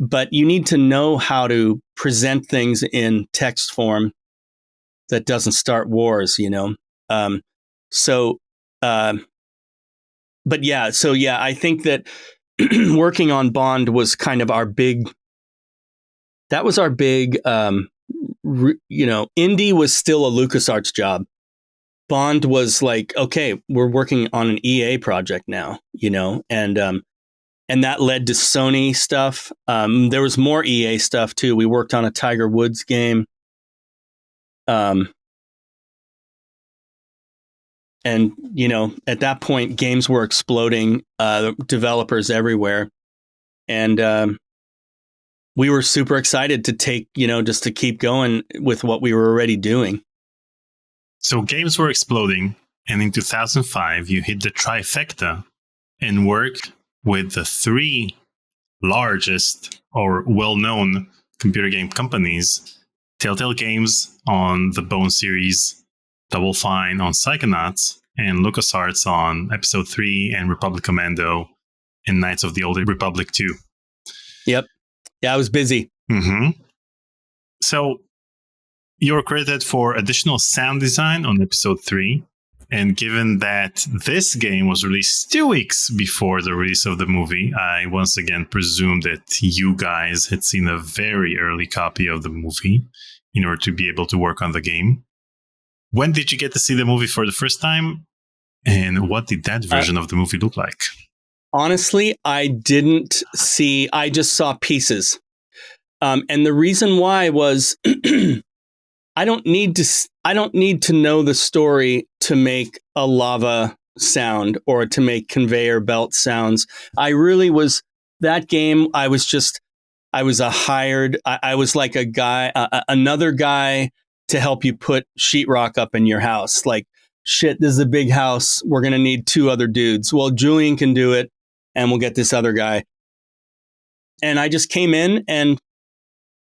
but you need to know how to present things in text form that doesn't start wars, but yeah, I think that working on Bond was kind of our big, Indie was still a LucasArts job. Bond was like, okay, we're working on an EA project now, and that led to Sony stuff. There was more EA stuff too. We worked on a Tiger Woods game. And, at that point, games were exploding, developers everywhere. And we were super excited to take, just to keep going with what we were already doing. So games were exploding. And in 2005, you hit the trifecta and worked with the three largest or well-known computer game companies, Telltale Games on the Bone series, Double Fine on Psychonauts, and LucasArts on Episode 3 and Republic Commando and Knights of the Old Republic 2. Yep. Yeah, I was busy. Mm-hmm. So you were credited for additional sound design on Episode 3. And given that this game was released 2 weeks before the release of the movie, I once again presume that you guys had seen a very early copy of the movie in order to be able to work on the game. When did you get to see the movie for the first time? And what did that version of the movie look like? Honestly, I just saw pieces. And the reason why was I don't need to know the story to make a lava sound or to make conveyor belt sounds. I really was that game. I was a hired, I was like a guy, another guy to help you put sheetrock up in your house. Like, shit, this is a big house. We're going to need 2 other dudes. Well, Julian can do it and we'll get this other guy. And I just came in and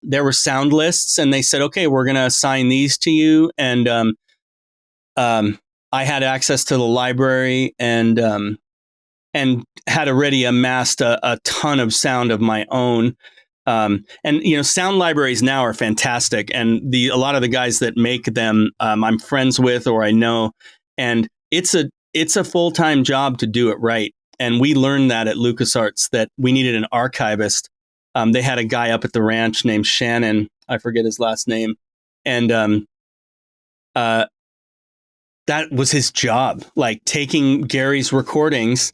there were sound lists and they said, okay, we're going to assign these to you. And I had access to the library and had already amassed a ton of sound of my own. And sound libraries now are fantastic. And a lot of the guys that make them, I'm friends with, or I know, and it's a full-time job to do it right. And we learned that at LucasArts that we needed an archivist. They had a guy up at the ranch named Shannon. I forget his last name. And that was his job, like taking Gary's recordings,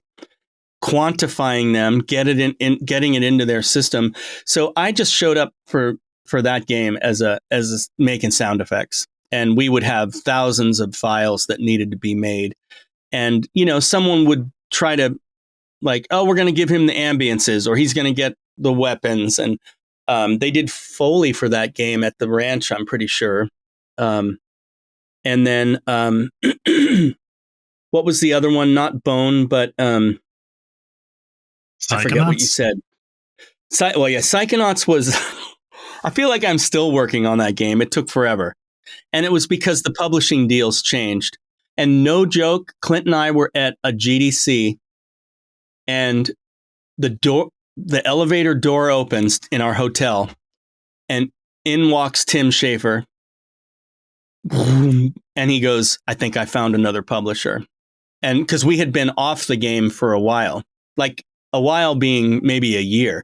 quantifying them, getting it into their system. So I just showed up for that game as making sound effects. And we would have thousands of files that needed to be made. And, someone would try to like, oh, we're going to give him the ambiences or he's going to get the weapons. And they did Foley for that game at the ranch, I'm pretty sure. And then what was the other one? Not Bone, but I forget what you said. Psychonauts was, I feel like I'm still working on that game. It took forever. And it was because the publishing deals changed. And no joke, Clint and I were at a GDC and the elevator door opens in our hotel and in walks Tim Schafer. And he goes, I think I found another publisher. And because we had been off the game for a while, like a while being maybe a year.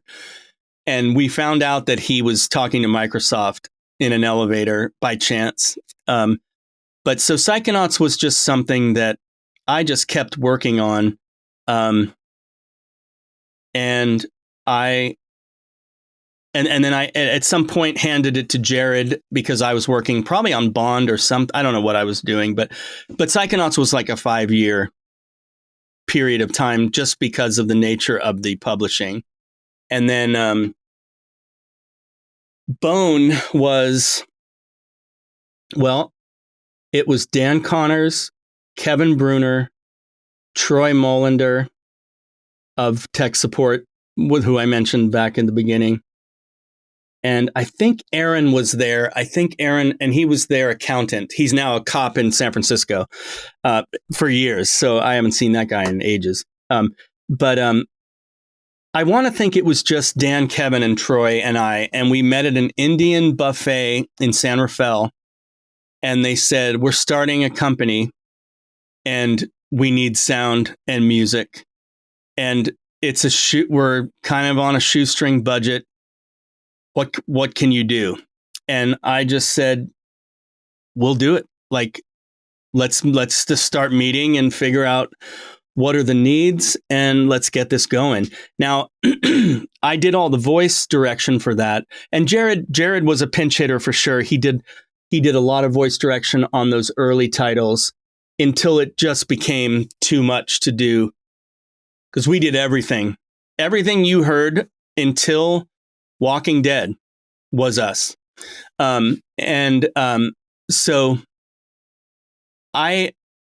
And we found out that he was talking to Microsoft in an elevator by chance. But so Psychonauts was just something that I just kept working on. And I and then I at some point handed it to Jared because I was working probably on Bond or something. I don't know what I was doing, but Psychonauts was like a 5-year period of time just because of the nature of the publishing. And then Bone was, well, it was Dan Connors, Kevin Bruner, Troy Molander of tech support, with who I mentioned back in the beginning. And I think Aaron was there. And he was their accountant. He's now a cop in San Francisco for years. So I haven't seen that guy in ages. But I want to think it was just Dan, Kevin, and Troy and I. And we met at an Indian buffet in San Rafael. And they said, we're starting a company and we need sound and music. And we're kind of on a shoestring budget. What can you do? And I just said, we'll do it. Like, let's just start meeting and figure out what are the needs and let's get this going. Now, I did all the voice direction for that. And Jared was a pinch hitter for sure. He did a lot of voice direction on those early titles until it just became too much to do. Because we did everything. Everything you heard until Walking Dead was us. So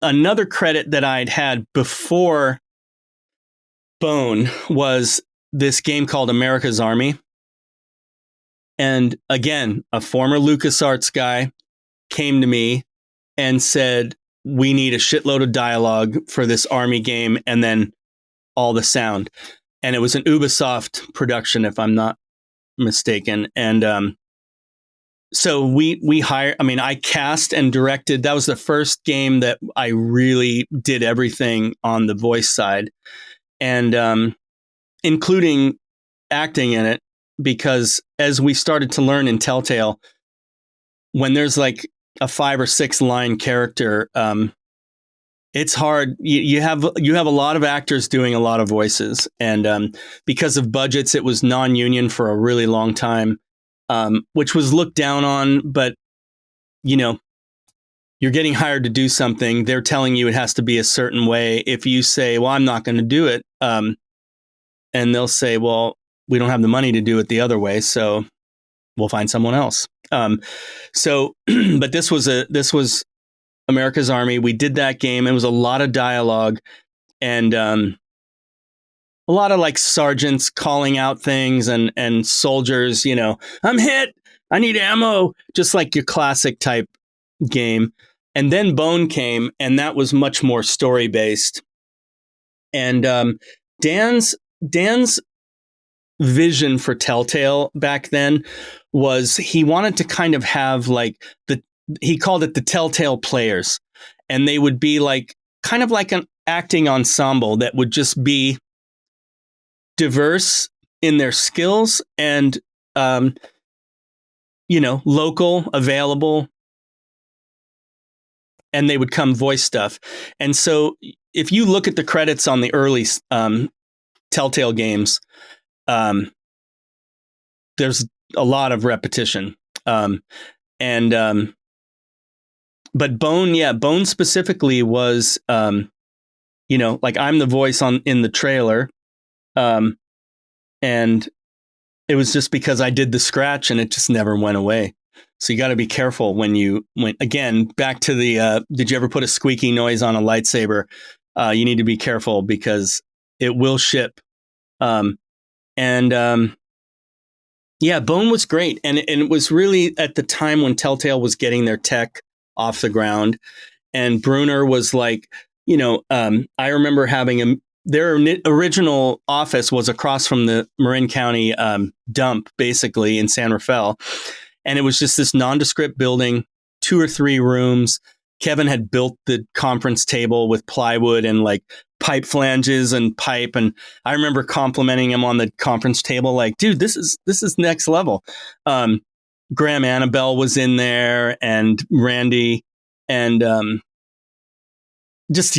another credit that I'd had before Bone was this game called America's Army. And again, a former LucasArts guy came to me and said, we need a shitload of dialogue for this army game and then all the sound. And it was an Ubisoft production, if I'm not mistaken. And so we hired, I cast and directed. That was the first game that I really did everything on the voice side, and including acting in it, because as we started to learn in Telltale, when there's like a 5 or 6 line character, it's hard. You have a lot of actors doing a lot of voices, and because of budgets, it was non-union for a really long time, which was looked down on. But you're getting hired to do something. They're telling you it has to be a certain way. If you say, "Well, I'm not going to do it," and they'll say, "Well, we don't have the money to do it the other way, so we'll find someone else." But this was America's Army. We did that game. It was a lot of dialogue and a lot of like sergeants calling out things and soldiers, I'm hit, I need ammo, just like your classic type game. And then Bone came, and that was much more story based. And Dan's vision for Telltale back then was he wanted to kind of have like he called it the Telltale Players, and they would be like kind of like an acting ensemble that would just be diverse in their skills and local, available, and they would come voice stuff. And so if you look at the credits on the early Telltale games, there's a lot of repetition. But Bone specifically was, like I'm the voice in the trailer. And it was just because I did the scratch and it just never went away. So you got to be careful when again, back to the, did you ever put a squeaky noise on a lightsaber? You need to be careful because it will ship. Bone was great. And it was really at the time when Telltale was getting their tech off the ground. And Bruner was like, I remember having their original office was across from the Marin County dump, basically in San Rafael. And it was just this nondescript building, 2 or 3 rooms. Kevin had built the conference table with plywood and like pipe flanges and pipe. And I remember complimenting him on the conference table, like, dude, this is next level. Graham Annabelle was in there and Randy and just,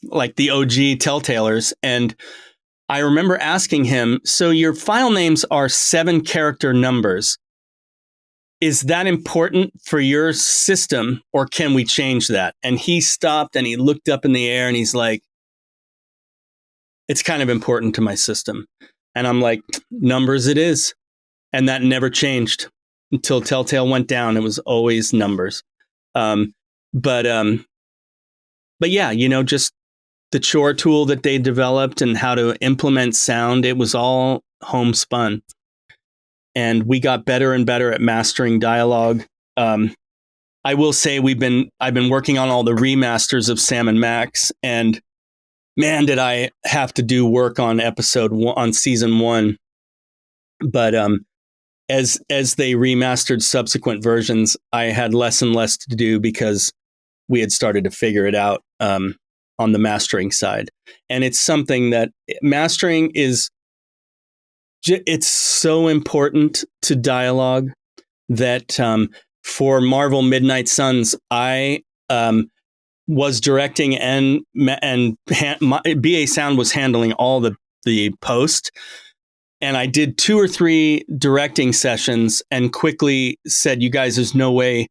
like the OG Telltalers. And I remember asking him, so your file names are 7-character numbers. Is that important for your system, or can we change that? And he stopped and he looked up in the air and he's like, it's kind of important to my system. And I'm like, numbers it is. And that never changed until Telltale went down. It was always numbers. But yeah, just the chore tool that they developed and how to implement sound, it was all homespun. And we got better and better at mastering dialogue. I will say I've been working on all the remasters of Sam and Max, and man, did I have to do work on on season 1. But as they remastered subsequent versions, I had less and less to do because we had started to figure it out on the mastering side. And it's something that mastering is, it's so important to dialogue that for Marvel Midnight Suns, I was directing and BA Sound was handling all the post. And I did 2 or 3 directing sessions and quickly said, you guys, there's no way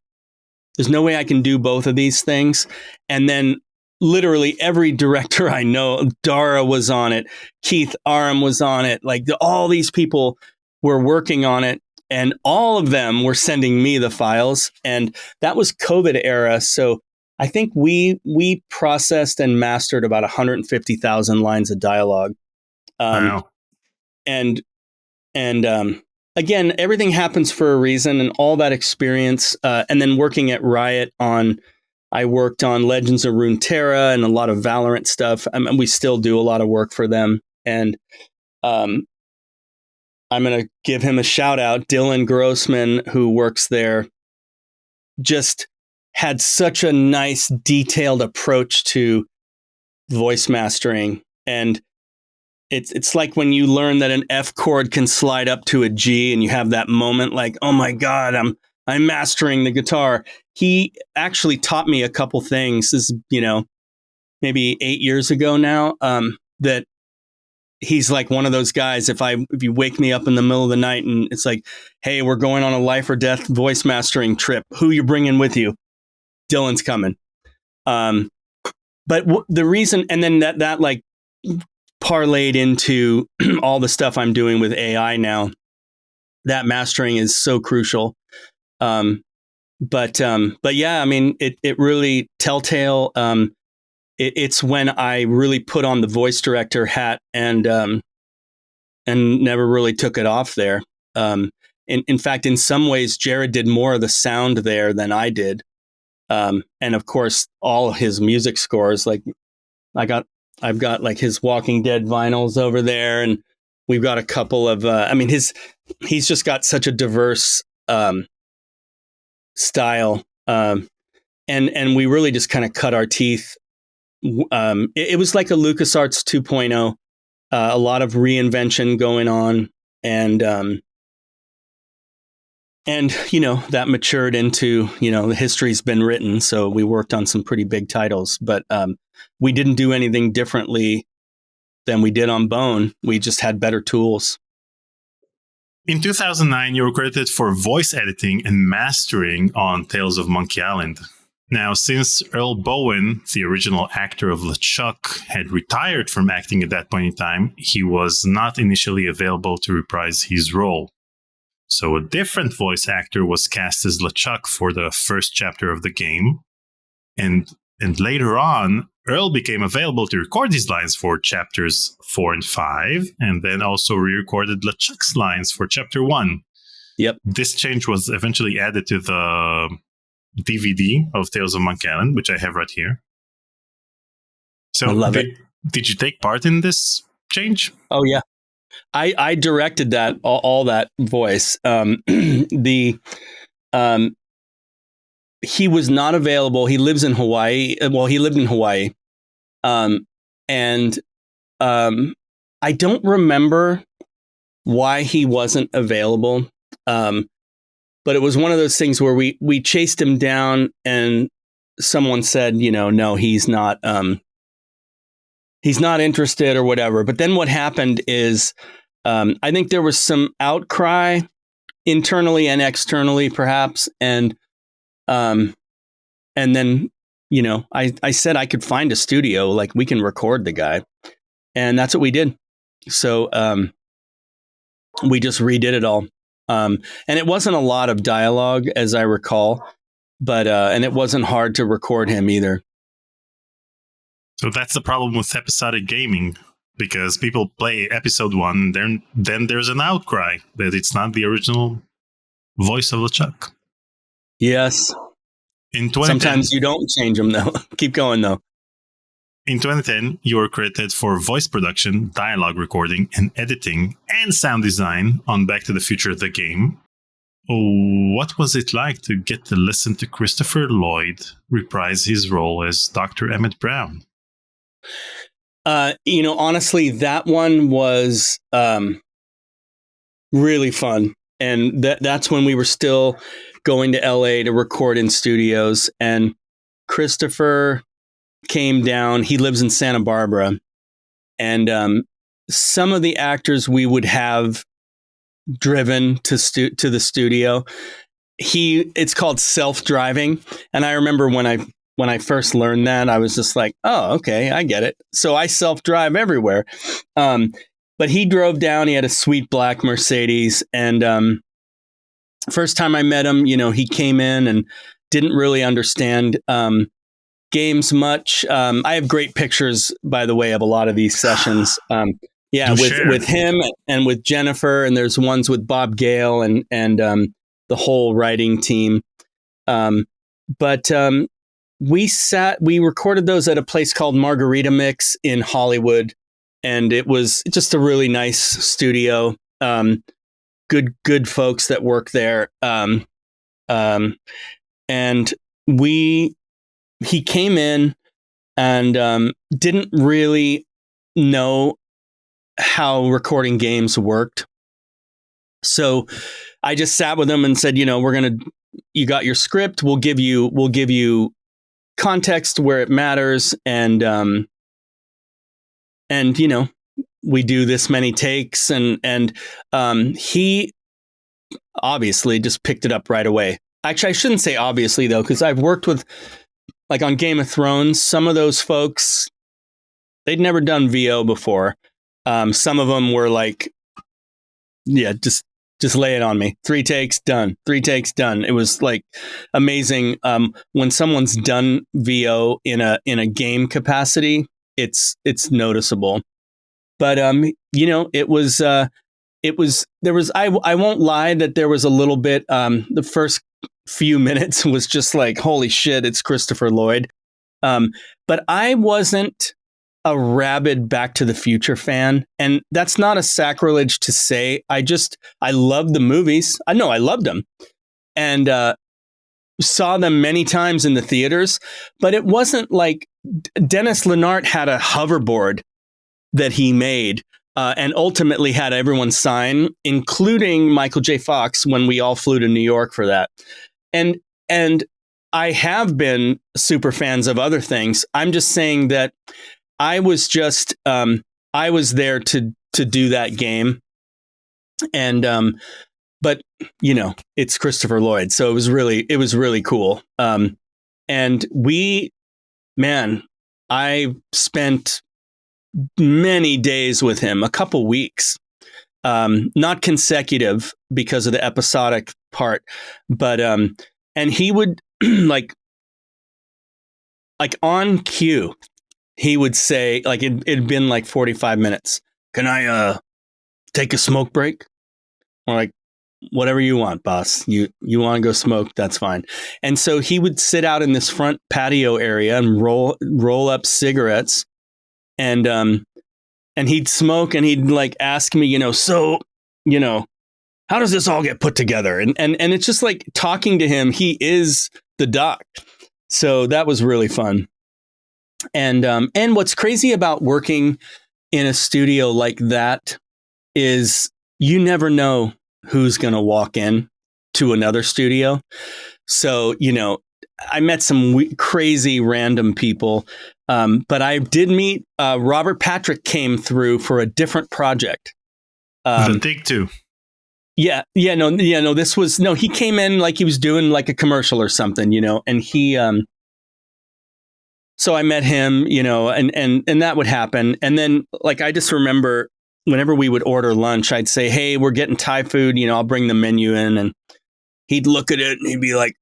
I can do both of these things. And then literally every director I know, Dara was on it, Keith Aram was on it, like all these people were working on it, and all of them were sending me the files. And that was COVID era. So I think we processed and mastered about 150,000 lines of dialogue. Wow. And again, everything happens for a reason, and all that experience, and then working at Riot I worked on Legends of Runeterra and a lot of Valorant stuff. I mean, we still do a lot of work for them. And I'm going to give him a shout out. Dylan Grossman, who works there, just had such a nice, detailed approach to voice mastering. And it's like when you learn that an F chord can slide up to a G and you have that moment like, oh my God, I'm mastering the guitar. He actually taught me a couple things. This is, maybe 8 years ago now, that he's like one of those guys. If you wake me up in the middle of the night and it's like, hey, we're going on a life or death voice mastering trip, who you bringing with you? Dylan's coming. But the reason, and then that like parlayed into all the stuff I'm doing with AI now, that mastering is so crucial. But yeah, I mean, it really Telltale. It's when I really put on the voice director hat and never really took it off there. In fact, in some ways, Jared did more of the sound there than I did. And of course, all his music scores, like I've got like his Walking Dead vinyls over there, and we've got a couple of, he's just got such a diverse, style. And we really just kind of cut our teeth. It was like a LucasArts 2.0, a lot of reinvention going on. And that matured into, the history's been written. So we worked on some pretty big titles, but we didn't do anything differently than we did on Bone. We just had better tools. In 2009, you were credited for voice editing and mastering on Tales of Monkey Island. Now, since Earl Bowen, the original actor of LeChuck, had retired from acting at that point in time, he was not initially available to reprise his role. So a different voice actor was cast as LeChuck for the first chapter of the game. And later on, Earl became available to record these lines for chapters 4 and 5, and then also re-recorded LeChuck's lines for chapter 1. Yep. This change was eventually added to the DVD of Tales of Monkey Island, which I have right here. So I love it. Did you take part in this change? Oh, yeah. I directed that, all that voice. He was not available. He lives in Hawaii. Well, he lived in Hawaii. And I don't remember why he wasn't available. But it was one of those things where we chased him down and someone said, no, he's not he's not interested or whatever. But then what happened is, I think there was some outcry internally and externally, perhaps, and then, you know, I said I could find a studio, like we can record the guy, and that's what we did. So we just redid it all, and it wasn't a lot of dialogue, as I recall, but and it wasn't hard to record him either. So that's the problem with episodic gaming, because people play episode 1, then there's an outcry that it's not the original voice of LeChuck. Yes. In 2010, Sometimes you don't change them, though. Keep going, though. In 2010, you were credited for voice production, dialogue recording, and editing, and sound design on Back to the Future, the game. What was it like to get to listen to Christopher Lloyd reprise his role as Dr. Emmett Brown? You know, honestly, that one was really fun. And that's when we were still going to LA to record in studios. And Christopher came down. He lives in Santa Barbara. And some of the actors we would have driven to the studio, it's called self-driving. And I remember when I first learned that, I was just like, oh, okay, I get it. So I self-drive everywhere. But he drove down. He had a sweet black Mercedes. And first time I met him, you know, he came in and didn't really understand games much. I have great pictures, by the way, of a lot of these sessions. With him and with Jennifer. And there's ones with Bob Gale and the whole writing team. But we recorded those at a place called Margarita Mix in Hollywood. And it was just a really nice studio. Good folks that work there. And he came in and didn't really know how recording games worked. So I just sat with him and said, you know, you got your script. We'll give you context where it matters. And you know, we do this many takes, and he obviously just picked it up right away. Actually, I shouldn't say obviously though, because I've worked with, like on Game of Thrones, some of those folks, they'd never done VO before. Some of them were like, yeah, just lay it on me. 3 takes, done. 3 takes, done. It was like amazing. When someone's done VO in a game capacity, it's noticeable. But you know, there was I won't lie that there was a little bit, the first few minutes was just like, holy shit, it's Christopher Lloyd. But I wasn't a rabid Back to the Future fan, and that's not a sacrilege to say. I loved the movies. I know I loved them, and saw them many times in the theaters. But it wasn't like Dennis Lennart had a hoverboard that he made and ultimately had everyone sign, including Michael J. Fox, when we all flew to New York for that. And I have been super fans of other things. I'm just saying that I was there to do that game. And but you know, it's Christopher Lloyd, so it was really cool. And I spent many days with him, a couple weeks, not consecutive because of the episodic part, but and he would like on cue, he would say, like it'd been like 45 minutes. Can I take a smoke break? Or like, whatever you want, boss. You want to go smoke, that's fine. And so he would sit out in this front patio area and roll up cigarettes, and he'd smoke, and he'd like ask me, you know, so, you know, how does this all get put together? And it's just like talking to him. He is the doc. So that was really fun. And what's crazy about working in a studio like that is you never know who's going to walk in to another studio. So, you know, I met some crazy random people. But I did meet Robert Patrick came through for a different project. The Dig 2. Yeah. This was he came in like he was doing like a commercial or something, and he. So I met him, and that would happen. And then like I just remember whenever we would order lunch, I'd say, "Hey, we're getting Thai food. I'll bring the menu in," and he'd look at it and he'd be like,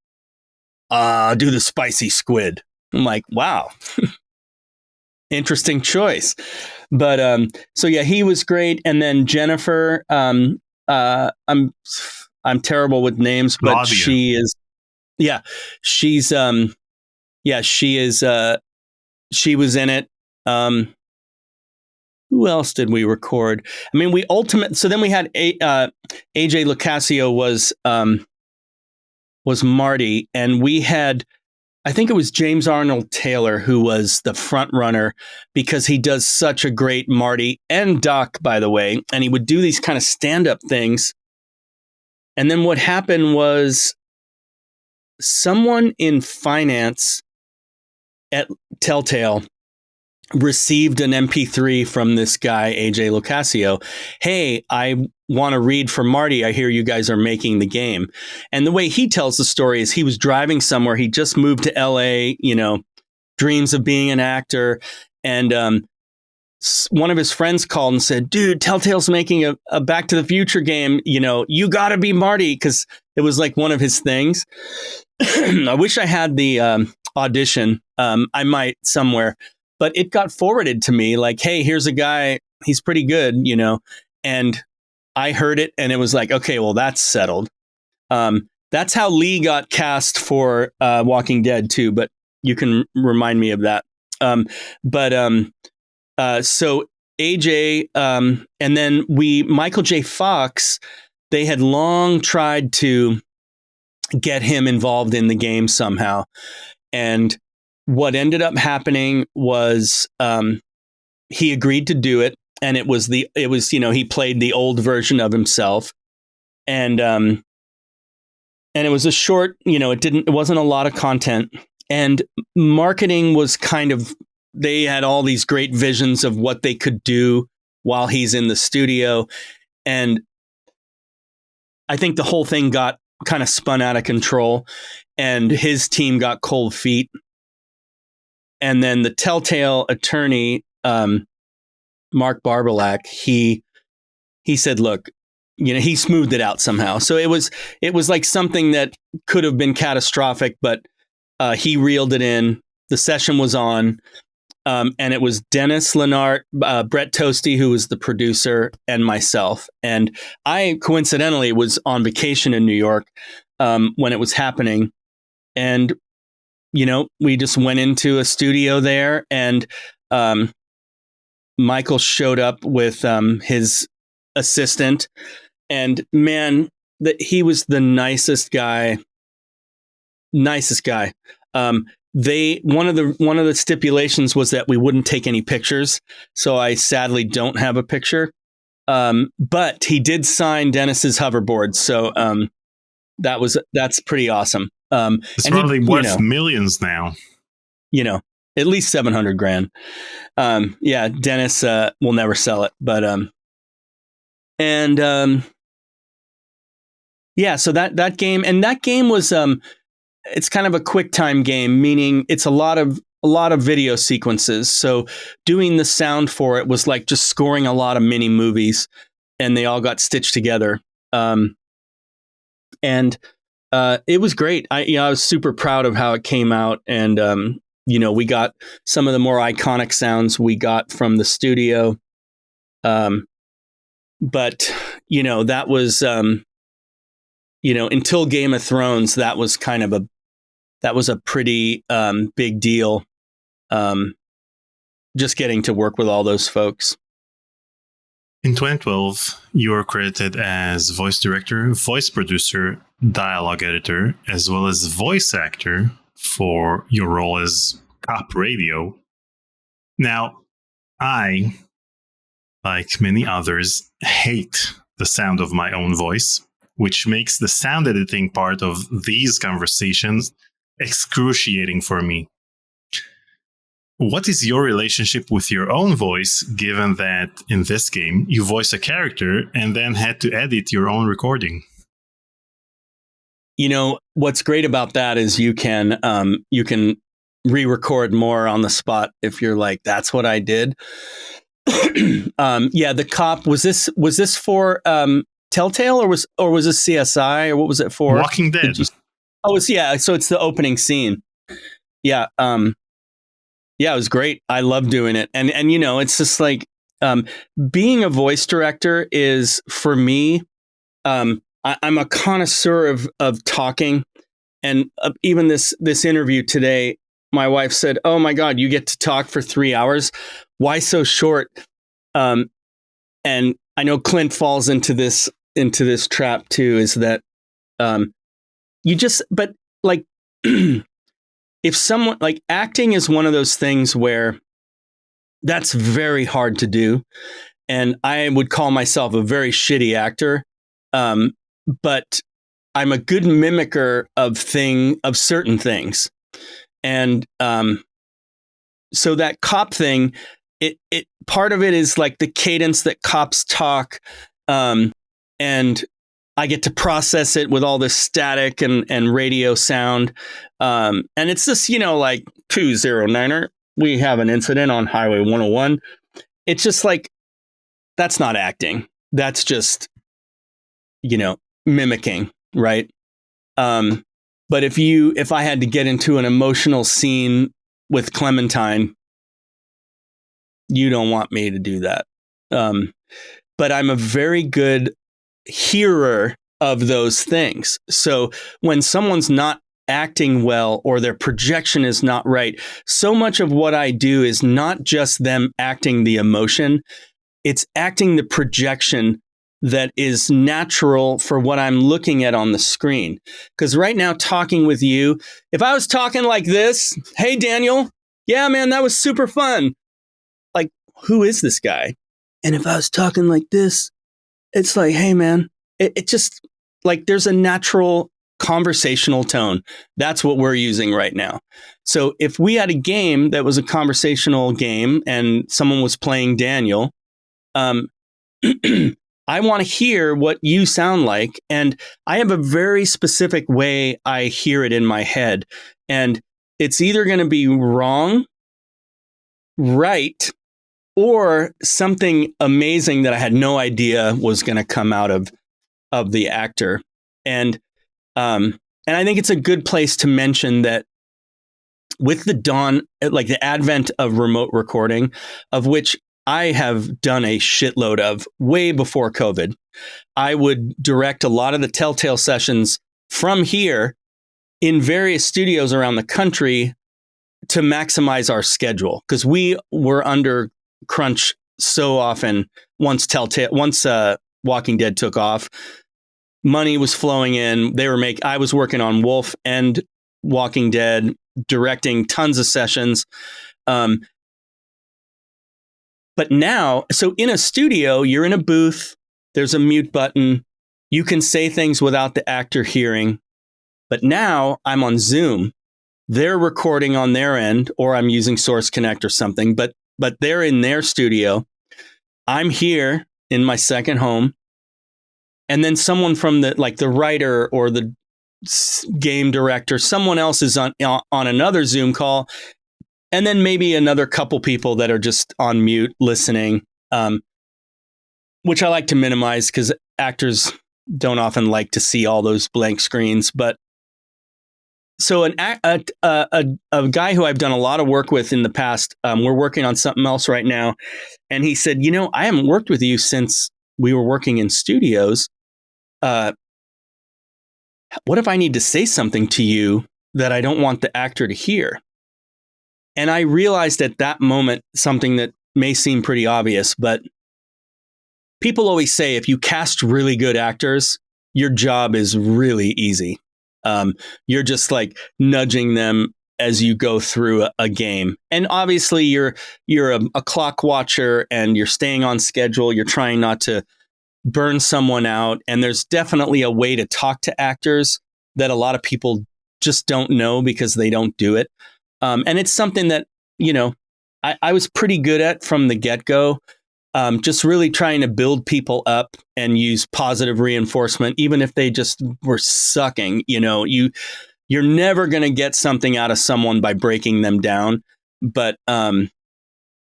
"Do the spicy squid." I'm like, "Wow." Interesting choice. But so yeah, he was great. And then Jennifer, I'm terrible with names, but Claudia. she is she was in it. Who else did we record? I mean, so then we had AJ Lucasio was Marty, and we had, I think it was James Arnold Taylor who was the front runner because he does such a great Marty and Doc, by the way. And he would do these kind of stand-up things. And then what happened was someone in finance at Telltale received an MP3 from this guy, AJ Lucasio. Hey, I want to read for Marty. I hear you guys are making the game. And the way he tells the story is he was driving somewhere. He just moved to LA, dreams of being an actor. And one of his friends called and said, dude, Telltale's making a Back to the Future game. You got to be Marty, because it was like one of his things. I wish I had the audition. I might somewhere. But it got forwarded to me like, hey, here's a guy. He's pretty good, and I heard it and it was like, OK, well, that's settled. That's how Lee got cast for Walking Dead, too. But you can remind me of that. So AJ and then Michael J. Fox, they had long tried to get him involved in the game somehow. And what ended up happening was he agreed to do it, and it was he played the old version of himself, and it was a short, it wasn't a lot of content, and marketing was kind of, they had all these great visions of what they could do while he's in the studio, and I think the whole thing got kind of spun out of control, and his team got cold feet. And then the Telltale attorney, Mark Barbalak, he said, look, he smoothed it out somehow. So it was like something that could have been catastrophic, but he reeled it in. The session was on, and it was Dennis Lennart, Brett Toasty, who was the producer, and myself. And I coincidentally was on vacation in New York when it was happening. And we just went into a studio there, and Michael showed up with his assistant, and man, he was the nicest guy. One of the stipulations was that we wouldn't take any pictures, so I sadly don't have a picture. But he did sign Dennis's hoverboard, so that's pretty awesome. It's probably worth millions now. At least $700,000. Yeah, Dennis will never sell it, but yeah. So that game was it's kind of a quick time game, meaning it's a lot of video sequences. So doing the sound for it was like just scoring a lot of mini movies, and they all got stitched together. And it was great. I was super proud of how it came out, and we got some of the more iconic sounds we got from the studio. But that was until Game of Thrones, that was a pretty big deal. Just getting to work with all those folks. In 2012, you were credited as voice director, voice producer, dialogue editor, as well as voice actor for your role as Cop Radio. Now, I, like many others, hate the sound of my own voice, which makes the sound editing part of these conversations excruciating for me. What is your relationship with your own voice, given that in this game you voice a character and then had to edit your own recording? You know, what's great about that is you can re-record more on the spot if you're like, that's what I did. Yeah, the cop, was this for Telltale or was this CSI, or what was it for? Walking Dead. So it's the opening scene. Yeah, yeah, it was great. I love doing it. And you know, it's just like being a voice director is, for me, I'm a connoisseur of talking. And even this interview today, my wife said, "Oh my God, you get to talk for 3 hours. Why so short?" And I know Clint falls into this trap too, is that but like if someone, like, acting is one of those things where that's very hard to do. And I would call myself a very shitty actor. But I'm a good mimicker of certain things. And so that cop thing, it part of it is like the cadence that cops talk, and I get to process it with all this static and radio sound. And it's this, you know, like 209er, we have an incident on Highway 101. It's just like, that's not acting. That's just, you know, mimicking, right? But if I had to get into an emotional scene with Clementine, you don't want me to do that. But I'm a very good hearer of those things. So when someone's not acting well or their projection is not right, so much of what I do is not just them acting the emotion, it's acting the projection that is natural for what I'm looking at on the screen. Because right now, talking with you, if I was talking like this, "Hey, Daniel, yeah, man, that was super fun." Like, who is this guy? And if I was talking like this, it's like, "Hey, man," it just, like, there's a natural conversational tone. That's what we're using right now. So if we had a game that was a conversational game and someone was playing Daniel, I want to hear what you sound like. And I have a very specific way I hear it in my head. And it's either going to be wrong, right, or something amazing that I had no idea was going to come out of the actor. And I think it's a good place to mention that with the dawn, like the advent of remote recording, of which I have done a shitload of way before COVID, I would direct a lot of the Telltale sessions from here in various studios around the country to maximize our schedule, because we were under crunch so often. Once Walking Dead took off, money was flowing in. I was working on Wolf and Walking Dead, directing tons of sessions. But now, so in a studio, you're in a booth, there's a mute button, you can say things without the actor hearing. But now I'm on Zoom, they're recording on their end, or I'm using Source Connect or something, but they're in their studio. I'm here in my second home. And then someone from the writer or the game director, someone else is on another Zoom call. And then maybe another couple people that are just on mute listening, which I like to minimize because actors don't often like to see all those blank screens. But so a guy who I've done a lot of work with in the past, we're working on something else right now. And he said, I haven't worked with you since we were working in studios. What if I need to say something to you that I don't want the actor to hear? And I realized at that moment something that may seem pretty obvious, but people always say if you cast really good actors, your job is really easy. You're just like nudging them as you go through a game. And obviously you're a clock watcher and you're staying on schedule. You're trying not to burn someone out. And there's definitely a way to talk to actors that a lot of people just don't know because they don't do it. And it's something that, I was pretty good at from the get-go. Just really trying to build people up and use positive reinforcement, even if they just were sucking. You're never going to get something out of someone by breaking them down. But and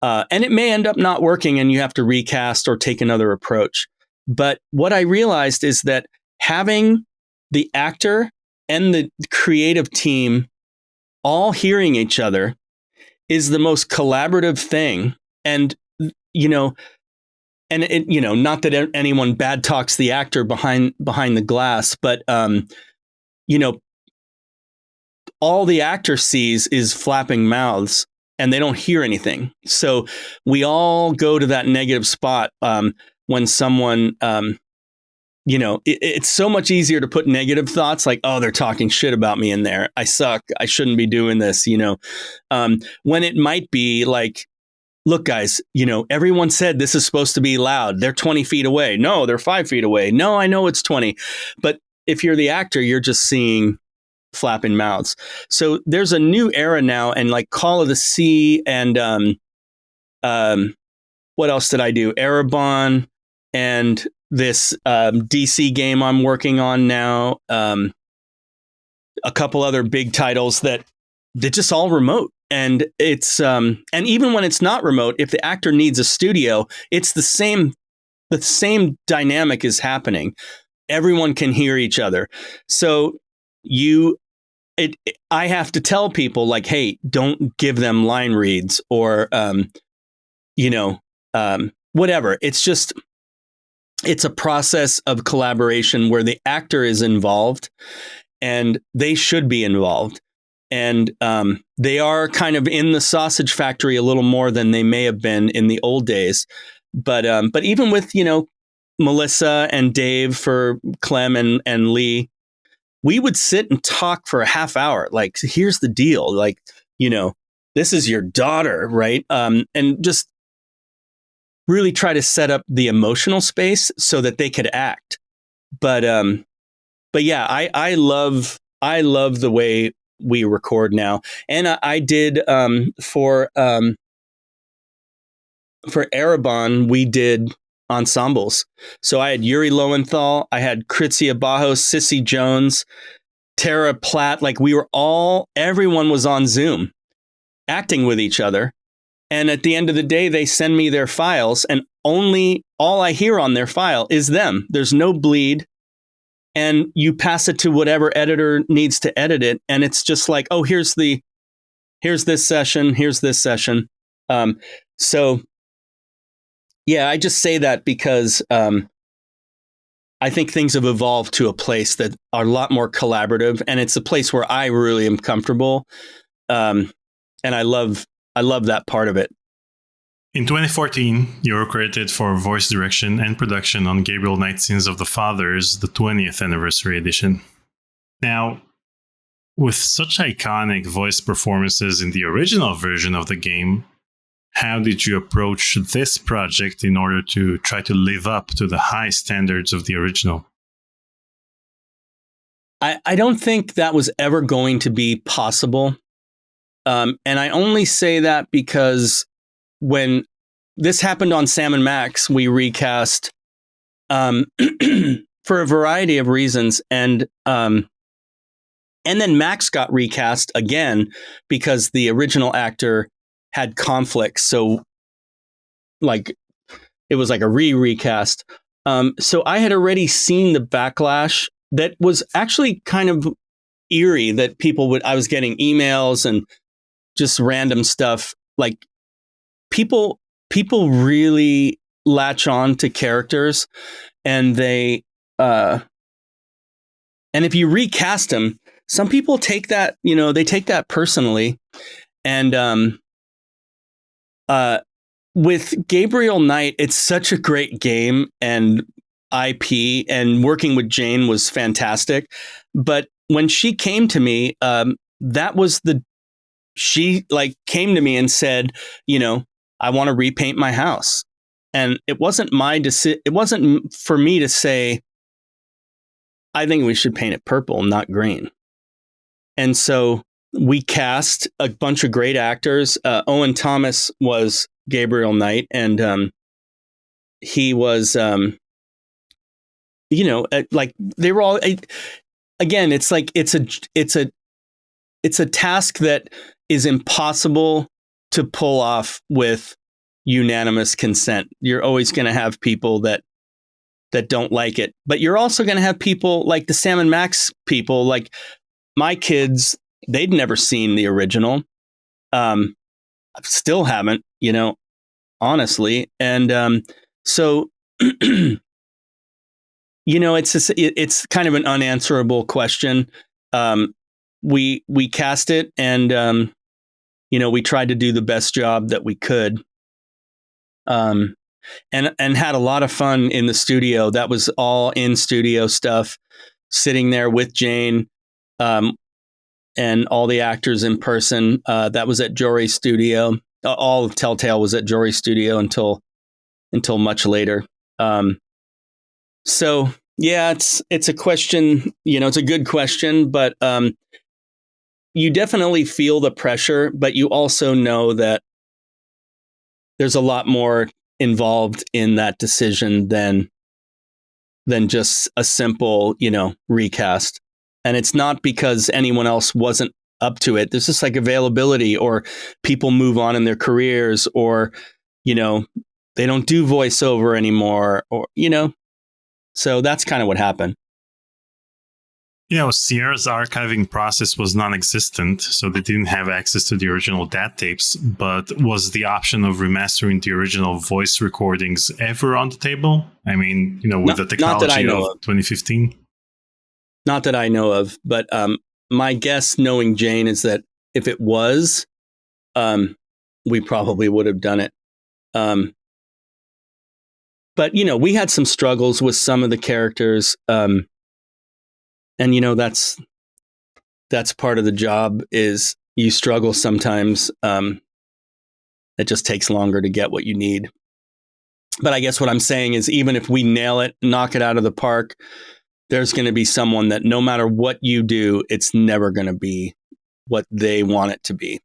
it may end up not working, and you have to recast or take another approach. But what I realized is that having the actor and the creative team all hearing each other is the most collaborative thing. And and it, not that anyone bad talks the actor behind the glass, but all the actor sees is flapping mouths, and they don't hear anything. So we all go to that negative spot when someone, it's so much easier to put negative thoughts like, oh, they're talking shit about me in there. I suck. I shouldn't be doing this. When it might be like, look, guys, everyone said this is supposed to be loud. They're 20 feet away. No, they're 5 feet away. No, I know it's 20. But if you're the actor, you're just seeing flapping mouths. So there's a new era now, and like Call of the Sea and what else did I do? Erebon and this DC game I'm working on now. A couple other big titles that they're just all remote. And it's and even when it's not remote, if the actor needs a studio, it's the same dynamic is happening. Everyone can hear each other. So I have to tell people like, hey, don't give them line reads or whatever. It's a process of collaboration where the actor is involved, and they should be involved. And they are kind of in the sausage factory a little more than they may have been in the old days. But even with, Melissa and Dave for Clem and Lee, we would sit and talk for a half hour. Like, here's the deal. Like, this is your daughter, right? And just really try to set up the emotional space so that they could act. But yeah, I love the way we record now. And I did for Erebon, we did ensembles. So I had Yuri Lowenthal, I had Kritzia Bajos, Sissy Jones, Tara Platt. Like everyone was on Zoom acting with each other. And at the end of the day, they send me their files, and all I hear on their file is them. There's no bleed. And you pass it to whatever editor needs to edit it. And it's just like, oh, here's this session. Here's this session. So yeah, I just say that because I think things have evolved to a place that are a lot more collaborative, and it's a place where I really am comfortable. And I love that part of it. In 2014, you were credited for voice direction and production on Gabriel Knight's Sins of the Fathers, the 20th anniversary edition. Now, with such iconic voice performances in the original version of the game, how did you approach this project in order to try to live up to the high standards of the original? I don't think that was ever going to be possible. And I only say that because when this happened on Sam & Max, we recast for a variety of reasons. And then Max got recast again because the original actor had conflicts. So like it was like a recast. So I had already seen the backlash that was actually kind of eerie, that I was getting emails and just random stuff. Like people really latch on to characters, and they and if you recast them, some people take that, they take that personally. And with Gabriel Knight, it's such a great game and IP, and working with Jane was fantastic. But when she came to me, she came to me and said, I want to repaint my house. And it wasn't my decision. It wasn't for me to say, I think we should paint it purple, not green. And so we cast a bunch of great actors. Owen Thomas was Gabriel Knight, and he was, like they were all. Again, it's like it's a task that is impossible to pull off with unanimous consent. You're always going to have people that don't like it, but you're also going to have people like the Sam and Max people, like my kids. They'd never seen the original. Still haven't, honestly. And so, it's kind of an unanswerable question. We cast it, and we tried to do the best job that we could. And had a lot of fun in the studio. That was all in studio stuff, sitting there with Jane, and all the actors in person. That was at Jory Studio. All of Telltale was at Jory Studio until much later. So yeah, it's a question. It's a good question, but you definitely feel the pressure, but you also know that there's a lot more involved in that decision than just a simple, recast. And it's not because anyone else wasn't up to it. There's just like availability, or people move on in their careers, or, they don't do voiceover anymore, or, so that's kind of what happened. Sierra's archiving process was non-existent, so they didn't have access to the original DAT tapes, but was the option of remastering the original voice recordings ever on the table? I mean, with the technology of 2015? Not that I know of, but my guess, knowing Jane, is that if it was, we probably would have done it. But, we had some struggles with some of the characters. And, that's part of the job, is you struggle sometimes. It just takes longer to get what you need. But I guess what I'm saying is, even if we nail it, knock it out of the park, there's going to be someone that no matter what you do, it's never going to be what they want it to be.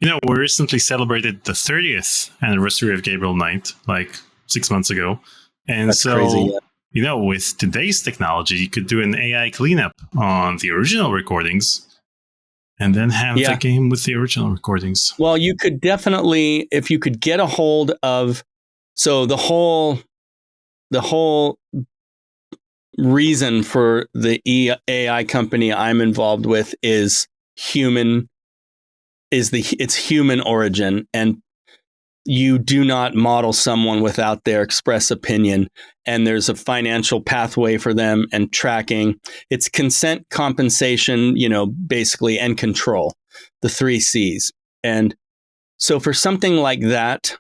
We recently celebrated the 30th anniversary of Gabriel Knight, like 6 months ago. And That's so, crazy, yeah. With today's technology, you could do an AI cleanup on the original recordings and then have the game with the original recordings. Well, you could definitely, if you could get a hold of, so the whole reason for the AI company I'm involved with is it's human origin, and you do not model someone without their express opinion, and there's a financial pathway for them and tracking. It's consent, compensation, basically, and control, the 3 C's. And so for something like that,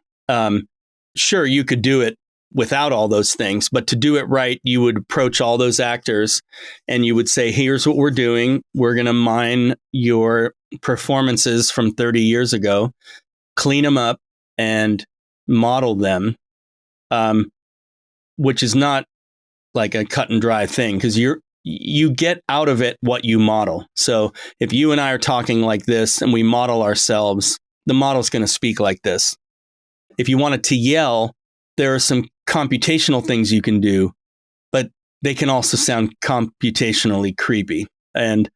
sure, you could do it without all those things, but to do it right, you would approach all those actors and you would say, here's what we're doing. We're going to mine your performances from 30 years ago, clean them up, and model them, which is not like a cut and dry thing, because you get out of it what you model. So if you and I are talking like this and we model ourselves, the model's going to speak like this. If you wanted to yell, there are some computational things you can do, but they can also sound computationally creepy. And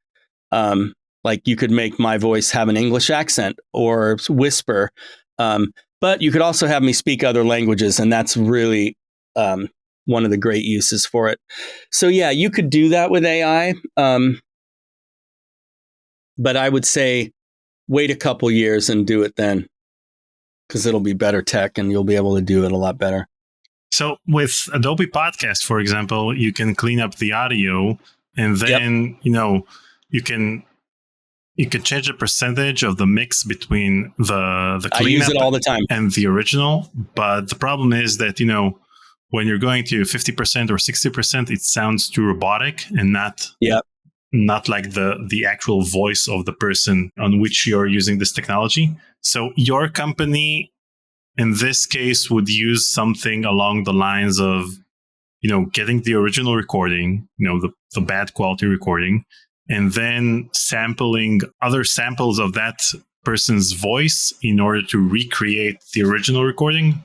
like you could make my voice have an English accent or whisper. But you could also have me speak other languages, and that's really one of the great uses for it. So yeah, you could do that with AI. But I would say wait a couple years and do it then, because it'll be better tech and you'll be able to do it a lot better. So with Adobe Podcast, for example, you can clean up the audio, and then, you can change the percentage of the mix between the cleanup, I use it all the time, and the original. But the problem is that, when you're going to 50% or 60%, it sounds too robotic and not like the actual voice of the person on which you're using this technology. So your company, in this case, would use something along the lines of, getting the original recording, the bad quality recording, and then sampling other samples of that person's voice in order to recreate the original recording?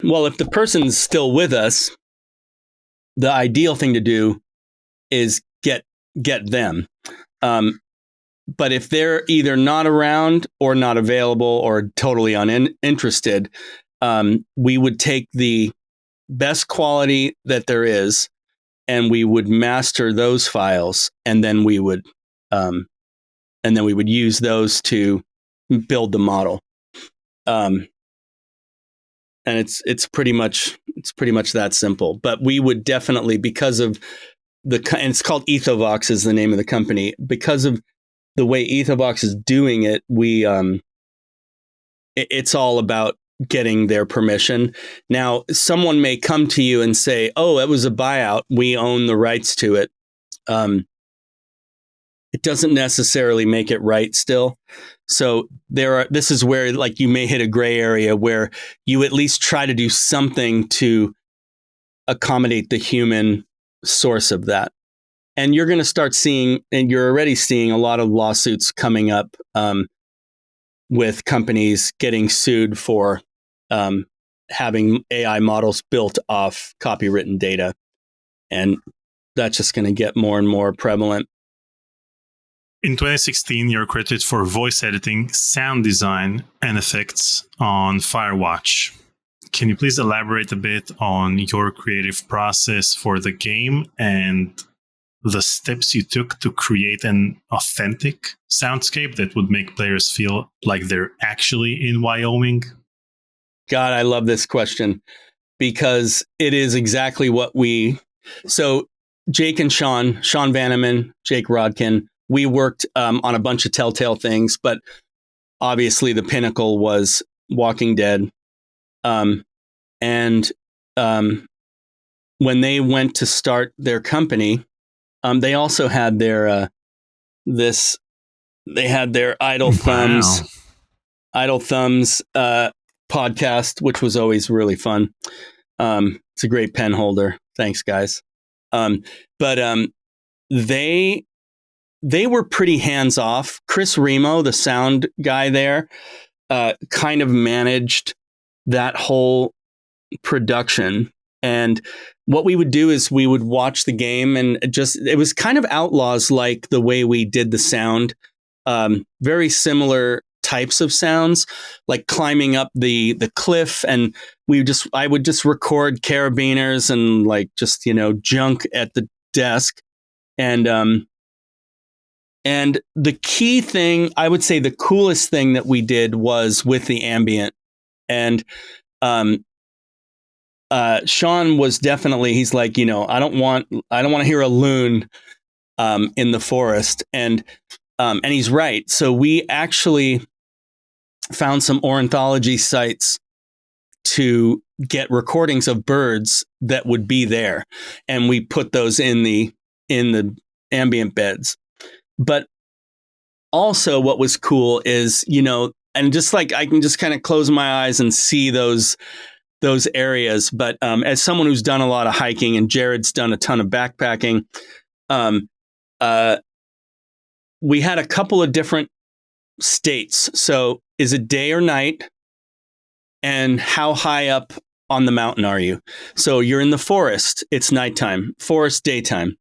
Well, if the person's still with us, the ideal thing to do is get them. But if they're either not around or not available or totally uninterested, we would take the best quality that there is, and we would master those files, and then we would use those to build the model. And it's pretty much that simple. But we would definitely, because of and it's called Ethovox is the name of the company, because of the way Ethovox is doing it, it's all about getting their permission. Now, someone may come to you and say, "Oh, it was a buyout. We own the rights to it." It doesn't necessarily make it right still. So this is where like you may hit a gray area where you at least try to do something to accommodate the human source of that. And you're going to start seeing, and you're already seeing, a lot of lawsuits coming up with companies getting sued for having AI models built off copywritten data. And that's just going to get more and more prevalent. In 2016, you're credited for voice editing, sound design, and effects on Firewatch. Can you please elaborate a bit on your creative process for the game and the steps you took to create an authentic soundscape that would make players feel like they're actually in Wyoming? God, I love this question because it is exactly what so Jake and Sean Vanneman, Jake Rodkin, we worked on a bunch of Telltale things, but obviously the pinnacle was Walking Dead. And when they went to start their company, they also had their Idle Thumbs podcast, which was always really fun. It's a great pen holder. Thanks, guys. But they were pretty hands off. Chris Remo, the sound guy there, kind of managed that whole production. And what we would do is we would watch the game and it was kind of Outlaws like the way we did the sound. Very similar types of sounds, like climbing up the cliff, and I would just record carabiners and like just, junk at the desk. And the key thing, I would say the coolest thing that we did was with the ambient. And Sean was definitely, he's like, I don't want to hear a loon in the forest. And he's right. So we actually found some ornithology sites to get recordings of birds that would be there. And we put those in the ambient beds. But also what was cool is, and just like I can just kind of close my eyes and see those areas. But as someone who's done a lot of hiking, and Jared's done a ton of backpacking, we had a couple of different states. So is it day or night? And how high up on the mountain are you? So you're in the forest, it's nighttime. Forest, daytime.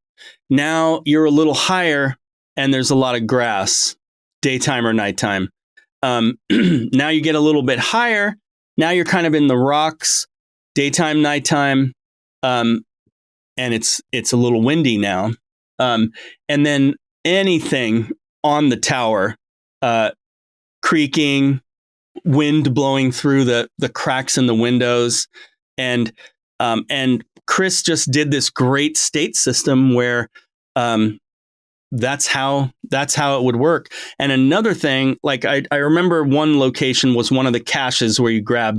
Now you're a little higher and there's a lot of grass, daytime or nighttime. Now you get a little bit higher. Now you're kind of in the rocks, daytime, nighttime. And it's a little windy now. And then anything on the tower, creaking, wind blowing through the cracks in the windows. And Chris just did this great state system where that's how it would work. And another thing, like I remember one location was one of the caches where you grab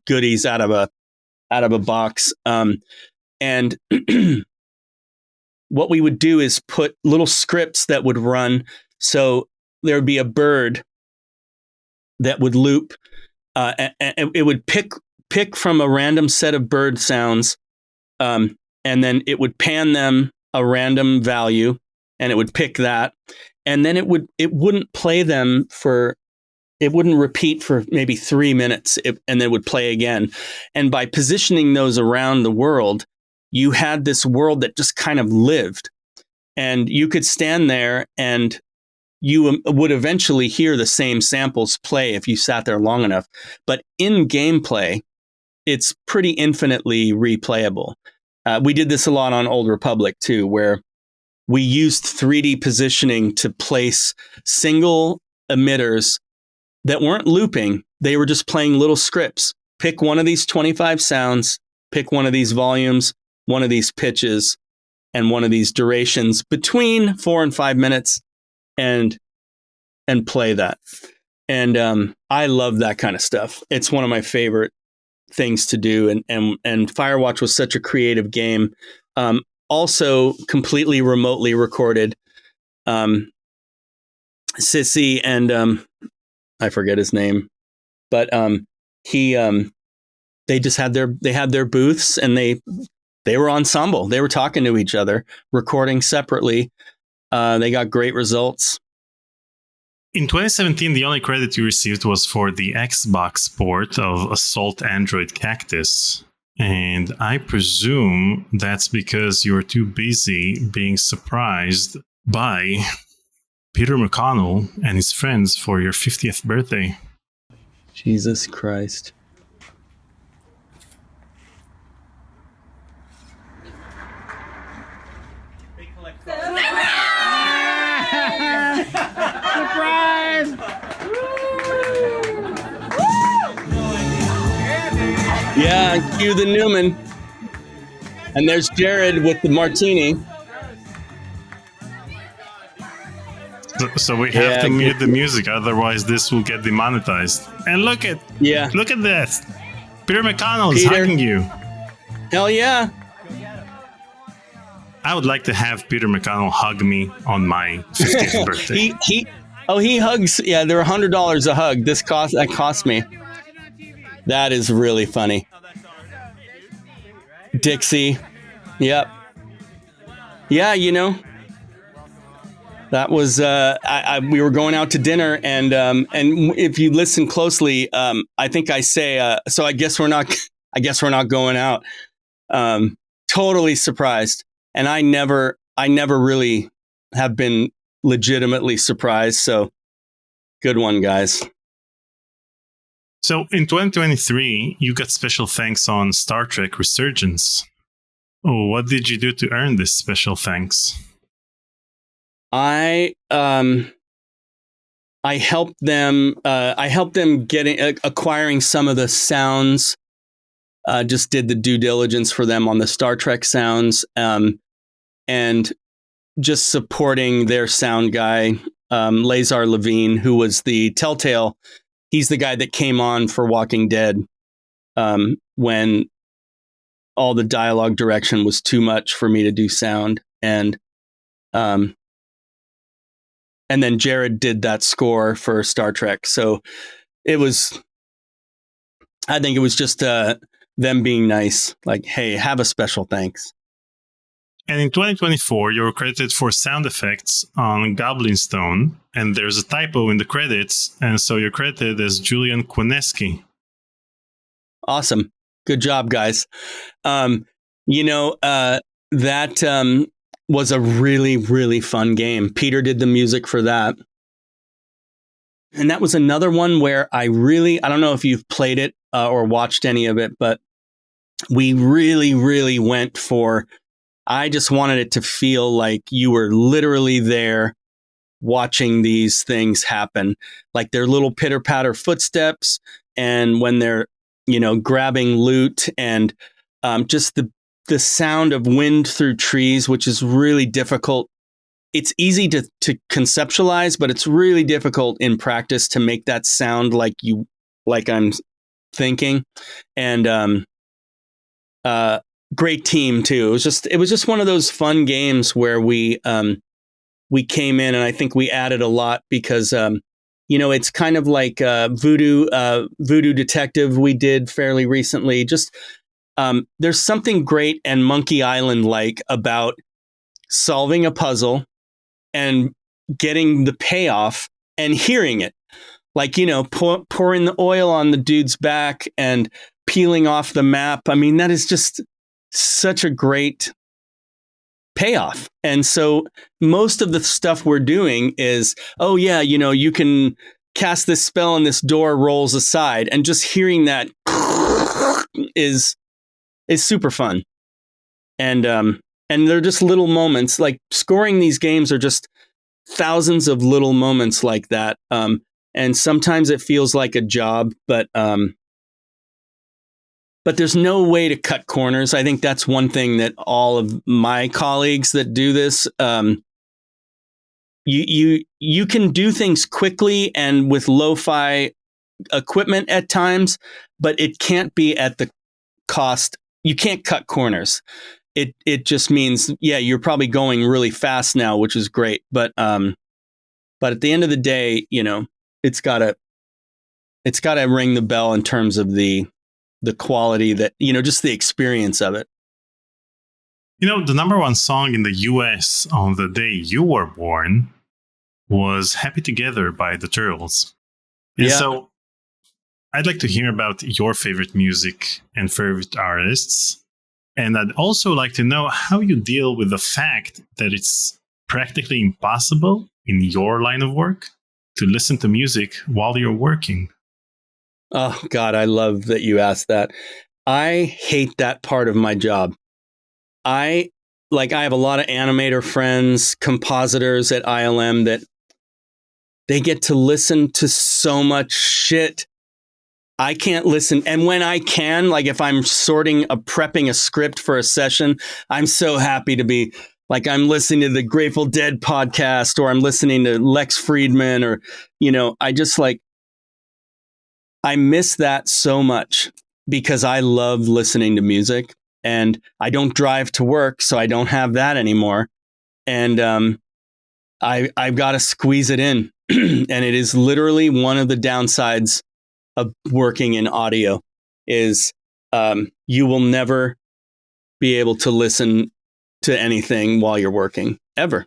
goodies out of a box. And what we would do is put little scripts that would run. So there would be a bird that would loop, and it would pick from a random set of bird sounds, and then it would pan them a random value, and it would pick that, and then it wouldn't play them for. It wouldn't repeat for maybe 3 minutes, and then it would play again. And by positioning those around the world, you had this world that just kind of lived. And you could stand there and you would eventually hear the same samples play if you sat there long enough. But in gameplay, it's pretty infinitely replayable. We did this a lot on Old Republic too, where we used 3D positioning to place single emitters that weren't looping. They were just playing little scripts. Pick one of these 25 sounds, pick one of these volumes, one of these pitches, and one of these durations between 4 and 5 minutes, and play that. And I love that kind of stuff. It's one of my favorite things to do. And Firewatch was such a creative game. Also completely remotely recorded. Sissy and I forget his name, but they just had their booths, and they were ensemble. They were talking to each other, recording separately. They got great results. In 2017, the only credit you received was for the Xbox port of Assault Android Cactus. And I presume that's because you were too busy being surprised by Peter McConnell and his friends for your 50th birthday. Jesus Christ. Surprise! Yeah, cue the Newman. And there's Jared with the martini. So we have to mute the music, otherwise this will get demonetized. And look at this. Peter McConnell is hugging you. Hell yeah. I would like to have Peter McConnell hug me on my 50th birthday. he hugs. Yeah, they're $100 a hug. That cost me. That is really funny. Dixie. Yep. Yeah, that was we were going out to dinner, and if you listen closely, I think I say, so I guess we're not going out. Totally surprised. And I never really have been legitimately surprised. So good one, guys. So in 2023, you got special thanks on Star Trek Resurgence. Oh, what did you do to earn this special thanks? I helped them. Acquiring some of the sounds. Just did the due diligence for them on the Star Trek sounds, and just supporting their sound guy, Lazar Levine, who was the Telltale. He's the guy that came on for Walking Dead when all the dialogue direction was too much for me to do sound, and then Jared did that score for Star Trek. So I think it was just them being nice, like, hey, have a special thanks. And in 2024, you were credited for sound effects on Goblin Stone, and there's a typo in the credits, and so you're credited as Julian Kwasneski. Awesome. Good job, guys. That was a really, really fun game. Peter did the music for that. And that was another one where I don't know if you've played it or watched any of it, but we really, really went for, I just wanted it to feel like you were literally there watching these things happen, like their little pitter patter footsteps. And when they're, grabbing loot, and just the sound of wind through trees, which is really difficult. It's easy to conceptualize, but it's really difficult in practice to make that sound like I'm thinking. And great team too. It was just one of those fun games where we came in, and I think we added a lot because it's kind of like Voodoo Detective we did fairly recently. Just there's something great and Monkey Island like about solving a puzzle and getting the payoff and hearing it. Like, pouring the oil on the dude's back and peeling off the map. I mean, that is just such a great payoff. And so most of the stuff we're doing is, oh yeah, you can cast this spell and this door rolls aside, and just hearing that is super fun. And they're just little moments. Like, scoring these games are just thousands of little moments like that. And sometimes it feels like a job, but there's no way to cut corners. I think that's one thing that all of my colleagues that do this, you can do things quickly and with lo-fi equipment at times, but it can't be at the cost. You can't cut corners. It just means, yeah, you're probably going really fast now, which is great, but at the end of the day, it's gotta ring the bell in terms of the quality that, just the experience of it. The number one song in the US on the day you were born was Happy Together by the Turtles. And so I'd like to hear about your favorite music and favorite artists. And I'd also like to know how you deal with the fact that it's practically impossible in your line of work to listen to music while you're working. Oh, God, I love that you asked that. I hate that part of my job. I have a lot of animator friends, compositors at ILM, that they get to listen to so much shit. I can't listen. And when I can, like if I'm prepping a script for a session, I'm so happy to be like, I'm listening to the Grateful Dead podcast, or I'm listening to Lex Friedman, or, I miss that so much because I love listening to music, and I don't drive to work, so I don't have that anymore. And I've got to squeeze it in. And it is literally one of the downsides of working in audio is you will never be able to listen to anything while you're working, ever.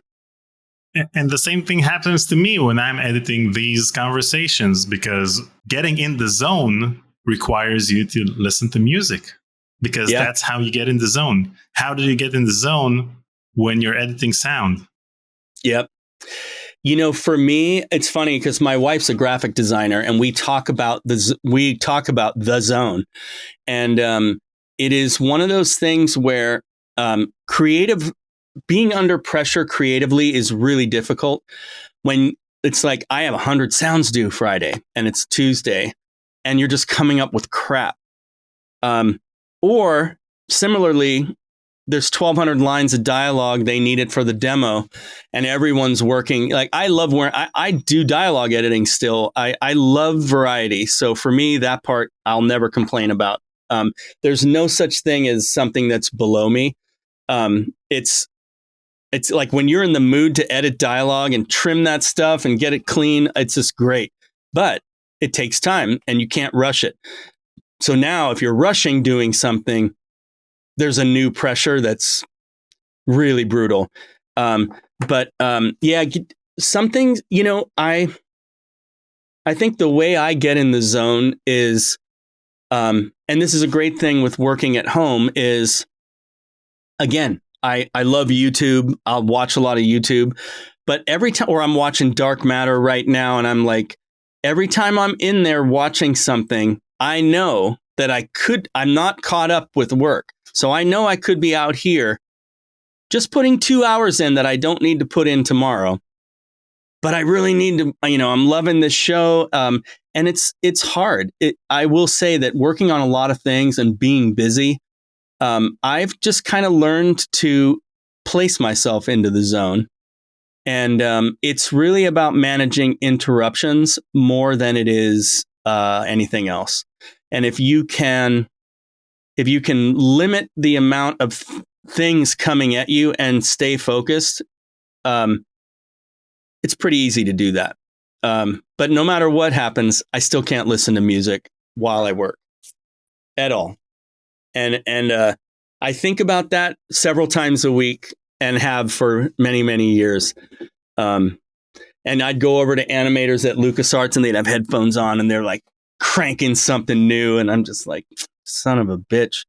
And the same thing happens to me when I'm editing these conversations, because getting in the zone requires you to listen to music, because that's how you get in the zone. How do you get in the zone when you're editing sound? Yep. For me, it's funny because my wife's a graphic designer, and we talk about the zone. And it is one of those things where being under pressure creatively is really difficult. When it's like, I have 100 sounds due Friday and it's Tuesday, and you're just coming up with crap. Or similarly, there's 1,200 lines of dialogue. They need it for the demo, and everyone's working. Like, I love where I do dialogue editing still. I love variety. So for me, that part I'll never complain about. There's no such thing as something that's below me. It's like when you're in the mood to edit dialogue and trim that stuff and get it clean, it's just great. But it takes time and you can't rush it. So now if you're rushing doing something, there's a new pressure that's really brutal. Something, I think the way I get in the zone is, and this is a great thing with working at home, is, again, I love YouTube. I'll watch a lot of YouTube, but every time, or I'm watching Dark Matter right now, and I'm like, every time I'm in there watching something, I know that I'm not caught up with work. So I know I could be out here just putting 2 hours in that I don't need to put in tomorrow, but I really need to, I'm loving this show. And it's hard. I will say that working on a lot of things and being busy, I've just kind of learned to place myself into the zone. And it's really about managing interruptions more than it is anything else. And if you can limit the amount of things coming at you and stay focused, it's pretty easy to do that. But no matter what happens, I still can't listen to music while I work at all. And I think about that several times a week and have for many, many years. And I'd go over to animators at LucasArts and they'd have headphones on and they're like cranking something new. And I'm just like, son of a bitch.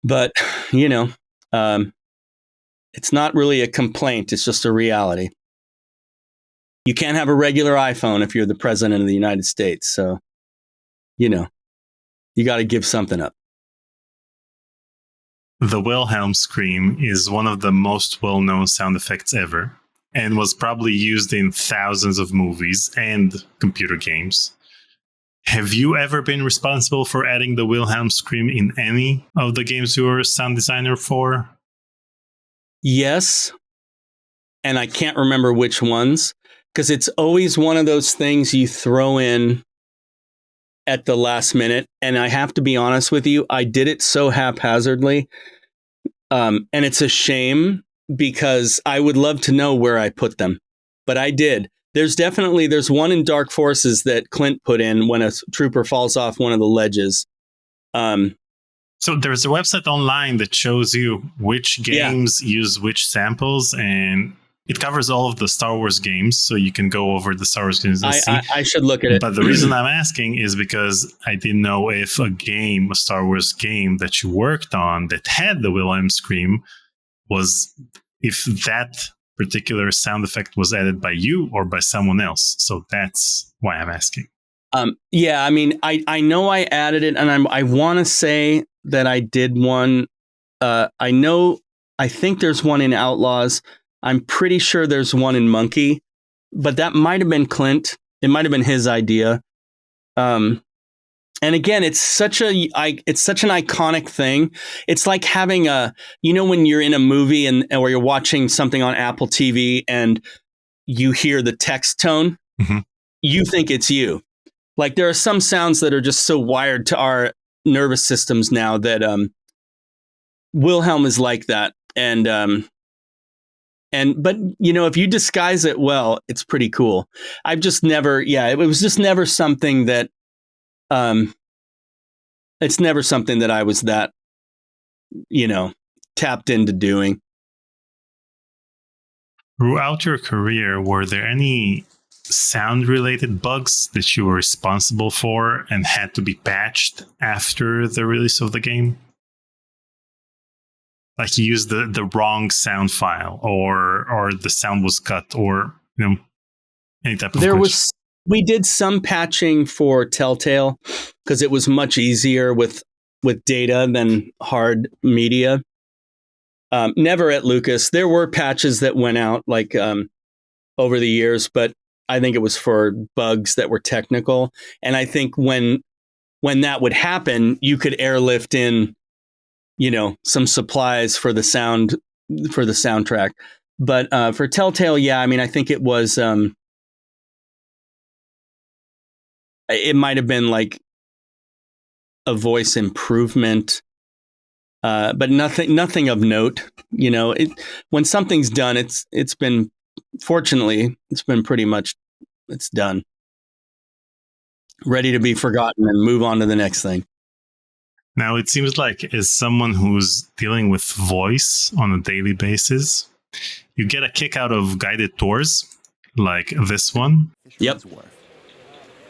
But, it's not really a complaint. It's just a reality. You can't have a regular iPhone if you're the president of the United States. So, you got to give something up. The Wilhelm scream is one of the most well-known sound effects ever and was probably used in thousands of movies and computer games. Have you ever been responsible for adding the Wilhelm scream in any of the games you were a sound designer for? Yes. And I can't remember which ones, because it's always one of those things you throw in at the last minute. And I have to be honest with you, I did it so haphazardly. And it's a shame because I would love to know where I put them, but I did. There's one in Dark Forces that Clint put in when a trooper falls off one of the ledges. So there's a website online that shows you which games use which samples, and it covers all of the Star Wars games, so you can go over the Star Wars games and see. I should look at it. But the reason I'm asking is because I didn't know if a Star Wars game that you worked on that had the Wilhelm scream if that particular sound effect was added by you or by someone else. So that's why I'm asking. I mean, I know I added it, and I want to say that I did one. I think there's one in Outlaws. I'm pretty sure there's one in Monkey, but that might have been Clint. It might have been his idea. And again, it's such an iconic thing. It's like having when you're in a movie or you're watching something on Apple TV and you hear the text tone, you think it's you. Like there are some sounds that are just so wired to our nervous systems now that Wilhelm is like that. But if you disguise it well, it's pretty cool. I've just never, it was just never something that, it's never something that I was that, tapped into doing. Throughout your career, were there any sound-related bugs that you were responsible for and had to be patched after the release of the game? Like you used the wrong sound file, or the sound was cut, or any type of glitch. We did some patching for Telltale because it was much easier with data than hard media. Never at Lucas. There were patches that went out over the years, but I think it was for bugs that were technical. And I think when that would happen, you could airlift in, some supplies for the soundtrack. But for Telltale, I think it was, it might have been like a voice improvement, but nothing of note. When something's done, it's been pretty much, it's done, ready to be forgotten and move on to the next thing. Now, it seems like as someone who's dealing with voice on a daily basis, you get a kick out of guided tours like this one. Yep.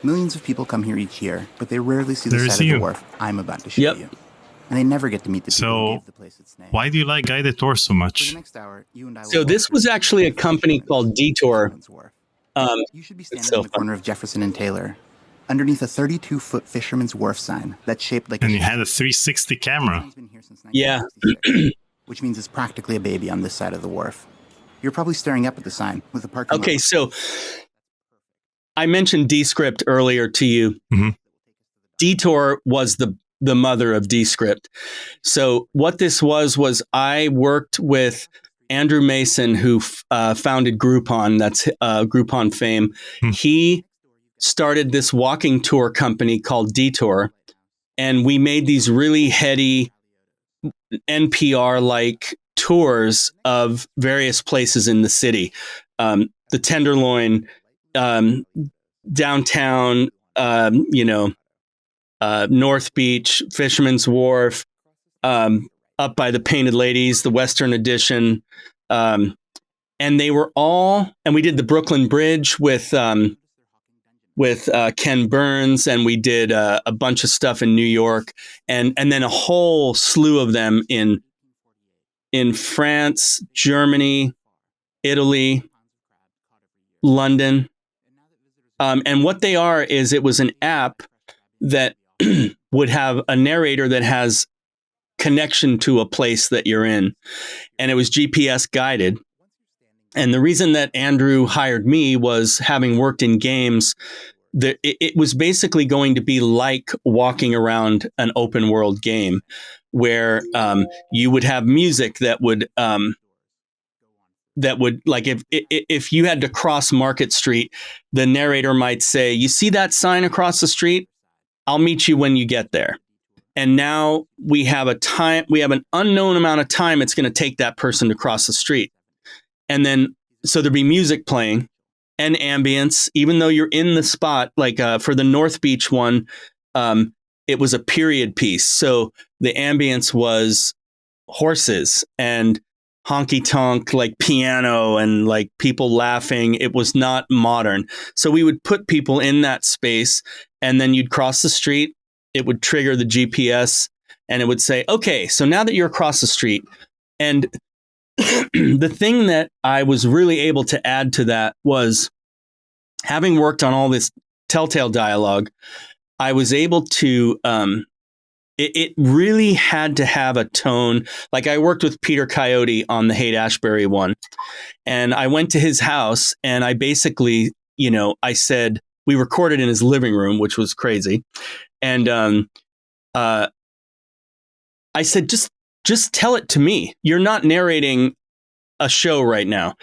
Millions of people come here each year, but they rarely see the side of the wharf I'm about to show you. And they never get to meet the people who gave the place its name. Why do you like guided tours so much? For the next hour, you and I will So this was actually a company called Detour. You should be standing in the corner of Jefferson and Taylor, underneath a 32-foot Fisherman's Wharf sign that's shaped like and you had a 360 camera. Yeah. Which means it's practically a baby on this side of the wharf. You're probably staring up at the sign with the parking lot. Okay, so I mentioned Descript earlier to you. Mm-hmm. Detour was the mother of Descript. So what this was I worked with Andrew Mason, who founded Groupon. That's Groupon fame. He started this walking tour company called Detour, and we made these really heady NPR-like tours of various places in the city. The Tenderloin, downtown, North Beach, Fisherman's Wharf, up by the Painted Ladies, the Western Addition. And and they were all, and we did the Brooklyn Bridge with Ken Burns, and we did a bunch of stuff in New York, and then a whole slew of them in France, Germany, Italy, London. And what they are is it was an app that would have a narrator that has connection to a place that you're in. And it was GPS guided. And the reason that Andrew hired me was, having worked in games, that it was basically going to be like walking around an open world game where you would have music that would like if you had to cross Market Street, the narrator might say, "You see that sign across the street? I'll meet you when you get there." And now we have an unknown amount of time it's going to take that person to cross the street. And then, so there'd be music playing and ambience, even though you're in the spot. Like for the North Beach one, it was a period piece. So the ambience was horses and honky tonk, like piano and like people laughing. It was not modern. So we would put people in that space, and then you'd cross the street. It would trigger the GPS, and it would say, "Okay, so now that you're across the street." And the thing that I was really able to add to that was, having worked on all this Telltale dialogue, I was able to, it really had to have a tone. Like, I worked with Peter Coyote on the Haight-Ashbury one, and I went to his house, and I basically, I said, we recorded in his living room, which was crazy. And I said, just tell it to me. You're not narrating a show right now.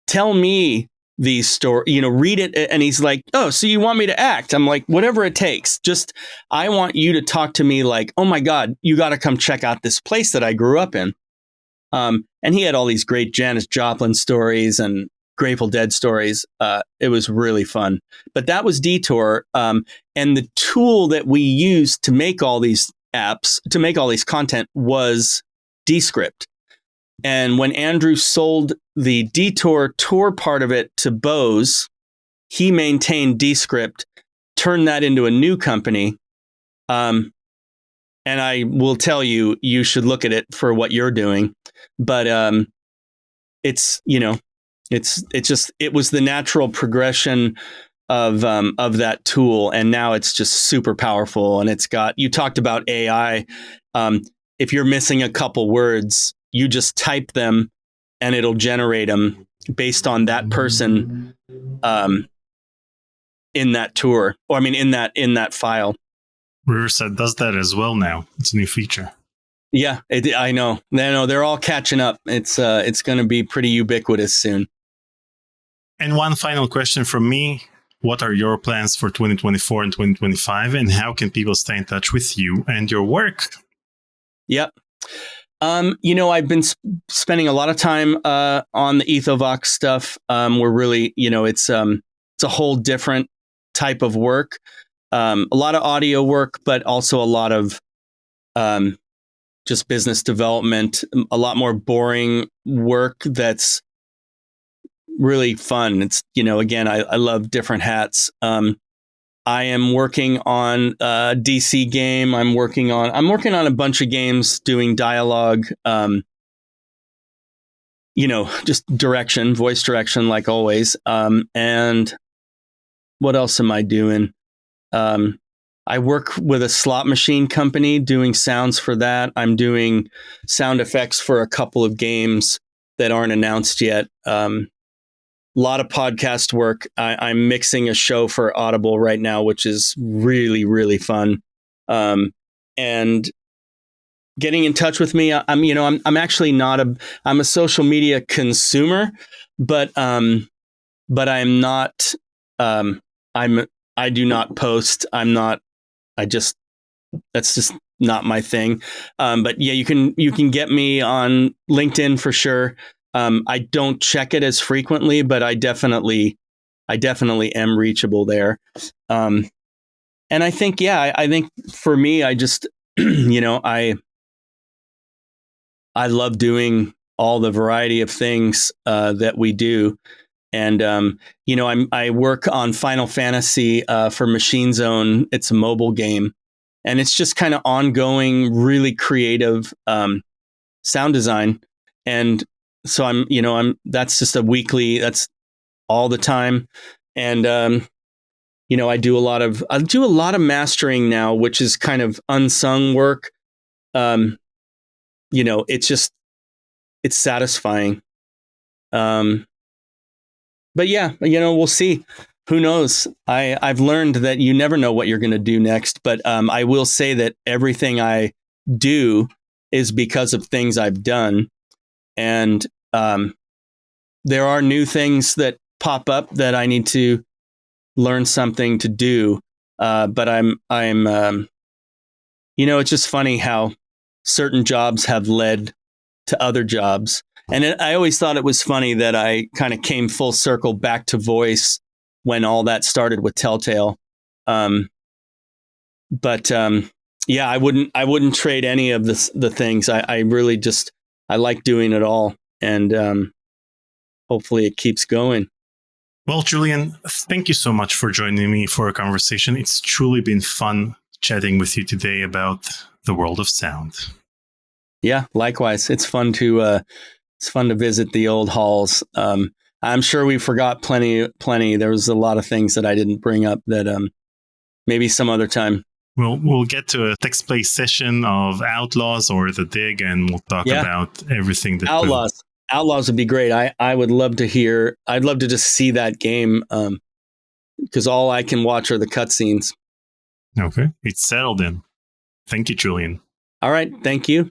Tell me these stories, read it. And he's like, "Oh, so you want me to act?" I'm like, "Whatever it takes. I want you to talk to me like, oh my God, you got to come check out this place that I grew up in." And he had all these great Janis Joplin stories and Grateful Dead stories. It was really fun. But that was Detour. And the tool that we used to make all these apps, to make all these content, was Descript. And when Andrew sold the Detour tour part of it to Bose, he maintained Descript, turned that into a new company. And I will tell you, you should look at it for what you're doing. But it's, it was the natural progression of that tool. And now it's just super powerful. And you talked about AI. If you're missing a couple words, you just type them and it'll generate them based on that person in that tour, or in that file. Riverside does that as well now. It's a new feature. Yeah, I know. They're all catching up. It's going to be pretty ubiquitous soon. And one final question from me. What are your plans for 2024 and 2025, and how can people stay in touch with you and your work? Yep. I've been spending a lot of time on the Ethovox stuff. We're really, it's a whole different type of work. A lot of audio work, but also a lot of just business development, a lot more boring work that's really fun. It's, again, I love different hats. I am working on a DC game. I'm working on a bunch of games doing dialogue, just voice direction, like always. And what else am I doing? I work with a slot machine company doing sounds for that. I'm doing sound effects for a couple of games that aren't announced yet. A lot of podcast work. I'm mixing a show for Audible right now, which is really, really fun. And getting in touch with me. I'm actually I'm a social media consumer, but I'm not, I do not post. That's just not my thing. But yeah, you can get me on LinkedIn for sure. I don't check it as frequently, but I definitely am reachable there. And I think, I think for me, I just, I love doing all the variety of things that we do. And, I work on Final Fantasy for Machine Zone. It's a mobile game. And it's just kind of ongoing, really creative sound design. And so that's just that's all the time. And, I do a lot of mastering now, which is kind of unsung work. It's satisfying. But yeah, we'll see. Who knows? I've learned that you never know what you're going to do next. But I will say that everything I do is because of things I've done. And there are new things that pop up that I need to learn something to do. But I'm it's just funny how certain jobs have led to other jobs. And I always thought it was funny that I kind of came full circle back to voice when all that started with Telltale. I wouldn't trade any of the things. I really just, I like doing it all. And hopefully it keeps going. Well, Julian, thank you so much for joining me for a conversation. It's truly been fun chatting with you today about the world of sound. Yeah, likewise. It's fun to visit the old halls. I'm sure we forgot plenty. There was a lot of things that I didn't bring up that maybe some other time. We'll get to a text play session of Outlaws or The Dig, and we'll talk about everything that Outlaws. Outlaws would be great. I would love to hear. I'd love to just see that game because all I can watch are the cutscenes. Okay, it's settled in. Thank you, Julian. All right, thank you.